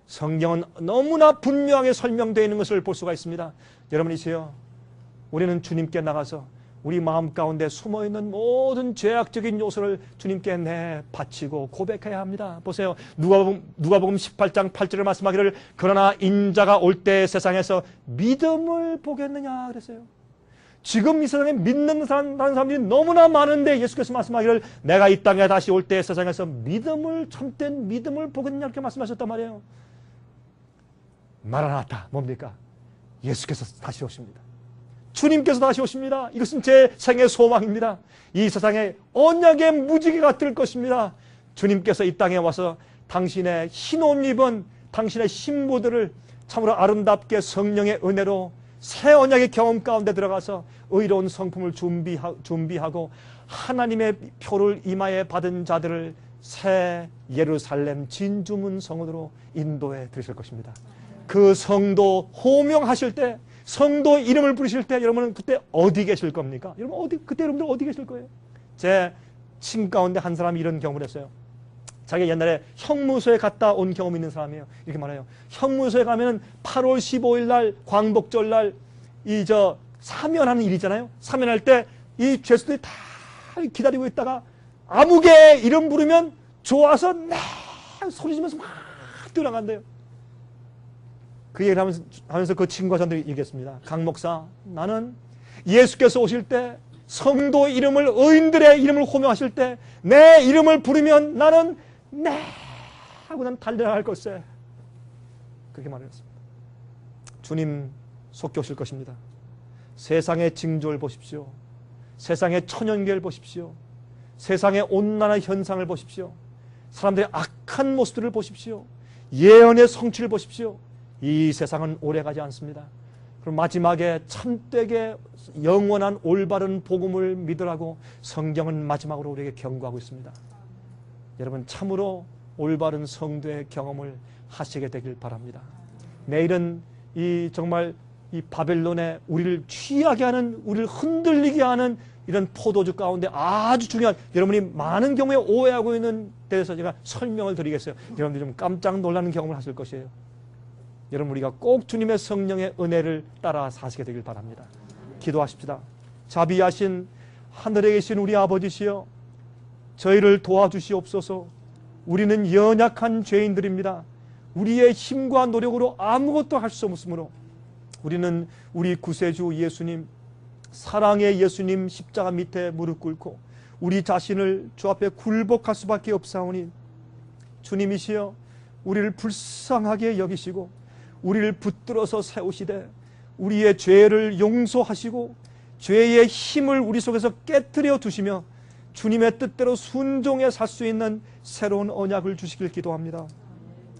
성경은 너무나 분명하게 설명되어 있는 것을 볼 수가 있습니다. 여러분이세요. 우리는 주님께 나가서 우리 마음 가운데 숨어있는 모든 죄악적인 요소를 주님께 바치고 고백해야 합니다. 보세요. 누가복음 18장 8절을 말씀하기를 그러나 인자가 올 때 세상에서 믿음을 보겠느냐 그랬어요. 지금 이 세상에 믿는 사람들이 너무나 많은데 예수께서 말씀하기를 내가 이 땅에 다시 올 때 세상에서 참된 믿음을 보겠느냐 이렇게 말씀하셨단 말이에요. 마라나타 뭡니까? 예수께서 다시 오십니다. 주님께서 다시 오십니다. 이것은 제 생의 소망입니다. 이 세상에 언약의 무지개가 뜰 것입니다. 주님께서 이 땅에 와서 당신의 흰 옷 입은 당신의 신부들을 참으로 아름답게 성령의 은혜로 새 언약의 경험 가운데 들어가서 의로운 성품을 준비하고 하나님의 표를 이마에 받은 자들을 새 예루살렘 진주문 성으로 인도해 드리실 것입니다. 그 성도 호명하실 때 성도 이름을 부르실 때 여러분은 그때 어디 계실 겁니까? 그때 여러분들 어디 계실 거예요? 제 친구 가운데 한 사람이 이런 경험을 했어요. 자기 옛날에 형무소에 갔다 온 경험이 있는 사람이에요. 이렇게 말해요. 형무소에 가면 8월 15일 날 광복절 날 사면하는 일 있잖아요. 사면할 때 이 죄수들이 다 기다리고 있다가 아무개 이름 부르면 좋아서 소리 지면서 막 뛰어나간대요. 그 얘기를 하면서 그 친구가 저한테 얘기했습니다. 강 목사, 나는 예수께서 오실 때 성도 이름을 의인들의 이름을 호명하실 때 내 이름을 부르면 나는 하고 난 달려나갈 것세. 그렇게 말했습니다. 주님 속히 오실 것입니다. 세상의 징조를 보십시오. 세상의 천연계를 보십시오. 세상의 온난한 현상을 보십시오. 사람들의 악한 모습들을 보십시오. 예언의 성취를 보십시오. 이 세상은 오래가지 않습니다. 그럼 마지막에 참되게 영원한 올바른 복음을 믿으라고 성경은 마지막으로 우리에게 경고하고 있습니다. 여러분 참으로 올바른 성도의 경험을 하시게 되길 바랍니다. 내일은 정말 이 바벨론에 우리를 취하게 하는, 우리를 흔들리게 하는 이런 포도주 가운데 아주 중요한, 여러분이 많은 경우에 오해하고 있는 데에서 제가 설명을 드리겠어요. 여러분들이 좀 깜짝 놀라는 경험을 하실 것이에요. 여러분 우리가 꼭 주님의 성령의 은혜를 따라 사시게 되길 바랍니다. 기도하십시다. 자비하신 하늘에 계신 우리 아버지시여, 저희를 도와주시옵소서. 우리는 연약한 죄인들입니다. 우리의 힘과 노력으로 아무것도 할 수 없으므로 우리는 우리 구세주 예수님, 사랑의 예수님 십자가 밑에 무릎 꿇고 우리 자신을 주 앞에 굴복할 수밖에 없사오니 주님이시여 우리를 불쌍하게 여기시고 우리를 붙들어서 세우시되 우리의 죄를 용서하시고 죄의 힘을 우리 속에서 깨뜨려 두시며 주님의 뜻대로 순종해 살 수 있는 새로운 언약을 주시길 기도합니다.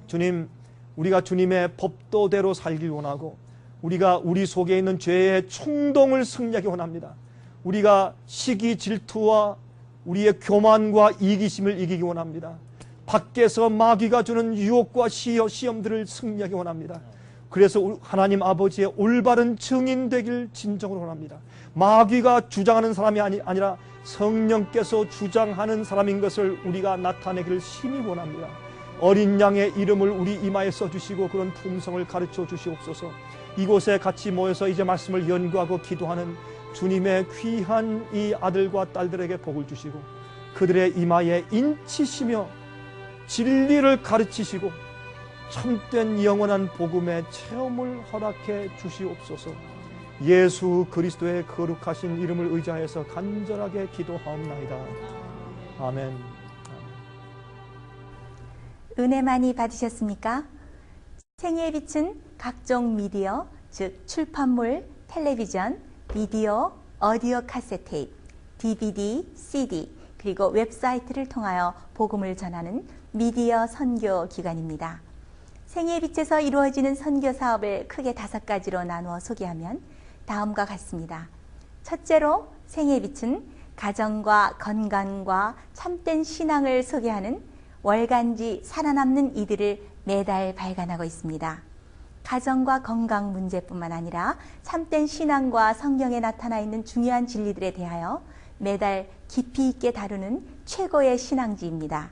주님, 우리가 주님의 법도대로 살길 원하고 우리가 우리 속에 있는 죄의 충동을 승리하기 원합니다. 우리가 시기 질투와 우리의 교만과 이기심을 이기기 원합니다. 밖에서 마귀가 주는 유혹과 시험들을 승리하기 원합니다. 그래서 하나님 아버지의 올바른 증인 되길 진정으로 원합니다. 마귀가 주장하는 사람이 아니라 성령께서 주장하는 사람인 것을 우리가 나타내기를 심히 원합니다. 어린 양의 이름을 우리 이마에 써주시고 그런 품성을 가르쳐 주시옵소서. 이곳에 같이 모여서 이제 말씀을 연구하고 기도하는 주님의 귀한 이 아들과 딸들에게 복을 주시고 그들의 이마에 인치시며 진리를 가르치시고 참된 영원한 복음의 체험을 허락해 주시옵소서. 예수 그리스도의 거룩하신 이름을 의지하여서 간절하게 기도하옵나이다. 아멘. 은혜 많이 받으셨습니까? 생애에 비춘 각종 미디어 즉 출판물, 텔레비전, 비디오, 오디오 카세트 테이프, DVD, CD, 그리고 웹사이트를 통하여 복음을 전하는 미디어 선교 기관입니다. 생애의 빛에서 이루어지는 선교 사업을 크게 5가지로 나누어 소개하면 다음과 같습니다. 첫째로 생애의 빛은 가정과 건강과 참된 신앙을 소개하는 월간지 살아남는 이들을 매달 발간하고 있습니다. 가정과 건강 문제뿐만 아니라 참된 신앙과 성경에 나타나 있는 중요한 진리들에 대하여 매달 깊이 있게 다루는 최고의 신앙지입니다.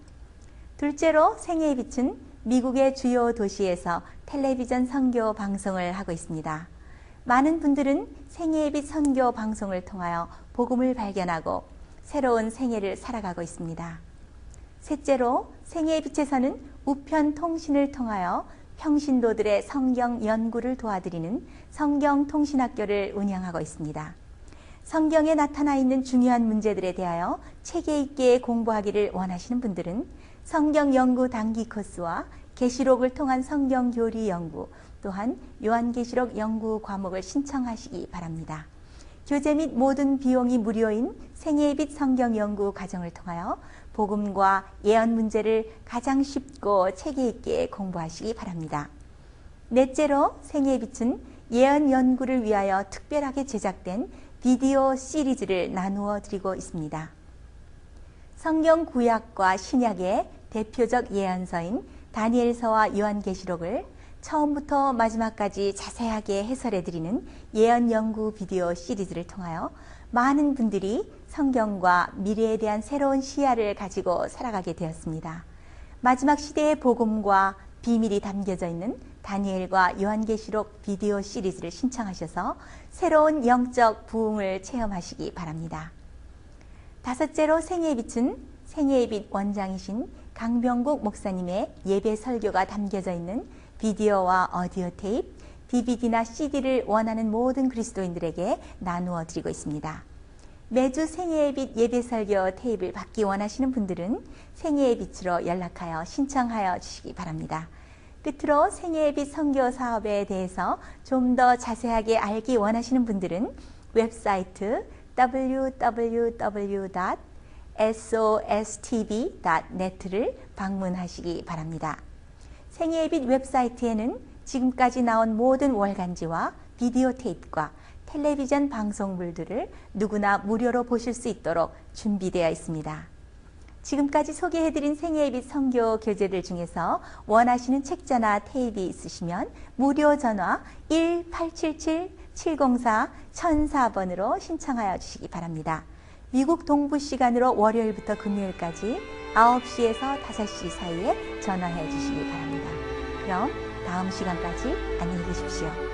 둘째로 생애의 빛은 미국의 주요 도시에서 텔레비전 선교 방송을 하고 있습니다. 많은 분들은 생애의 빛 선교 방송을 통하여 복음을 발견하고 새로운 생애를 살아가고 있습니다. 셋째로 생애의 빛에서는 우편 통신을 통하여 평신도들의 성경 연구를 도와드리는 성경통신학교를 운영하고 있습니다. 성경에 나타나 있는 중요한 문제들에 대하여 체계 있게 공부하기를 원하시는 분들은 성경 연구 단기 코스와 계시록을 통한 성경 교리 연구, 또한 요한계시록 연구 과목을 신청하시기 바랍니다. 교재 및 모든 비용이 무료인 생애의 빛 성경 연구 과정을 통하여 복음과 예언 문제를 가장 쉽고 체계 있게 공부하시기 바랍니다. 넷째로 생애의 빛은 예언 연구를 위하여 특별하게 제작된 비디오 시리즈를 나누어 드리고 있습니다. 성경 구약과 신약의 대표적 예언서인 다니엘서와 요한계시록을 처음부터 마지막까지 자세하게 해설해 드리는 예언 연구 비디오 시리즈를 통하여 많은 분들이 성경과 미래에 대한 새로운 시야를 가지고 살아가게 되었습니다. 마지막 시대의 복음과 비밀이 담겨져 있는 다니엘과 요한계시록 비디오 시리즈를 신청하셔서 새로운 영적 부흥을 체험하시기 바랍니다. 다섯째로 생애의 빛은 생애의 빛 원장이신 강병국 목사님의 예배 설교가 담겨져 있는 비디오와 오디오 테이프, DVD나 CD를 원하는 모든 그리스도인들에게 나누어 드리고 있습니다. 매주 생애의 빛 예배 설교 테이프를 받기 원하시는 분들은 생애의 빛으로 연락하여 신청하여 주시기 바랍니다. 끝으로 생애의 빛 선교 사업에 대해서 좀 더 자세하게 알기 원하시는 분들은 웹사이트 www.sostv.net를 방문하시기 바랍니다. 생애의 빛 웹사이트에는 지금까지 나온 모든 월간지와 비디오 테이프과 텔레비전 방송물들을 누구나 무료로 보실 수 있도록 준비되어 있습니다. 지금까지 소개해드린 생애의 빛 선교 교재들 중에서 원하시는 책자나 테이프 있으시면 무료 전화 1877-704-1004번으로 신청하여 주시기 바랍니다. 미국 동부 시간으로 월요일부터 금요일까지 9시에서 5시 사이에 전화해 주시기 바랍니다. 그럼 다음 시간까지 안녕히 계십시오.